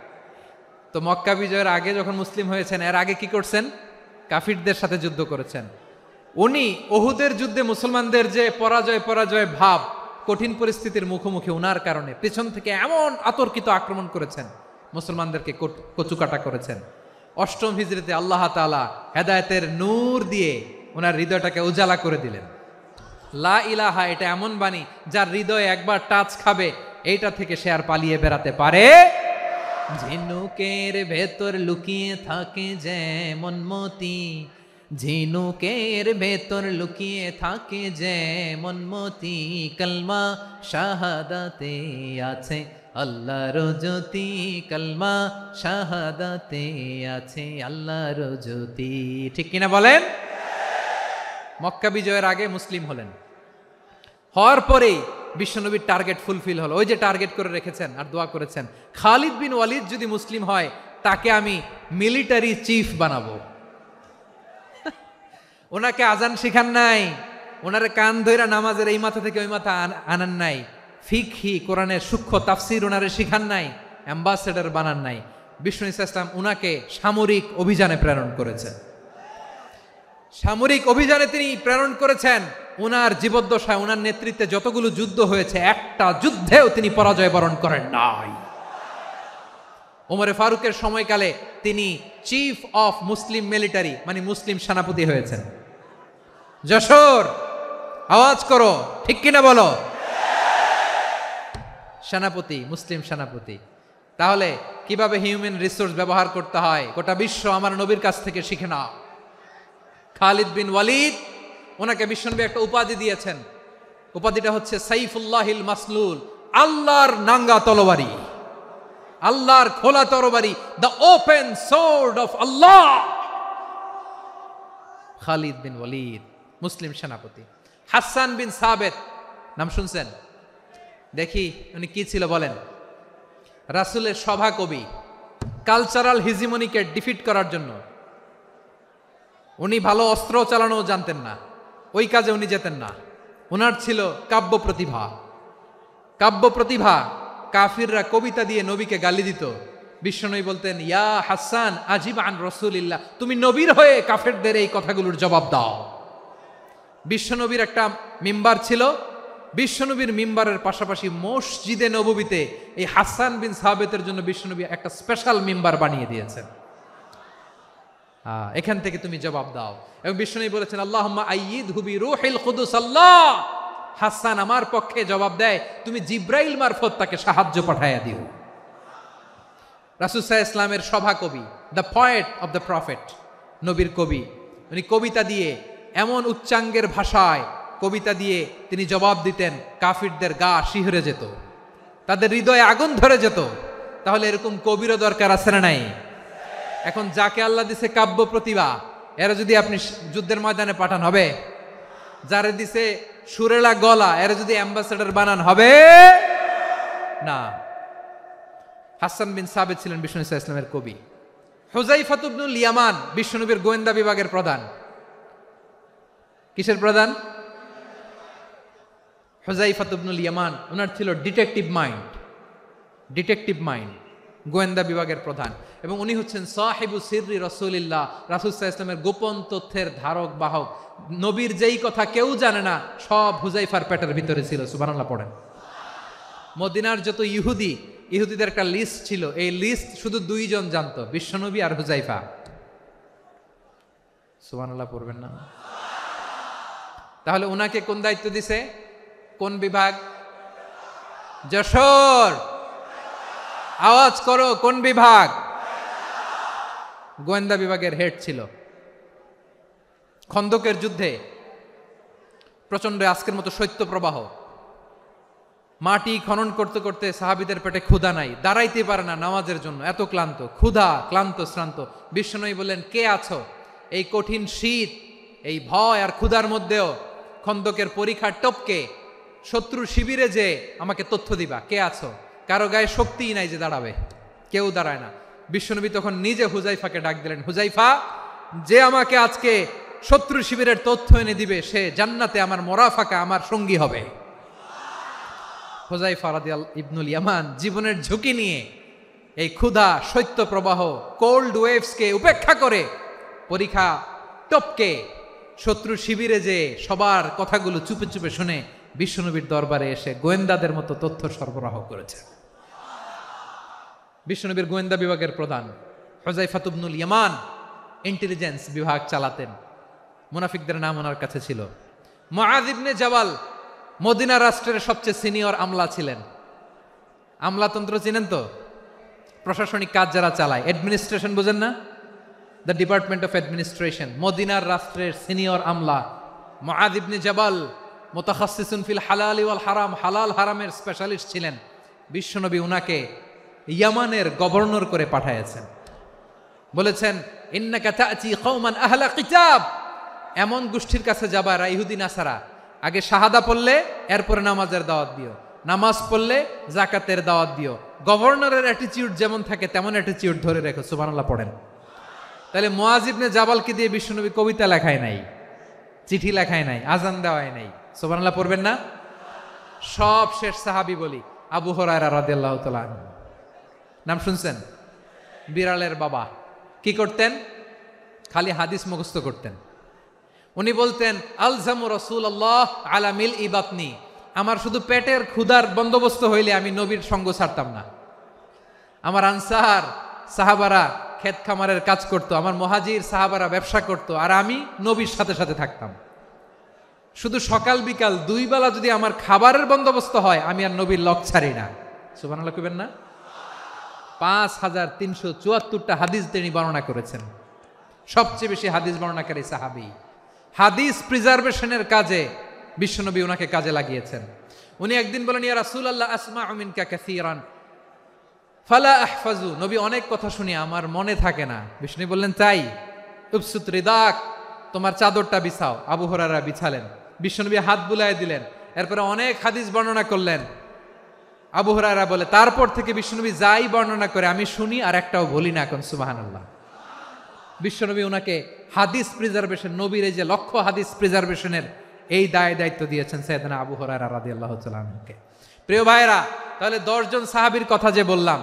S2: তো মক্কা বিজয়ের আগে যখন মুসলিম হয়েছেন, এর আগে কি করছেন? কাফিরদের সাথে যুদ্ধ করেছেন। উনি উহুদের যুদ্ধে মুসলমানদের যে পরাজয় ভাব, কঠিন পরিস্থিতির মুখোমুখি উনার কারণে পেছন থেকে এমন আতর্কিত আক্রমণ করেছেন, মুসলমানদেরকে কচুকাটা করেছেন। 8ম হিজরিতে আল্লাহ তাআলা হেদায়েতের নূর দিয়ে ওনার হৃদয়টাকে উজালা করে দিলেন। লা ইলাহা, এটা এমন বাণী যার হৃদয়ে একবার টাচ খাবে, এইটা থেকে সে আর পালিয়ে বেড়াতে পারে। ঝিনুকের ভেতর লুকিয়ে থাকে যেমন মতি, ঝিনুকের ভেতর লুকিয়ে থাকে যেমন মতি, কলমা শাহাদাতে আছে আল্লাহর জ্যোতি, কলমা শাহাদাতে আছে আল্লাহর জ্যোতি। ঠিক কিনা বলেন? মক্কা বিজয়ের আগে মুসলিম হলেন, হওয়ার পরেই বিশ্বনবীর টার্গেট ফুলফিল হলো। ওই যে টার্গেট করে রেখেছেন আর দোয়া করেছেন, খালিদ বিন ওয়ালিদ যদি মুসলিম হয় তাকে আমি মিলিটারি চিফ বানাবো। ওনাকে আজান শিখান নাই, ওনারে কান ধইরা নামাজের এই মাথা থেকে ওই মাথা আনান নাই, ফিকহি কোরআনের সূক্ষ্ম তাফসীর ওনারে শিখান নাই, অ্যাম্বাসেডর বানান নাই। বিষ্ণু ইসলাম উনাকে সামরিক অভিযানে প্রেরণ করেছেন। সামরিক অভিযানে তিনি প্রেরণ করেছেন। উনার জীবদ্দশায় উনার নেতৃত্বে যতগুলো যুদ্ধ হয়েছে, একটা যুদ্ধেও তিনি পরাজয় বরণ করেন নাই। ওমরে ফারুকের সময়কালে তিনি চিফ অফ মুসলিম মিলিটারি, মানে মুসলিম সেনাপতি হয়েছেন। যশোর, আওয়াজ করো, ঠিক কিনা বলো? সেনাপতি, মুসলিম সেনাপতি। তাহলে কিভাবে হিউম্যান রিসোর্স ব্যবহার করতে হয় গোটা বিশ্ব আমার নবীর কাছ থেকে শিখে নাও। খালিদ বিন ওয়ালিদ, ওনাকে বিশ্বনবী একটা উপাধি দিয়েছেন। উপাধিটা হচ্ছে সাইফুল্লাহিল মাসলুল, আল্লাহর নাঙ্গা তরবারি, আল্লাহর খোলা তরবারি, দ্য ওপেন সোর্ড অফ আল্লাহ। খালিদ বিন ওয়ালিদ মুসলিম সেনাপতি। হাসান বিন সাবেত নাম শুনছেন? দেখি উনি কি ছিল বলেন। রাসূলের সভা কবি, কালচারাল হিজিমনিকে ডিফিট করার জন্য। উনি ভালো অস্ত্র চালানো জানতেন না, ওই কাজে উনি যেতেন না। ওনার ছিল কাব্য প্রতিভা। কাব্য প্রতিভা, কাফিররা কবিতা দিয়ে নবীকে গালি দিত। বিশ্বনবী বলতেন, ইয়া হাসান আজিব আন রাসূলিল্লাহ, তুমি নবীর হয়ে কাফেরদের এই কথাগুলোর জবাব দাও। বিশ্বনবীর একটা মিম্বার ছিল। বিশ্বনবীর মিম্বারের পাশাপাশি মসজিদে নববীতে এই হাসান বিন সাবেতের জন্য বিশ্বনবী একটা স্পেশাল মিম্বার বানিয়ে দিয়েছেন। এখান থেকে তুমি জবাব দাও। এবং বিশ্বনবী বলেছেন, আল্লাহুম্মা আইয়িদহু বিরূহিল কুদুস, আল্লাহ হাসান আমার পক্ষে জবাব দেয়, তুমি জিব্রাইল মারফত তাকে সাহায্য পাঠাইয়া দিও। রাসূল সাল্লাল্লাহু আলাইহি ইসলামের সভা কবি, the poet of the prophet, নবীর কবি। উনি কবিতা দিয়ে, এমন উচ্চাঙ্গের ভাষায় কবিতা দিয়ে তিনি জবাব দিতেন, কাফিরদের গা শিহরে যেত, তাদের হৃদয়ে আগুন ধরে যেত। তাহলে এরকম কবিরও দরকার আছে না নাই? এখন যাকে আল্লাহ দিছে কাব্য প্রতিভা, এরা যদি আপনি যুদ্ধের ময়দানে পাঠান হবে? যারে দিছে সুরেলা গলা, এরা যদি অ্যাম্বাসেডর বানান হবে না। হাসান বিন সাবেত ছিলেন বিষ্ণু ইসলামের কবি। হুযায়ফা ইবনুল ইয়ামান বিশ্বনবীর গোয়েন্দা বিভাগের প্রধান। কিসের প্রধান? হুযায়ফা ইবনুল ইয়ামান। ওনার ছিল ডিটেকটিভ মাইন্ড, ডিটেকটিভ মাইন্ড, গোয়েন্দা বিভাগের প্রধান। এবং উনি হচ্ছেন সাহিবু সিররি রাসূলিল্লাহ, রাসূল সাল্লাল্লাহু আলাইহি ওয়াসাল্লামের গোপন তথ্যের ধারক বাহক। নবীর যেই কথা কেউ জানে না, সব হুযায়ফার পেটের ভিতরে ছিল। সুবহানাল্লাহ পড়েন। মদিনার যত ইহুদিদের একটা লিস্ট ছিল, এই লিস্ট শুধু দুইজন জানতো, বিশ্বনবী আর হুযায়ফা। সুবহানাল্লাহ পড়বেন না? তাহলে উনাকে কোন দায়িত্ব দিছে? কোন বিভাগ? যশোর, আওয়াজ করো, কোন বিভাগ? গোয়েন্দা বিভাগের হেড ছিল। খন্দকের যুদ্ধে প্রচন্ড আজকের মতো শৈত্য প্রবাহ, মাটি খনন করতে করতে সাহাবীদের পেটে ক্ষুধা নাই, দাঁড়াইতে পারে না নামাজের জন্য, এত ক্লান্ত, ক্ষুধা, ক্লান্ত, শ্রান্ত। বিশ্বনবী বললেন, কে আছো? এই কঠিন শীত, এই ভয় আর ক্ষুধার মধ্যেও খন্দকের পরীক্ষার টপকে শত্রু শিবিরে যে আমাকে তথ্য দিবা, কে আছো? কারো গায়ে শক্তিই নাই যে দাঁড়াবে, কেউ দাঁড়ায় না। বিশ্বনবী তখন নিজে হুযায়ফাকে ডাক দিলেন, হুযায়ফা, যে আমাকে আজকে শত্রু শিবিরের তথ্য এনে দিবে, সে জান্নাতে আমার মোরাফাকা, আমার সঙ্গী হবে। হুযায়ফা রাদিয়াল্লাহু ইবনুল ইয়ামান জীবনের ঝুঁকি নিয়ে এই ক্ষুধা, শৈত্য প্রবাহ, কোল্ড ওয়েভসকে উপেক্ষা করে পরীক্ষা টপকে শত্রু শিবিরে যে সবার কথাগুলো চুপে চুপে শুনে বিশ্বনবীর দরবারে এসে গোয়েন্দাদের মতো তথ্য সরবরাহ করেছে। বিশ্বনবীর গোয়েন্দা বিভাগের প্রধান হুযায়ফা ইবনুল ইয়ামান ইন্টেলিজেন্স বিভাগ চালাতেন। মুনাফিকদের নাম ওনার কাছে ছিল। মুআয ইবনে জাবাল মদিনা রাষ্ট্রের সবচেয়ে সিনিয়র আমলা ছিলেন। আমলাতন্ত্র চিনেন তো? প্রশাসনিক কাজ যারা চালায়, অ্যাডমিনিস্ট্রেশন বুঝেন না? The department of administration. মদিনার রাষ্ট্রের সিনিয়র আমলা মুআয ইবনে জাবাল মুতাখাসসিসুন ফিল হালালি ওয়াল হারাম, হালাল হারামের স্পেশালিস্ট ছিলেন। বিশ্বনবী উনাকে ইয়ামানের গভর্নর করে পাঠাইছেন। বলেছেন, ইন্নাকা তা'তি কওমান আহলা কিতাব, এমন গোষ্ঠীর কাছে যাবা এরা ইহুদি নাসারা, আগে শাহাদা পড়লে এরপরে নামাজের দাওয়াত দিও, নামাজ পড়লে যাকাতের দাওয়াত দিও। গভর্নরের অ্যাটিটিউড যেমন থাকে তেমন অ্যাটিটিউড ধরে রেখো। সুবহানাল্লাহ পড়েন। তাহলে মুআয ইবনে জাবালকে দিয়ে বিশ্বনবী কবিতা লেখায় নাই, চিঠি লেখায় নাই, আজান দেওয়ায় নাই। সুবহানাল্লাহ পড়বেন না? সব শেষ সাহাবী বলি আবু হুরায়রা রাদিয়াল্লাহু তাআলা আনহু। নাম শুনছেন? বিড়ালের বাবা। কি করতেন? খালি হাদিস মুখস্থ করতেন। উনি বলতেন, আলজামু রাসূলুল্লাহ আলা মিল ইবাতনি, আমার শুধু পেটের ক্ষুধার বন্দোবস্ত হইলে আমি নবীর সঙ্গ ছাড়তাম না। আমার আনসার সাহাবারা ক্ষেত খামারের কাজ করতো, আমার মুহাজির সাহাবারা ব্যবসা করতো, আর আমি নবীর সাথে সাথে থাকতাম। শুধু সকাল বিকাল দুই বেলা যদি আমার খাবারের বন্দোবস্ত হয়, আমি আর নবীর লক ছাড়ি না। সুবহানাল্লাহ কইবেন না? 5374টা হাদিস তিনি বর্ণনা করেছেন। সবচেয়ে বেশি হাদিস বর্ণনাকারী সাহাবী। হাদিস প্রিজার্ভেশনের কাজে বিশ্বনবী ওনাকে কাজে লাগিয়েছেন। উনি একদিন বলেন, ইয়া রাসূলুল্লাহ আসমাউ মিনকা কাসীরান ফালা আহফাজু, নবী অনেক কথা শুনি আমার মনে থাকে না। বিষ্ণু বললেন, তাই? উবসুত রিদাক, তোমার চাদরটা বিছাও। আবু হুরায়রা বিছালেন, বিশ্বনবী হাত বুলায় দিলেন, এরপরে অনেক হাদিস বর্ণনা করলেন। আবু হুরায়রা বলে, তারপর থেকে বিশ্বনবী যাই বর্ণনা করে আমি শুনি আর একটাও বলি না। এখন সুবহানাল্লাহ। বিশ্বনবী ওনাকে হাদিস প্রিজার্ভেশন, নবীর এই যে লক্ষ্য হাদিস প্রিজার্ভেশনের এই দায়িত্ব দিয়েছেন সাইয়েদনা আবু হুরায়রা রাদিয়াল্লাহু তাআলা আনহুকে। প্রিয় ভাইরা, তাহলে 10 জন সাহাবীর কথা যে বললাম,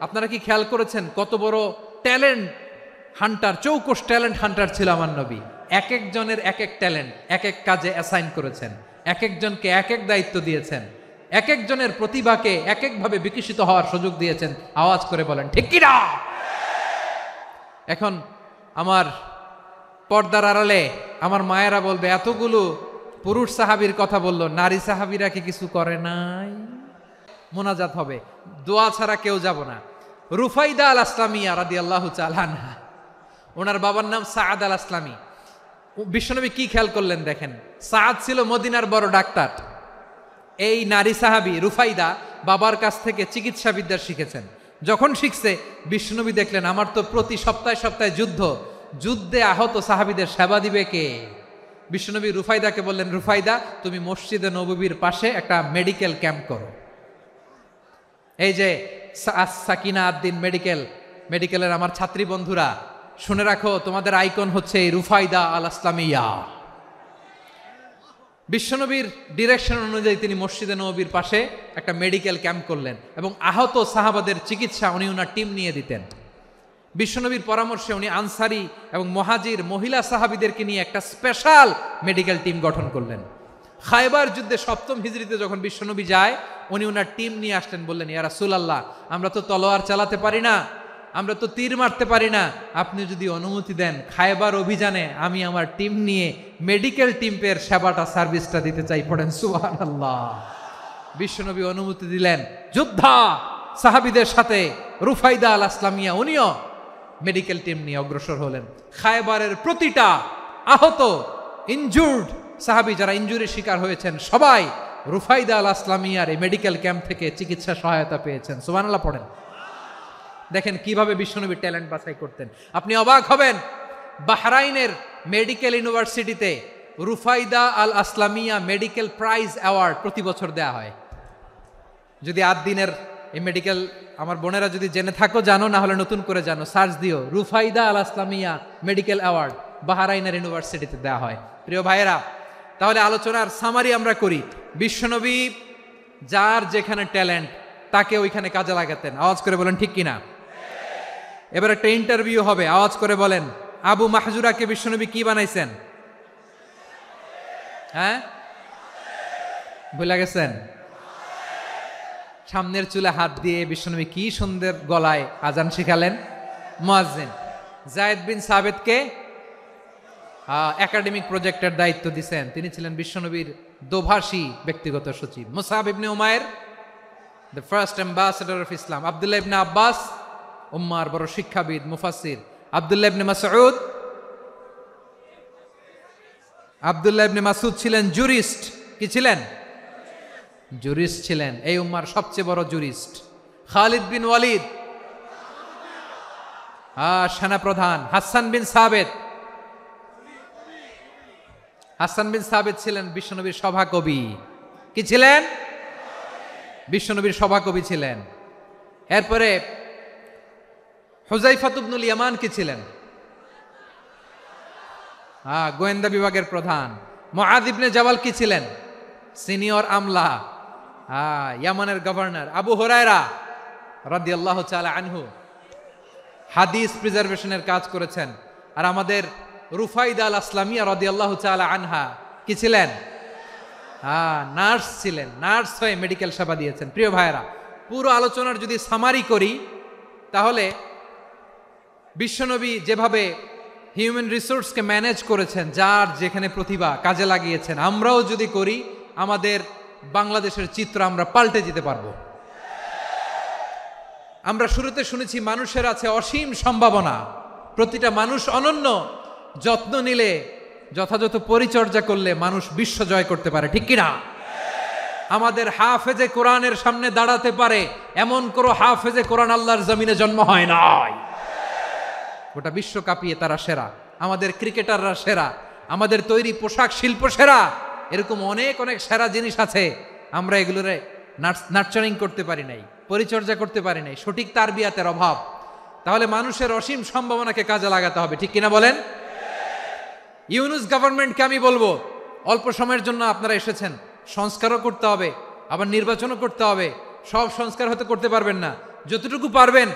S2: আপনারা কি খেয়াল করেছেন কত বড় ট্যালেন্ট হান্টার, চৌকস ট্যালেন্ট হান্টার ছিল আমার নবী। এক একজনের এক এক ট্যালেন্ট, এক এক কাজে অ্যাসাইন করেছেন, এক একজনকে এক এক দায়িত্ব দিয়েছেন, এক একজনের প্রতিভাকে এক একভাবে বিকশিত হওয়ার সুযোগ দিয়েছেন। আওয়াজ করে বলেন ঠিক কি না? এখন আমার পর্দার আড়ালে আমার মায়েরা বলবে, এতগুলো পুরুষ সাহাবীর কথা বললো, নারী সাহাবীরা কি কিছু করে নাই? মোনাজাত হবে, দোয়া ছাড়া কেউ যাব না। রুফাইদা আল আসলামিয়া রাদিয়াল্লাহু তাআলা আনহা, ওনার বাবার নাম সাআদ আল আসলামি। বিশ্বনবী কি খেয়াল করলেন দেখেন, সাআদ ছিল মদিনার বড় ডাক্তার। এই নারী সাহাবী রুফাইদা বাবার কাছ থেকে চিকিৎসা বিদ্যা শিখেছেন। যখন শিখছে, বিশ্বনবী দেখলেন আমার তো প্রতি সপ্তাহে সপ্তাহে যুদ্ধে আহত সাহাবীদের সেবা দিবে কে? বিশ্বনবী রুফাইদাকে বললেন, রুফাইদা তুমি মসজিদে নববীর পাশে একটা মেডিকেল ক্যাম্প করো। এই যে সাকিনা আদ্দিন মেডিকেলের আমার ছাত্রী বন্ধুরা শুনে রাখো, তোমাদের আইকন হচ্ছে এই রুফাইদা আল আসলামিয়া। বিশ্বনবীর ডিরেকশন অনুযায়ী তিনি মসজিদে নববীর পাশে একটা মেডিকেল ক্যাম্প করলেন এবং আহত সাহাবাদের চিকিৎসা উনি ওনার টিম নিয়ে দিতেন। বিশ্বনবীর পরামর্শে উনি আনসারি এবং মুহাজির মহিলা সাহাবীদেরকে নিয়ে একটা স্পেশাল মেডিকেল টিম গঠন করলেন। খায়বার যুদ্ধে 7ম হিজরিতে যখন বিশ্বনবী যায়, উনি ওনার টিম নিয়ে আসলেন, বললেন, ইয়া রাসূলুল্লাহ আমরা তো তলোয়ার চালাতে পারি না, আমরা তো তীর মারতে পারি না, আপনি যদি অনুমতি দেন খায়বার অভিযানে আমি আমার টিম নিয়ে মেডিকেল টিমের সেবাটা সার্ভিসটা দিতে চাই। পড়েন সুবহানাল্লাহ। বিশ্বনবী অনুমতি দিলেন, যোদ্ধা সাহাবীদের সাথে রুফাইদা আল আসলামিয়া উনিও মেডিকেল টিম নিয়ে অগ্রসর হলেন। খায়বারের প্রতিটা আহত ইনজুর্ড সাহাবী যারা ইনজুরির শিকার হয়েছেন সবাই রুফাইদা আল আসলামিয়ার এই মেডিকেল ক্যাম্প থেকে চিকিৎসা সহায়তা পেয়েছেন। সুবহানাল্লাহ পড়েন। দেখেন কিভাবে বিশ্বনবী ট্যালেন্ট বাছাই করতেন। আপনি অবাক হবেন, বাহরাইনের মেডিকেল ইউনিভার্সিটিতে রুফাইদা আল আসলামিয়া মেডিকেল প্রাইজ অ্যাওয়ার্ড প্রতি বছর দেয়া হয়। যদি 8 দিনের এই মেডিকেল আমার বোনেরা যদি জেনে থাকো জানো, না হলে নতুন করে জানো, সার্চ দিও রুফাইদা আল আসলামিয়া মেডিকেল অ্যাওয়ার্ড। বাহরাইনের ইউনিভার্সিটিতে দেওয়া হয়। প্রিয় ভাইয়েরা, তাহলে আলোচনার সামারি আমরা করি। বিশ্বনবী যার যেখানে ট্যালেন্ট তাকে ওইখানে কাজে লাগাতেন। আওয়াজ করে বলেন ঠিক কিনা? এবার একটা ইন্টারভিউ হবে, আওয়াজ করে বলেন আবু মাহজুরাকে বিশ্বনবী কি বানাইছেন? হ্যাঁ, ভুলে গেছেন? সামনের চুলে হাত দিয়ে বিশ্বনবী কি সুন্দর গলায় আজান শিখালেন। মুয়াজ্জিন। যায়েদ বিন সাবেতকে একাডেমিক প্রজেক্টের দায়িত্ব দিয়েছেন, তিনি ছিলেন বিশ্বনবীর দোভাষী ব্যক্তিগত সচিব। Musab ibn Umair, the first ambassador of Islam. Abdullah ibn Abbas, উম্মার বড় শিক্ষাবিদ, মুফাসসির। আব্দুল্লাহ ইবনে মাসউদ, আব্দুল্লাহ ইবনে মাসউদ ছিলেন জুরিস্ট। কি ছিলেন? জুরিস্ট ছিলেন, এই উম্মার সবচেয়ে বড় জুরিস্ট। খালিদ বিন ওয়ালিদ, সেনাপ্রধান। হাসান বিন সাবেত, হাসান বিন সাবেত ছিলেন বিশ্বনবীর সভাকবি। কি ছিলেন? বিশ্বনবীর সভাকবি ছিলেন। এরপরে হুযায়ফা ইবনুল ইয়ামান কি ছিলেন? গোয়েন্দা বিভাগের প্রধান। মুআয ইবনে জাবাল কি ছিলেন? সিনিয়র আমলা, ইয়ামানের গভর্নর। আবু হুরায়রা রাদিয়াল্লাহু তাআলা আনহু হাদিস প্রিজার্ভেশনের কাজ করেছেন। আর আমাদের রুফাইদা আল আসলামিয়া রাদিয়াল্লাহু তাআলা আনহা কি ছিলেন? নার্স ছিলেন, নার্স হয়ে মেডিকেল সেবা দিয়েছেন। প্রিয় ভাইয়েরা, পুরো আলোচনার যদি সামারি করি তাহলে বিশ্বনবী যেভাবে হিউম্যান রিসোর্সকে ম্যানেজ করেছেন, যার যেখানে প্রতিভা কাজে লাগিয়েছেন, আমরাও যদি করি আমাদের বাংলাদেশের চিত্র আমরা পাল্টে যেতে পারবো। আমরা শুরুতে শুনেছি মানুষের আছে অসীম সম্ভাবনা, প্রতিটা মানুষ অনন্য, যত্ন নিলে, যথাযথ পরিচর্যা করলে মানুষ বিশ্ব জয় করতে পারে। ঠিক কিনা? আমাদের হাফেজে কোরআনের সামনে দাঁড়াতে পারে এমন কোনো হাফেজে কোরআন আল্লাহর জমিনে জন্ম হয় নাই। গোটা বিশ্ব কাঁপিয়ে তারা সেরা, আমাদের ক্রিকেটাররা সেরা, আমাদের তৈরি পোশাক শিল্প সেরা। এরকম অনেক অনেক সেরা জিনিস আছে, আমরা এগুলোরে নার্চারিং করতে পারি নাই, পরিচর্যা করতে পারি নাই, সঠিক তারবিয়াতের অভাব। তাহলে মানুষের অসীম সম্ভাবনাকে কাজে লাগাতে হবে। ঠিক কিনা বলেন? ইউনুস গভর্নমেন্টকে আমি বলবো, অল্প সময়ের জন্য আপনারা এসেছেন, সংস্কারও করতে হবে, আবার নির্বাচনও করতে হবে। সব সংস্কার হয়তো করতে পারবেন না, যতটুকু পারবেন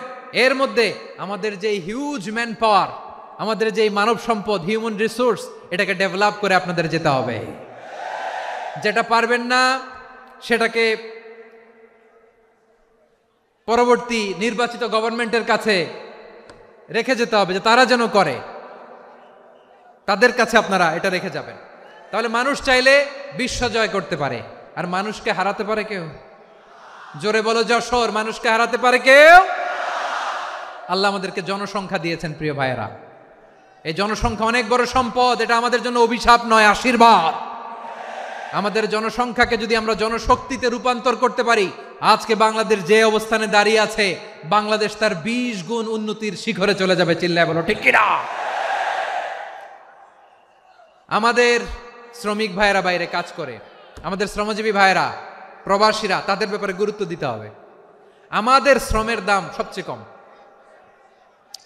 S2: এর মধ্যে আমাদের যে হিউজ ম্যান পাওয়ার, আমাদের যে মানব সম্পদ, হিউম্যান রিসোর্স, এটাকে ডেভেলপ করে আপনাদের যেতে হবে। যেটা পারবেন না সেটাকে পরবর্তী নির্বাচিত গভর্নমেন্টের কাছে রেখে যেতে হবে, যে তারা যেন করে, তাদের কাছে আপনারা এটা রেখে যাবেন। তাহলে মানুষ চাইলে বিশ্ব জয় করতে পারে। আর মানুষকে হারাতে পারে কেউ? জোরে বলো যশোর, মানুষকে হারাতে পারে কেউ? আল্লাহ আমাদেরকে জনসংখ্যা দিয়েছেন প্রিয় ভাইয়েরা। এই জনসংখ্যা অনেক বড় সম্পদ, এটা আমাদের জন্য অভিশাপ নয়, আশীর্বাদ। আমাদের জনসংখ্যাকে যদি আমরা জনশক্তিতে রূপান্তর করতে পারি, আজকে বাংলাদেশ যে অবস্থানে দাঁড়িয়ে আছে, বাংলাদেশ তার 20 গুণ উন্নতির শিখরে চলে যাবে। চিল্লায় বলো ঠিক কিনা? আমাদের শ্রমিক ভাইয়েরা বাইরে কাজ করে, আমাদের শ্রমজীবী ভাইয়েরা, প্রবাসীরা, তাদের ব্যাপারে গুরুত্ব দিতে হবে। আমাদের শ্রমের দাম সবচেয়ে কম,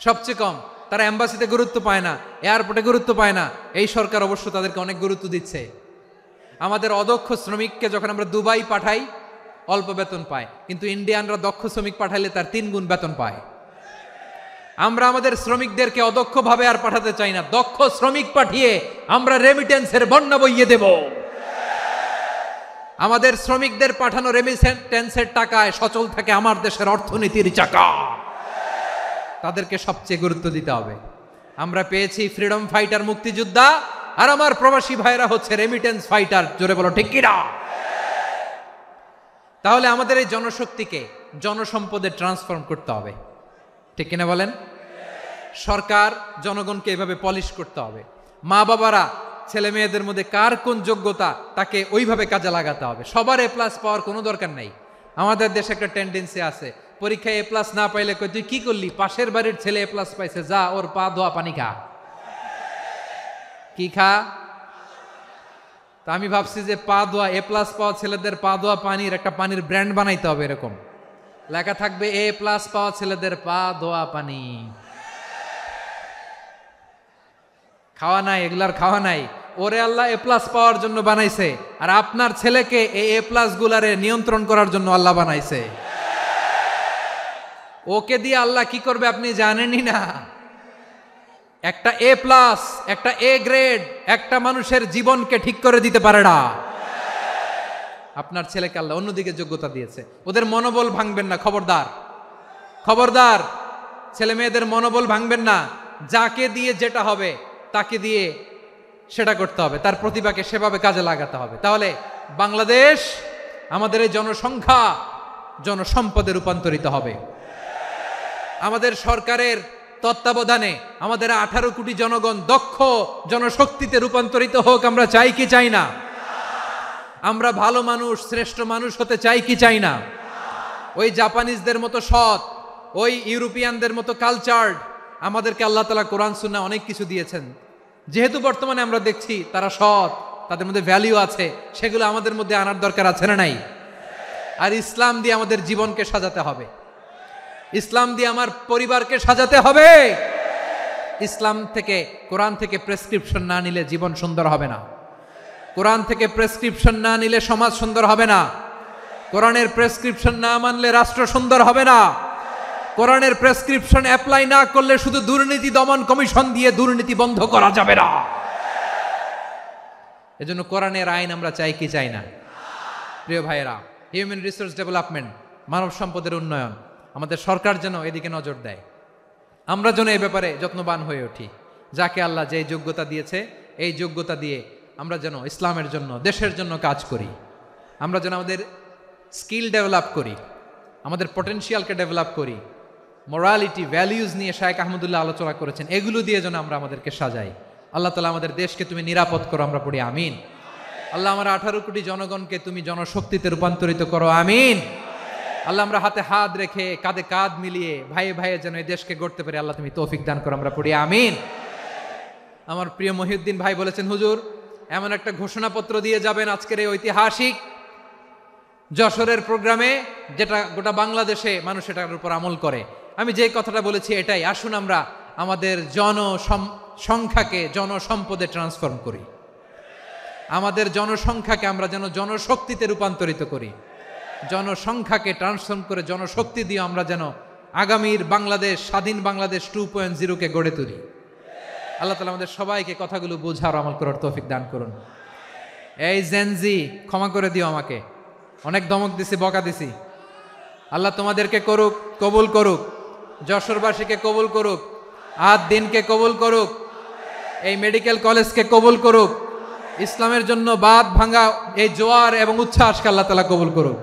S2: সবচেয়ে কম। তারা এম্বাসিতে গুরুত্ব পায় না, এয়ারপোর্টে গুরুত্ব পায় না। এই সরকার অবশ্য তাদেরকে অনেক গুরুত্ব দিচ্ছে। আমাদের অদক্ষ শ্রমিককে যখন আমরা দুবাই পাঠাই, অল্প বেতন পায়, কিন্তু ইন্ডিয়ানরা দক্ষ শ্রমিক পাঠাইলে তার 3 গুণ বেতন পায়। আমরা আমাদের শ্রমিকদেরকে অদক্ষভাবে আর পাঠাতে চাই না, দক্ষ শ্রমিক পাঠিয়ে আমরা রেমিটেন্সের বন্যা বইয়ে দেব। আমাদের শ্রমিকদের পাঠানো রেমিটেন্সের টাকায় সচল থাকে আমার দেশের অর্থনীতির চাকা। তাদেরকে সবচেয়ে গুরুত্ব দিতে হবে। আমরা পেয়েছি ফ্রিডম ফাইটার, মুক্তিযোদ্ধা, আর আমার প্রবাসী ভাইরা হচ্ছে রেমিটেন্স ফাইটার। জোরে বলো ঠিক কিনা? তাহলে আমাদের এই জনশক্তিকে জনসম্পদে ট্রান্সফর্ম করতে হবে। ঠিক কিনা বলেন? সরকার জনগণকে এভাবে পলিশ করতে হবে। মা বাবারা ছেলে মেয়েদের মধ্যে কার কোন যোগ্যতা, তাকে ওইভাবে কাজে লাগাতে হবে। সবার A+ পাওয়ার কোনো দরকার নাই। আমাদের দেশে একটা টেন্ডেন্সি আছে, পরীক্ষায় A+ না পাইলে কই তুই কি করলি, পাশের বাড়ির ছেলে A+ পাইছে, যা ওর পা ধোয়া পানি খা। কি খা? তা আমি ভাবছি যে পা ধোয়া, A+ পাওয়া ছেলেদের পা ধোয়া পানির একটা পানির ব্র্যান্ড বানাইতে হবে। এরকম লেখা থাকবে, A+ পাওয়া ছেলেদের পা ধোয়া পানি। খাওয়া নাই, এগুলার খাওয়া নাই। ওরে আল্লাহ এ প্লাস পাওয়ার জন্য বানাইছে, আর আপনার ছেলেকে এই এ প্লাস গুলারে নিয়ন্ত্রণ করার জন্য আল্লাহ বানাইছে। ওকে দিয়ে আল্লাহ কি করবে আপনি জানেনই না। একটা এ প্লাস, একটা এ গ্রেড একটা মানুষের জীবনকে ঠিক করে দিতে পারে না। আপনার ছেলেকে আল্লাহ অন্যদিকে যোগ্যতা দিয়েছে। ওদের মনোবল ভাঙবেন না, খবরদার খবরদার। ছেলে মেয়েদের মনোবল ভাঙবেন না। যাকে দিয়ে যেটা হবে তাকে দিয়ে সেটা করতে হবে, তার প্রতিভাকে সেভাবে কাজে লাগাতে হবে। তাহলে বাংলাদেশ আমাদের এই জনসংখ্যা জনসম্পদে রূপান্তরিত হবে। আমাদের সরকারের তত্ত্বাবধানে আমাদের 18 কোটি জনগণ দক্ষ জনশক্তিতে রূপান্তরিত হোক। আমরা চাই কি চাই না? আমরা ভালো মানুষ, শ্রেষ্ঠ মানুষ হতে চাই কি চাই না? ওই জাপানিজদের মতো সৎ, ওই ইউরোপিয়ানদের মতো কালচার্ড। আমাদেরকে আল্লাহ তাআলা কোরআন সুন্নাহ অনেক কিছু দিয়েছেন। যেহেতু বর্তমানে আমরা দেখছি তারা সৎ, তাদের মধ্যে ভ্যালিউ আছে, সেগুলো আমাদের মধ্যে আনার দরকার আছে না নাই? আর ইসলাম দিয়ে আমাদের জীবনকে সাজাতে হবে, ইসলাম দিয়ে আমার পরিবারকে সাজাতে হবে। ইসলাম থেকে, কোরআন থেকে প্রেসক্রিপশন না নিলে জীবন সুন্দর হবে না। কোরআন থেকে প্রেসক্রিপশন না নিলে সমাজ সুন্দর হবে না। কোরআনের প্রেসক্রিপশন না মানলে রাষ্ট্র সুন্দর হবে না। কোরআনের প্রেসক্রিপশন অ্যাপ্লাই না করলে শুধু দুর্নীতি দমন কমিশন দিয়ে দুর্নীতি বন্ধ করা যাবে না। এজন্য কোরআনের আইন আমরা চাই কি চাই না? প্রিয় ভাইয়েরা, হিউম্যান রিসোর্স ডেভেলপমেন্ট, মানব সম্পদের উন্নয়ন, আমাদের সরকার যেন এদিকে নজর দেয়। আমরা যেন এই ব্যাপারে যত্নবান হয়ে উঠি। যাকে আল্লাহ যে যোগ্যতা দিয়েছে, এই যোগ্যতা দিয়ে আমরা যেন ইসলামের জন্য, দেশের জন্য কাজ করি। আমরা যেন আমাদের স্কিল ডেভেলপ করি, আমাদের পটেনশিয়ালকে ডেভেলপ করি। মোরালিটি, ভ্যালিউজ নিয়ে শায়েখ আহমদুল্লাহ আলোচনা করেছেন। এগুলো দিয়ে যেন আমরা আমাদেরকে সাজাই। আল্লাহ তাআলা আমাদের দেশকে তুমি নিরাপদ করো, আমরা পড়ি আমিন। আল্লাহ আমার 18 কোটি জনগণকে তুমি জনশক্তিতে রূপান্তরিত করো, আমিন। আল্লাহ আমরা হাতে হাত রেখে, কাঁধে কাঁধ মিলিয়ে, ভাইয়ে ভাইয়ে যেন এই দেশকে গড়তে পারি, আল্লাহ তুমি তৌফিক দান করো, আমরা পড়ি আমিন। আমার প্রিয় মহিউদ্দিন ভাই বলেছেন, হুজুর এমন একটা ঘোষণাপত্র দিয়ে যাবেন আজকের এই ঐতিহাসিক যশোরের প্রোগ্রামে, যেটা গোটা বাংলাদেশে মানুষ এটার উপর আমল করে। আমি যে কথাটা বলেছি এটাই, আসুন আমরা আমাদের জনসংখ্যাকে জনসম্পদে ট্রান্সফর্ম করি। আমাদের জনসংখ্যাকে আমরা যেন জনশক্তিতে রূপান্তরিত করি। জনসংখ্যাকে ট্রান্সফর্ম করে জনশক্তি দিয়ে আমরা যেন আগামীর বাংলাদেশ, স্বাধীন বাংলাদেশ 2.0 কে গড়ে তুলি। আল্লাহ তাআলা আমাদের সবাইকে কথাগুলো বোঝার, আমল করার তৌফিক দান করুন। এই জেনজি, ক্ষমা করে দিও আমাকে, অনেক ধমক দিছি, বকা দিছি। আল্লাহ তোমাদেরকে করুক, কবুল করুক, যশোরবাসীকে কবুল করুক, আদ দিনকে কবুল করুক, এই মেডিকেল কলেজকে কবুল করুক, ইসলামের জন্য বাঁধ ভাঙা এই জোয়ার এবং উচ্ছ্বাসকে আল্লাহ তাআলা কবুল করুক।